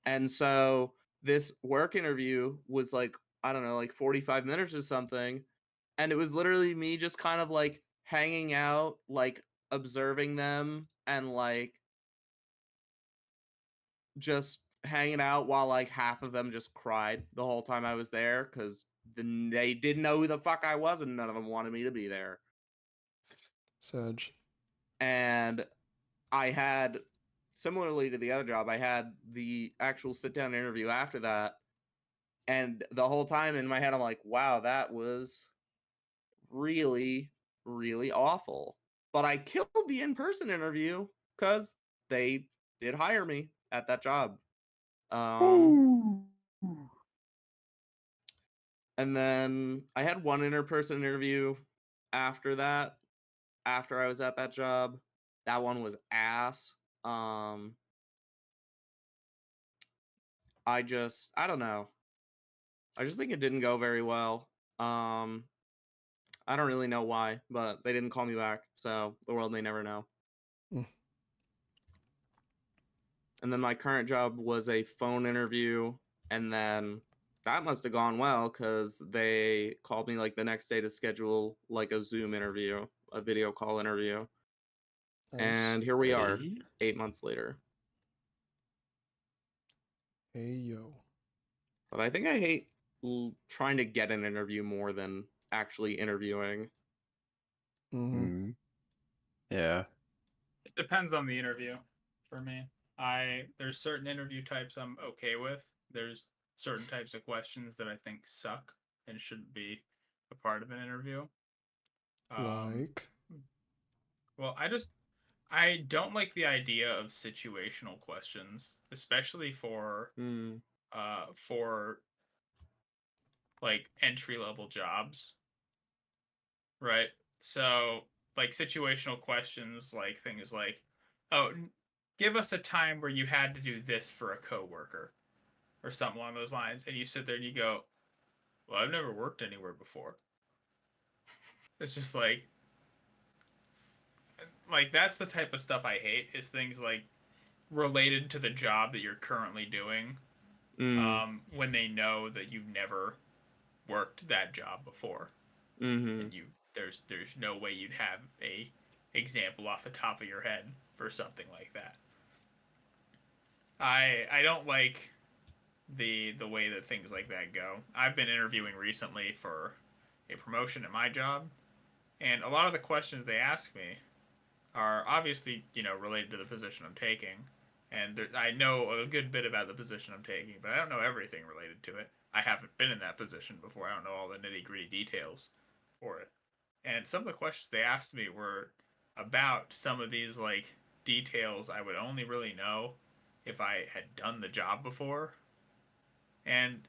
And so this work interview was like, I don't know, like 45 minutes or something. And it was literally me just kind of like hanging out, like observing them and like just hanging out while like half of them just cried the whole time I was there because they didn't know who the fuck I was and none of them wanted me to be there. Sedge. And I had, similarly to the other job, I had the actual sit down interview after that. And the whole time in my head, I'm like, wow, that was really, really awful. But I killed the in person interview because they did hire me at that job. And then I had one in-person interview after that, after I was at that job. That one was ass. I don't know. I just think it didn't go very well. I don't really know why, but they didn't call me back, so the world may never know. Mm. And then my current job was a phone interview, and then that must have gone well because they called me like the next day to schedule like a Zoom interview, a video call interview. Nice. And here we are, Hey. 8 months later. Hey yo. But I think I hate trying to get an interview more than actually interviewing. Mm-hmm. Yeah. It depends on the interview for me. There's certain interview types I'm okay with. There's certain types of questions that I think suck and shouldn't be a part of an interview. Like. Well, I don't like the idea of situational questions, especially for like entry level jobs, right? So like situational questions, like things like, oh, give us a time where you had to do this for a coworker, or something along those lines, and you sit there and you go, well, I've never worked anywhere before. It's just like that's the type of stuff I hate, is things like related to the job that you're currently doing, when they know that you've never worked that job before, and there's no way you'd have a example off the top of your head for something like that. I don't like the way that things like that go. I've been interviewing recently for a promotion at my job, and a lot of the questions they ask me are obviously, related to the position I'm taking, and I know a good bit about the position I'm taking, but I don't know everything related to it. I haven't been in that position before. I don't know all the nitty-gritty details for it. And some of the questions they asked me were about some of these like details I would only really know if I had done the job before. And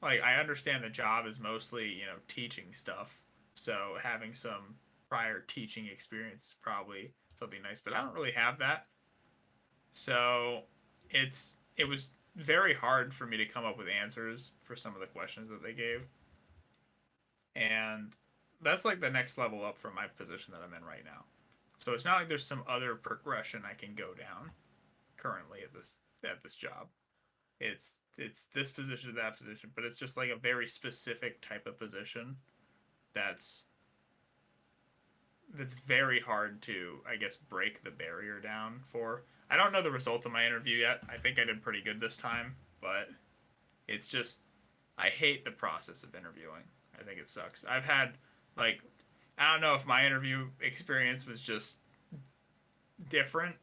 like I understand the job is mostly, teaching stuff. So having some prior teaching experience is probably something nice, but I don't really have that. So it was very hard for me to come up with answers for some of the questions that they gave. And that's like the next level up from my position that I'm in right now. So it's not like there's some other progression I can go down currently at this job. It's this position to that position, but it's just like a very specific type of position that's that's very hard to, I guess, break the barrier down for. I don't know the result of my interview yet. I think I did pretty good this time, but it's just I hate the process of interviewing. I think it sucks. I've had like I don't know if my interview experience was just different,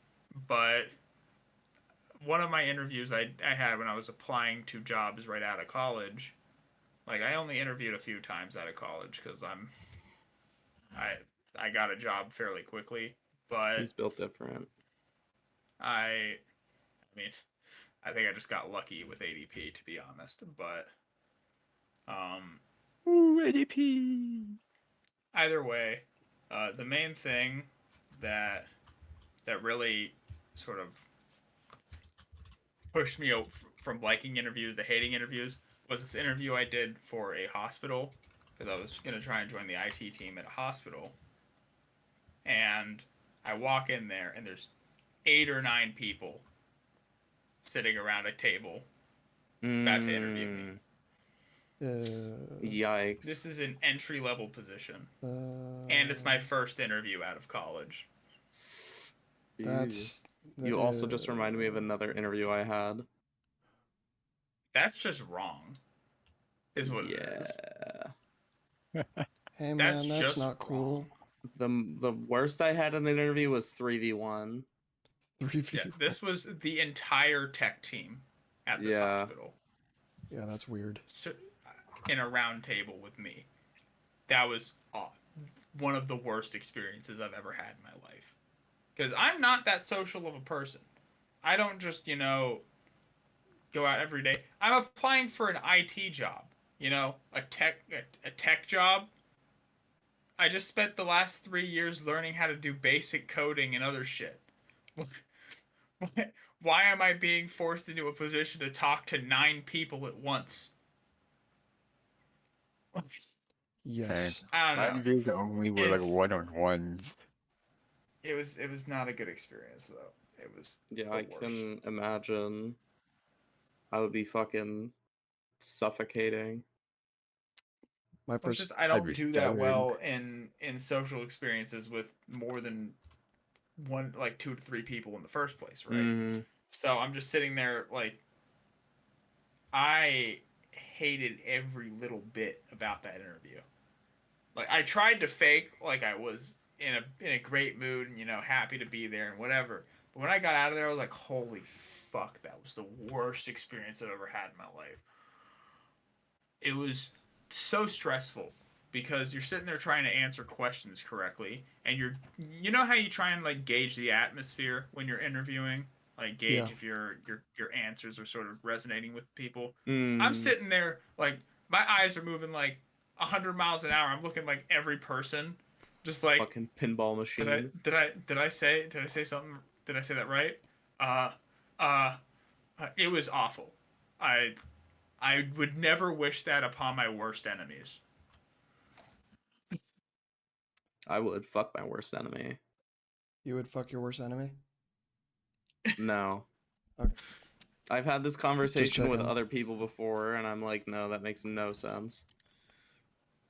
but one of my interviews I had when I was applying to jobs right out of college, like I only interviewed a few times out of college because I got a job fairly quickly, but He's built different. I mean I think I just got lucky with ADP to be honest, but Ooh, ADP. either way, the main thing that really sort of pushed me from liking interviews to hating interviews was this interview I did for a hospital because I was going to try and join the IT team at a hospital. And I walk in there and there's 8 or 9 people sitting around a table about to interview me. Yikes. This is an entry level position. And it's my first interview out of college. That's You also just reminded me of another interview I had. That's just wrong. Is what it is. Hey That's man, that's just not cool. The worst I had in an interview was 3v1. 3v. Yeah, this was the entire tech team at this hospital. Yeah, that's weird. So, in a round table with me. That was one of the worst experiences I've ever had in my life. Because I'm not that social of a person. I don't just, go out every day. I'm applying for an IT job, a tech job. I just spent the last 3 years learning how to do basic coding and other shit. Why am I being forced into a position to talk to 9 people at once? Yes. I My don't know. interviews only were like one-on-ones. It was not a good experience though. It was I can imagine. I would be fucking suffocating. My It's first. just I I'd don't be do that scared. well in social experiences with more than 2 to 3 people in the first place, right? Mm-hmm. So I'm just sitting there like I hated every little bit about that interview. Like I tried to fake like I was in a great mood and happy to be there and whatever. But when I got out of there, I was like, holy fuck, that was the worst experience I've ever had in my life. It was so stressful because you're sitting there trying to answer questions correctly, and you know how you try and like gauge the atmosphere when you're interviewing, like gauge if your answers are sort of resonating with people. I'm sitting there like my eyes are moving like 100 miles an hour. I'm looking like every person, just like fucking pinball machine. Did I say something? Did I say that right? It was awful. I would never wish that upon my worst enemies. I would fuck my worst enemy. You would fuck your worst enemy? No. Okay. I've had this conversation with checking. other people before, and I'm like, no, that makes no sense.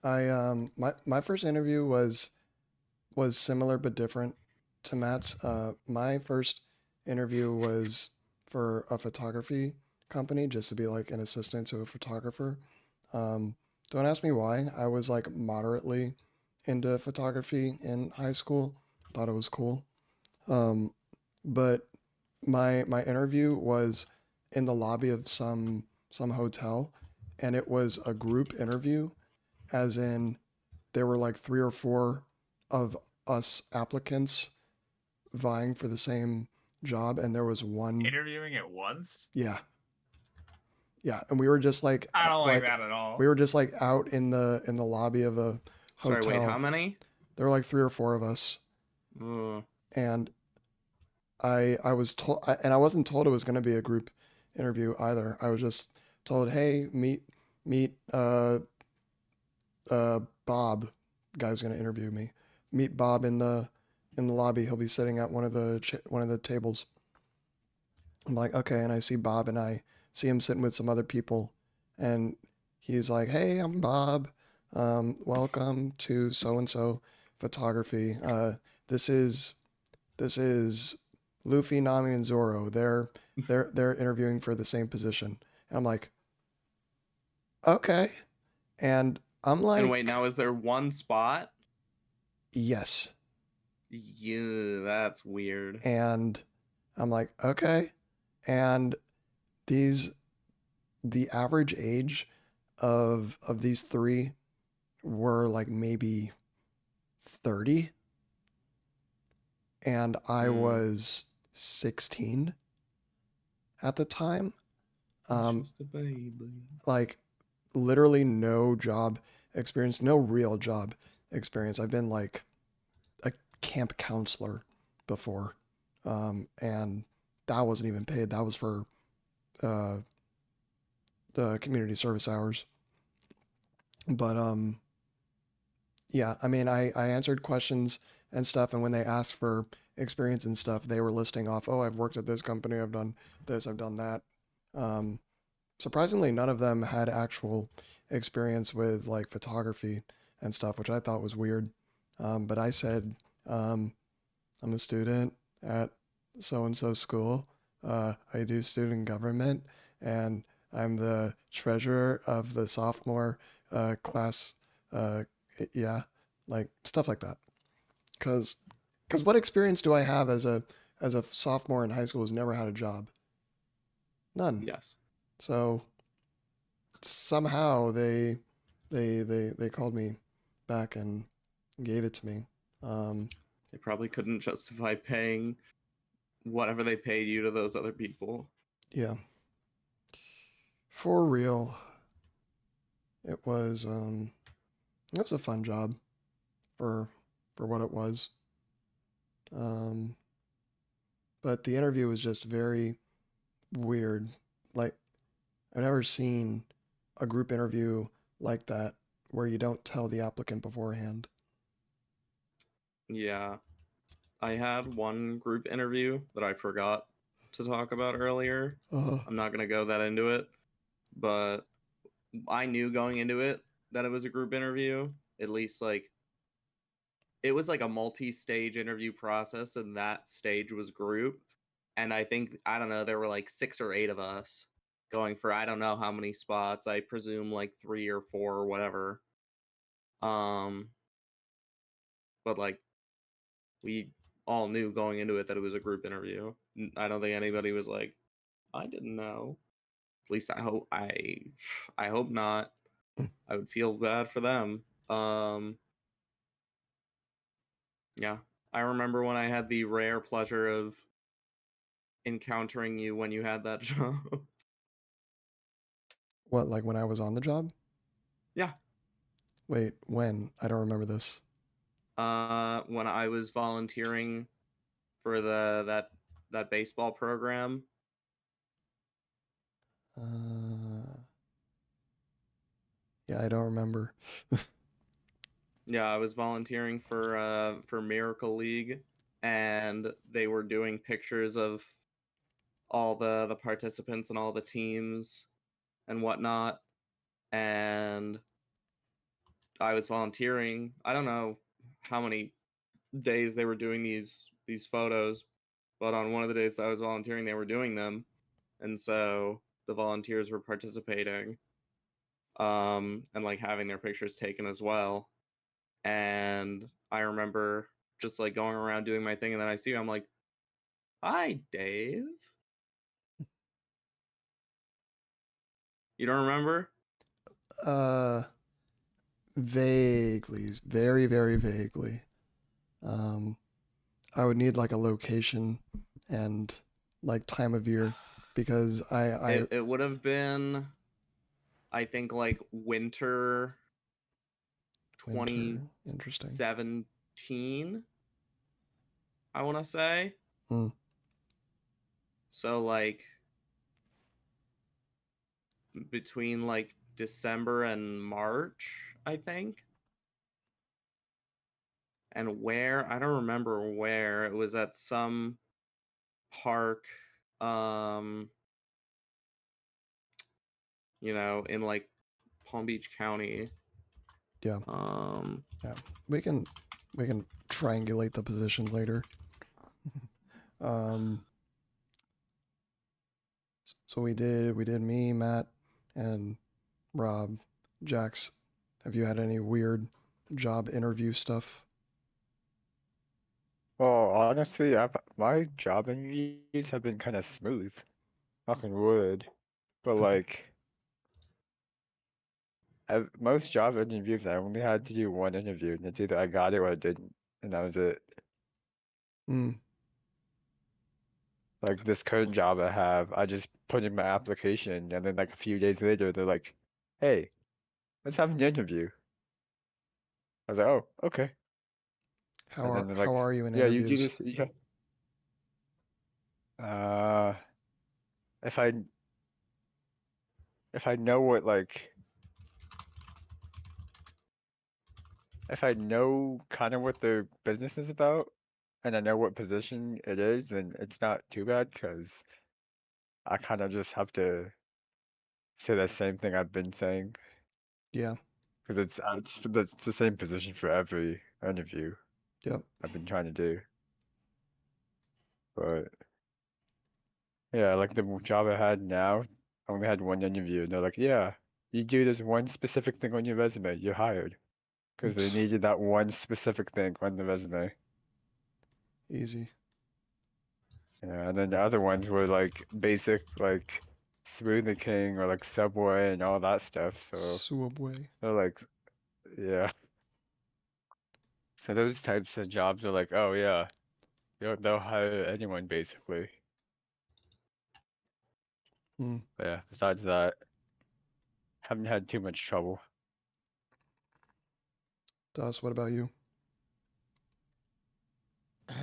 My first interview was similar but different to Matt's. My first interview was for a photography company, just to be like an assistant to a photographer. Don't ask me why. I was like moderately into photography in high school. Thought it was cool. But my interview was in the lobby of some hotel, and it was a group interview, as in there were like 3 or 4 of us applicants vying for the same job, and there was one interviewing at once. Yeah, and we were just like I don't like that at all. We were just like out in the lobby of a hotel. Sorry, wait, how many? There were like 3 or 4 of us. And I was told, and I wasn't told it was going to be a group interview either. I was just told, hey, meet Bob. Guy's going to interview me. Meet Bob in the lobby. He'll be sitting at one of the tables. I'm like, okay, and I see Bob, and I see him sitting with some other people, and he's like, hey, I'm Bob. Welcome to so and so photography. This is Luffy, Nami, and Zoro. They're interviewing for the same position. And I'm like, okay. And I'm like, And wait, now is there one spot? yes. Yeah, that's weird. And I'm like, okay. And the average age of these three were like maybe 30. And I was 16 at the time. Just a baby. Like literally no job experience, no real job experience. I've been like a camp counselor before. And that wasn't even paid. That was for the community service hours. But yeah, I mean, I answered questions and stuff, and when they asked for experience and stuff, they were listing off, oh, I've worked at this company, I've done this, I've done that. Surprisingly, none of them had actual experience with like photography and stuff, which I thought was weird. But I said, I'm a student at so-and-so school. I do student government, and I'm the treasurer of the sophomore class. Yeah, like stuff like that. Because what experience do I have as a sophomore in high school who's never had a job? None. Yes. So somehow they called me back and gave it to me. They probably couldn't justify paying whatever they paid you to those other people. Yeah. For real. It was a fun job for what it was. But the interview was just very weird. Like I've never seen a group interview like that where you don't tell the applicant beforehand. Yeah. I had one group interview that I forgot to talk about earlier. I'm not going to go that into it, but I knew going into it that it was a group interview. At least like it was like a multi-stage interview process, and that stage was group. And I think, I don't know, there were like 6 or 8 of us going for I don't know how many spots. I presume like 3 or 4 or whatever. But like we all knew going into it that it was a group interview. I don't think anybody was like, I didn't know. At least I hope not. I would feel bad for them. Yeah. I remember when I had the rare pleasure of encountering you when you had that job. What, like when I was on the job? Yeah. Wait, when? I don't remember this. When I was volunteering for that baseball program. Yeah, I don't remember. Yeah, I was volunteering for Miracle League, and they were doing pictures of all the participants and all the teams and whatnot. And I was volunteering. I don't know how many days they were doing these photos, but on one of the days that I was volunteering, they were doing them, and so the volunteers were participating, and like having their pictures taken as well. And I remember just like going around doing my thing, and then I see you, I'm like, "Hi, Dave." You don't remember? Vaguely, very, very vaguely. I would need like a location and like time of year because It would have been, I think, like winter Interesting. 2017, I want to say. So like between like December and March, I think. And where, I don't remember where. It was at some park, in like Palm Beach County. Yeah. Um, Yeah. We can We can triangulate the position later. um, so we did me, Matt, and Rob. Jax, have you had any weird job interview stuff? Well, honestly, my job interviews have been kind of smooth. Knocking wood. But like, most job interviews, I only had to do one interview, and it's either I got it or I didn't, and that was it. Mm. Like this current job I have, I just put in my application, and then like a few days later, they're like, "Hey, let's have an interview." I was like, "Oh, okay." And then they're How like, are you in "Yeah, you do interviews? this." Yeah. Uh, if I know what like if I know kind of what their business is about, and I know what position it is, then it's not too bad because I kind of just have to say the same thing I've been saying Yeah. because it's the same position for every interview Yep. I've been trying to do. But yeah, like the job I had now, I only had one interview, and they're like, "Yeah, you do this one specific thing on your resume, you're hired." Because they needed that one specific thing on the resume. Easy. Yeah, and then the other ones were like basic, like Smoothie King or like Subway and all that stuff. So Subway. they're like, yeah. So those types of jobs are like, oh yeah, they'll hire anyone basically. Hmm. But yeah, besides that, haven't had too much trouble. Das, what about you?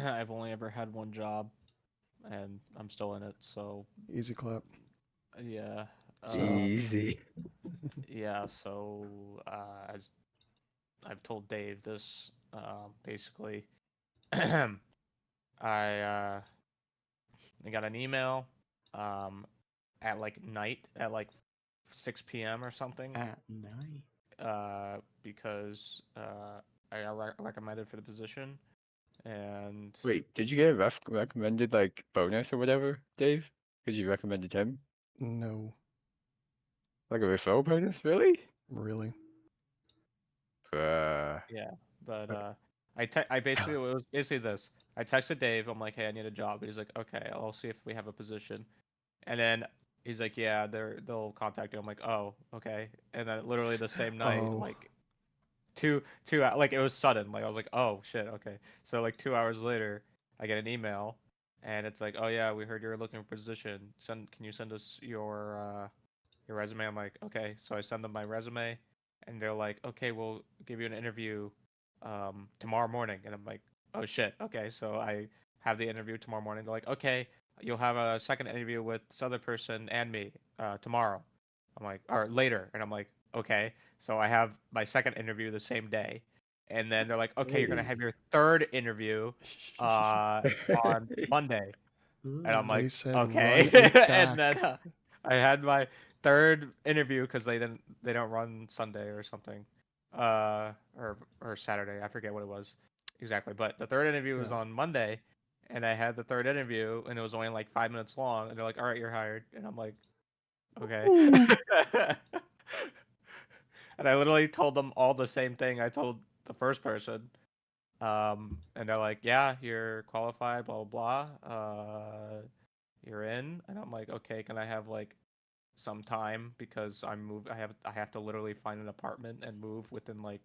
I've only ever had one job, and I'm still in it. So Easy clap. yeah, So- Easy. yeah. So as I've told Dave this, basically, I I got an email, at like night at like 6 p.m. or something, At night. because I got recommended for the position, and Wait, did you get a recommended like bonus or whatever, Dave? Because you recommended him? No, Like a referral bonus, really? really. yeah, but Okay. I basically it was basically this. I texted Dave. I'm like, hey, I need a job. He's like, okay, I'll see if we have a position. And then he's like, yeah, they'll contact you. I'm like, oh, okay. And then literally the same night, Oh. like like it was sudden. Like I was like, oh shit, okay. So like 2 hours later, I get an email, and it's like, oh yeah, we heard you're looking for a position. Can you send us your resume? I'm like, okay. So I send them my resume, and they're like, okay, we'll give you an interview tomorrow morning. And I'm like, oh shit, okay. So I have the interview tomorrow morning. They're like, okay, you'll have a second interview with this other person and me tomorrow. I'm like, or later. And I'm like, okay. So I have my second interview the same day. And then they're like, okay, you're gonna have your third interview on Monday. And I'm They like, said okay. run it And then back. I had my third interview because they don't run Sunday or something, or Saturday. I forget what it was exactly. But the third interview was Yeah. on Monday, and I had the third interview, and it was only like 5 minutes long. And they're like, "All right, you're hired." And I'm like, "Okay." And I literally told them all the same thing I told the first person. And they're like, "Yeah, you're qualified, blah blah blah. You're in." And I'm like, "Okay, can I have like some time because I have to literally find an apartment and move within like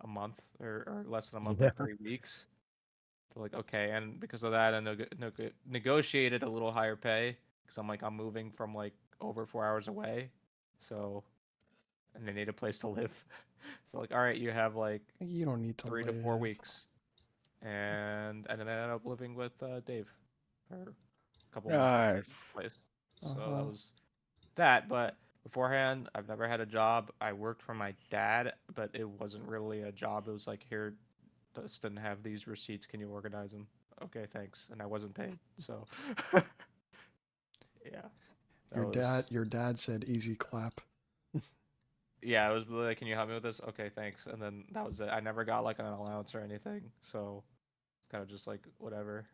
a month or less than a month or Yeah. 3 weeks." They're like, okay, and because of that, I negotiated a little higher pay because I'm moving from like over 4 hours away, so and they need a place to live. So like, all right, you have like You don't need to 3 to 4 live. weeks, and then I ended up living with Dave for a couple months before Nice. place. So Uh-huh. that was that. But beforehand, I've never had a job. I worked for my dad, but it wasn't really a job. It was like, here, Dustin, have these receipts. Can you organize them? Okay, thanks. And I wasn't paid, so yeah, that was Your dad said easy clap. yeah, it was like, can you help me with this? Okay, thanks. And then that was it. I never got like an allowance or anything, so it's kind of just like whatever.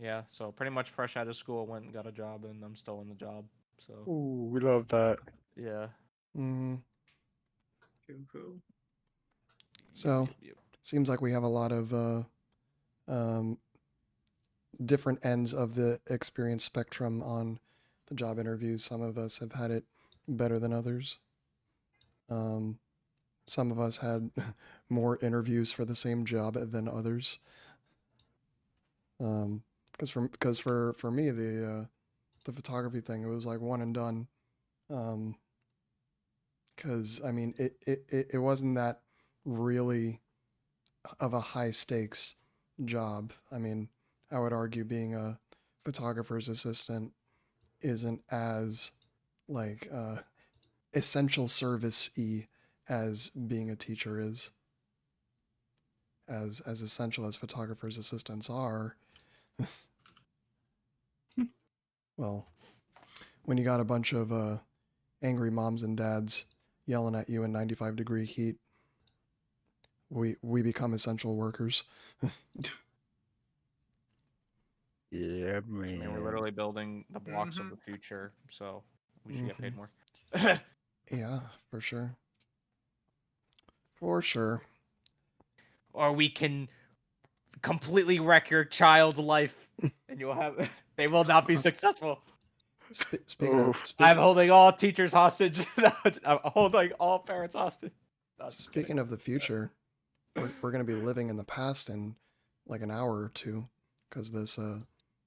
Yeah, so pretty much fresh out of school, went and got a job, and I'm still in the job. So Ooh, we love that. yeah. Mm, Cool. so seems like we have a lot of um, different ends of the experience spectrum on the job interviews. Some of us have had it better than others. Some of us had more interviews for the same job than others. Because for me the photography thing, it was like one and done. Because I mean it wasn't that really of a high stakes job. I mean, I would argue being a photographer's assistant isn't as like essential service-y as being a teacher is. As essential as photographers' assistants are, well, when you got a bunch of angry moms and dads yelling at you in 95-degree heat, we become essential workers. Yeah, I mean, we're man. literally building the blocks of Mhm. the future, so we should get paid more. Yeah, for sure. For sure. Or we can completely wreck your child's life, and you'll have they will not be successful. Speaking of I'm holding all teachers hostage. I'm holding all parents hostage. No, just kidding. speaking of the future, we're gonna be living in the past in like an hour or two because this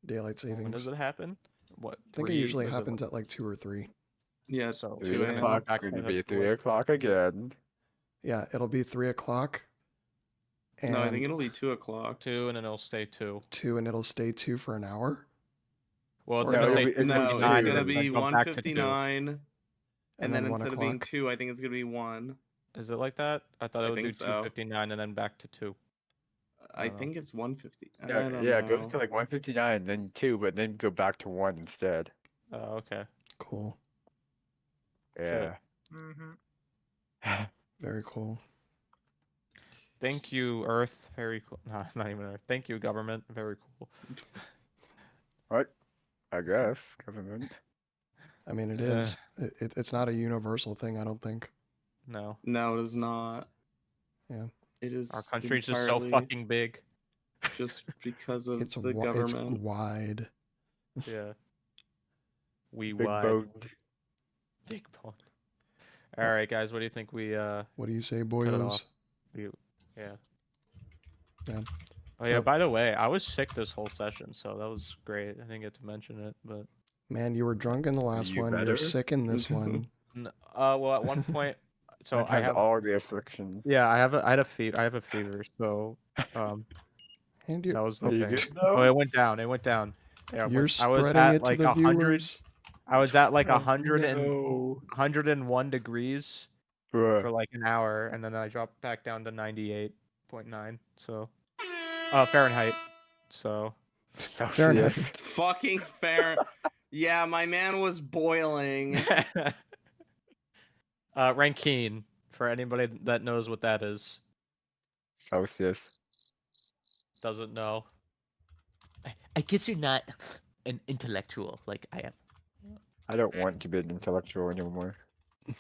daylight savings. When does it happen? What? I think it usually happens at like 2 or 3. Yeah, So 3 2 a.m. o'clock. back Going to to be what? 3 o'clock again. Yeah, it'll be 3 o'clock. And no, I think it'll be 2 o'clock. 2, and then it'll stay 2. 2, and it'll stay 2 for an hour. Well, it's Or gonna no, say it'll be- No, 2:59, it's and gonna then be go back to 2. 1:59, and then 1 instead of being o'clock. 2, I think it's gonna be 1. Is it like that? I thought I it would do think so. 2:59 and then back to 2. I don't know. think it's 1:50. I Yeah, don't yeah, know. it goes to like 1:59, then 2, but then go back to 1 instead. Oh, okay. Cool. Yeah. Mm-hmm. Very cool. Thank you, Earth. Very cool. No, not even Earth. Thank you, government. Very cool. What? I guess. Government. I mean, it Yeah. is. It's not a universal thing, I don't think. No. No, it is not. Yeah. It is Our country's just so entirely fucking big. just because of It's the it's government. wide. Yeah. We Big wide. boned. Big bone. All right, guys. What do you think we What do you say, cut it boyos? off? Yeah. Yeah. Oh yeah. So- By the way, I was sick this whole session, so that was great. I didn't get to mention it, but Man, you were drunk in the last you one. You're better? sick in this one. well, at one point, so Mine I has have all the afflictions. yeah, I have a fever, so And you, that was Are the you thing. good Oh, though? it went down. It went down. Yeah, you're I was spreading at it to like the 100. viewers. I was at like Oh, 101 degrees Bruh. for like an hour, and then I dropped back down to 98.9. So, Fahrenheit. So, Fahrenheit. Celsius. It's fucking fair. Yeah, my man was boiling. Rankine, for anybody that knows what that is, Celsius. doesn't know. I guess you're not an intellectual like I am. I don't want to be an intellectual anymore.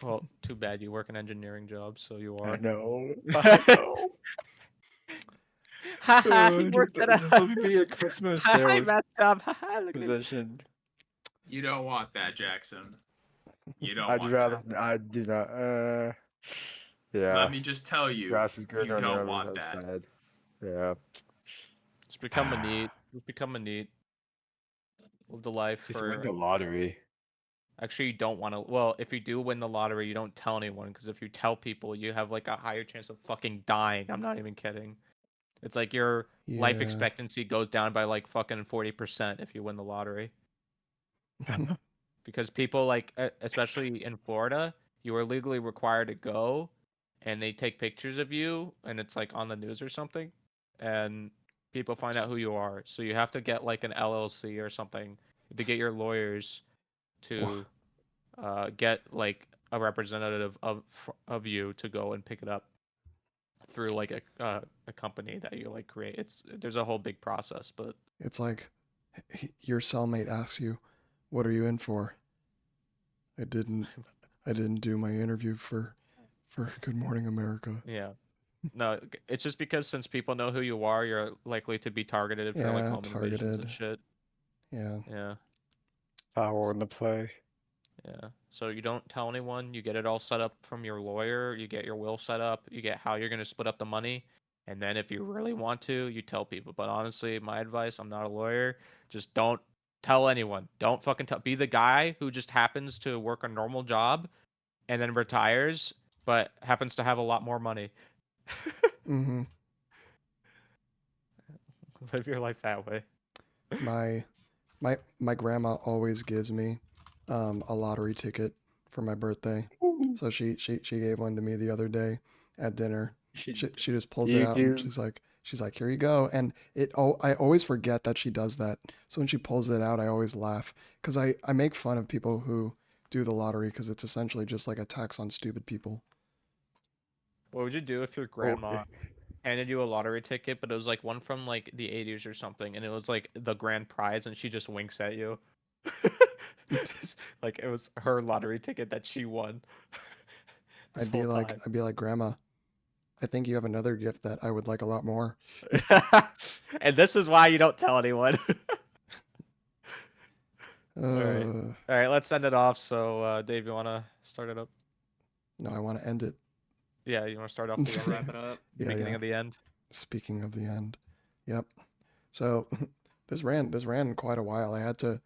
Well, too bad you work an engineering job, so you I are. know. I know. Haha, he Just worked let- at just let me be a Christmas Hi, sales math job. Haha, look at him. position. You don't want that, Jackson. You don't I'd want rather. that. I do not. Yeah. Let me just tell you, Grass is good you on the don't other want that. side. Yeah. Just become a neat. Just become a neat. Live the life Just win for. the lottery. Actually, you don't want to. Well, if you do win the lottery, you don't tell anyone, because if you tell people, you have like a higher chance of fucking dying. I'm not even kidding. It's like your life Yeah. expectancy goes down by like fucking 40% if you win the lottery. Because people like, especially in Florida, you are legally required to go, and they take pictures of you, and it's like on the news or something, and people find out who you are. So you have to get like an LLC or something to get your lawyers to get like a representative of you to go and pick it up through like a company that you like create. There's a whole big process, but It's like your cellmate asks you, "What are you in for?" I didn't do my interview for Good Morning America. yeah. No, it's just because since people know who you are, you're likely to be targeted for like Yeah, home invasions and targeted. shit. Yeah. Yeah. Foul in the play. Yeah. So you don't tell anyone. You get it all set up from your lawyer. You get your will set up. You get how you're going to split up the money. And then if you really want to, you tell people. But honestly, my advice, I'm not a lawyer. Just don't tell anyone. Don't fucking tell. Be the guy who just happens to work a normal job and then retires, but happens to have a lot more money. Mm-hmm. Live your life that way. My grandma always gives me a lottery ticket for my birthday. So she gave one to me the other day at dinner. She just pulls it You out and do. she's like, "Here you go." And I always forget that she does that. So when she pulls it out, I always laugh because I make fun of people who do the lottery because it's essentially just like a tax on stupid people. What would you do if your grandma handed you a lottery ticket, but it was like one from like the 80s or something, and it was like the grand prize, and she just winks at you? Like it was her lottery ticket that she won. This I'd be whole like, time. "Grandma, I think you have another gift that I would like a lot more." And this is why you don't tell anyone. All right. Uh, All right, let's end it off. So, Dave, you want to start it up? no, I want to end it. Yeah, you want to start off the end, Wrap it up. the Yeah, beginning yeah. of the end? Speaking of the end, yep. So this ran quite a while. I had to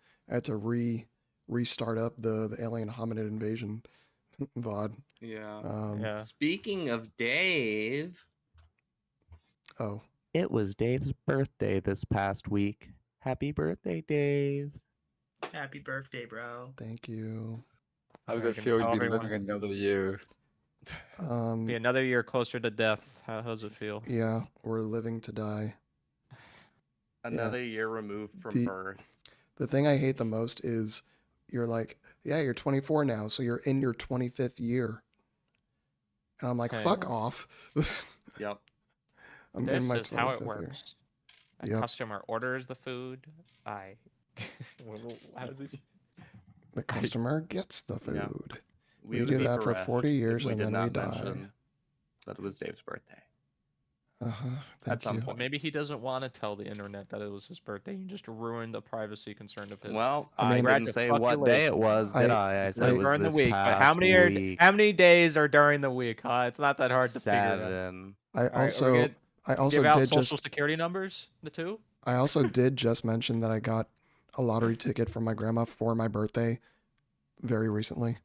restart up the alien hominid invasion VOD. Yeah. Yeah. Speaking of Dave, Oh, It was Dave's birthday this past week. Happy birthday, Dave. Happy birthday, bro. thank you. How does Alright, it can feel to tell be everyone. living another year? Be another year closer to death. How does it feel? Yeah, we're living to die. Another year removed from The- birth. The thing I hate the most is you're like, yeah, you're 24 now, so you're in your 25th year. And I'm like, Okay. fuck off. Yep. I'm in This my is how it 25th year. works. A Yep. customer orders the food. How does this? The customer gets the Yeah. food. We We would do be that for bereft 40 years if we and did then not we die. mention that it was Dave's birthday. Uh-huh. At Thank some you. point. Maybe he doesn't want to tell the internet that it was his birthday. You just ruined the privacy concern of his. Well, I I mean- didn't say what day it was, did I? I said it was during the this week. But past week. how many days are during the week? Huh? It's not that hard to figure out. 7. I All right, are we also gonna I also give out did social just security numbers. The two. I also did just mention that I got a lottery ticket from my grandma for my birthday very recently.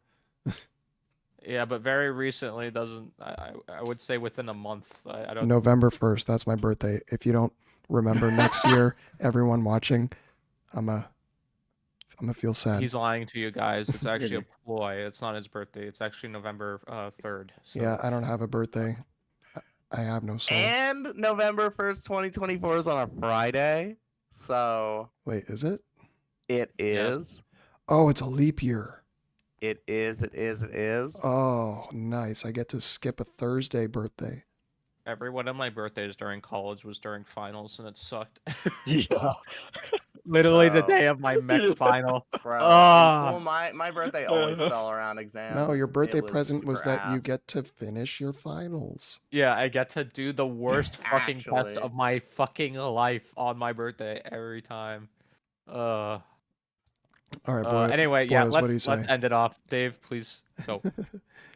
Yeah, but very recently doesn't. I would say within a month. I don't. November 1st, that's my birthday. If you don't remember next year, everyone watching, I'm gonna feel sad. He's lying to you guys. It's actually a ploy. It's not his birthday. It's actually November 3rd. So. Yeah, I don't have a birthday. I have no soul. And November 1st, 2024 is on a Friday. So Wait, is it? it Yes. is. Oh, it's a leap year. It is. Oh, nice. I get to skip a Thursday birthday. Every one of my birthdays during college was during finals, and it sucked. Yeah. Literally the So- day of my mech final. Bro, Ah. in school, my birthday always fell around exams. No, your birthday It was present was super that you ass. get to finish your finals. Yeah, I get to do the worst fucking test Actually. of my fucking life on my birthday every time. All right, boy. Anyway, yeah, boys, what do you let's say? end it off. Dave, please go.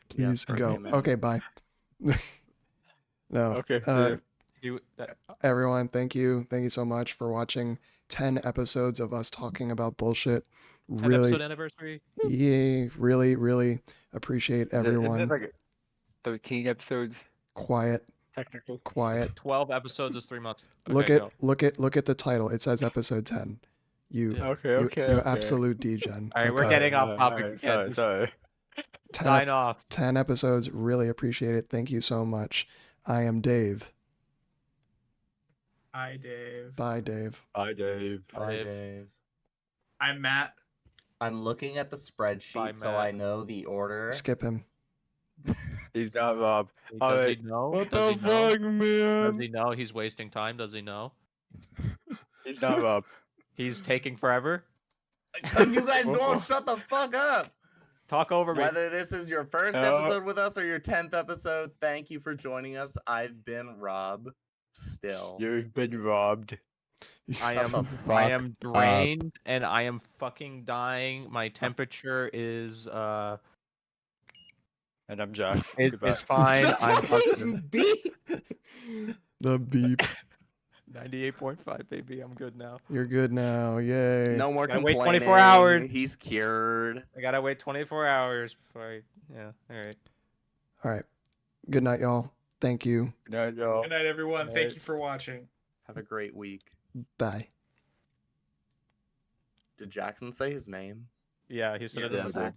Please birthday go. man. Okay, bye. No. Okay. Everyone, thank you. Thank you so much for watching 10 episodes of us talking about bullshit. 10 Really, episode anniversary. yay, really appreciate Isn't everyone. it like 13 episodes Quiet, technically? quiet. 12 episodes is 3 months. Look Okay, at look at the title. It says episode 10. You Yeah. Okay. you absolute degen. All right, we're Okay. getting off topic again. Sorry, Just sorry. 10, sign off. 10 episodes. Really appreciate it. Thank you so much. I am Dave. Hi, Dave. Bye, Dave. Bye, Dave. Bye, Dave. Dave. I'm Matt. I'm looking at the spreadsheet Bye, so Matt. I know the order. Skip him. He's not Rob. Does Alright. he know? What Does the he know? fuck, man? Does he know he's wasting time? Does he know? He's not Rob. He's taking forever. Because you guys don't shut the fuck up. Talk over me. Whether this is your first episode with us or your 10th episode, thank you for joining us. I've been Rob. Still. You've been robbed. I Shut the am fuck I am drained and I am fucking dying. My temperature is And I'm Jack. is Goodbye. fine. The I'm fucking beep. The beep. 98.5 baby. I'm good now. You're good now. Yay. No more Gotta wait complaining. 24 hours. He's cured. I gotta wait 24 hours before I all right. All right. Good night, y'all. Thank you. Good night, y'all. Good night, everyone. Good Thank night. you for watching. Have a great week. Bye. Did Jackson say his name? Yeah, he said it Yeah, in the yeah. background.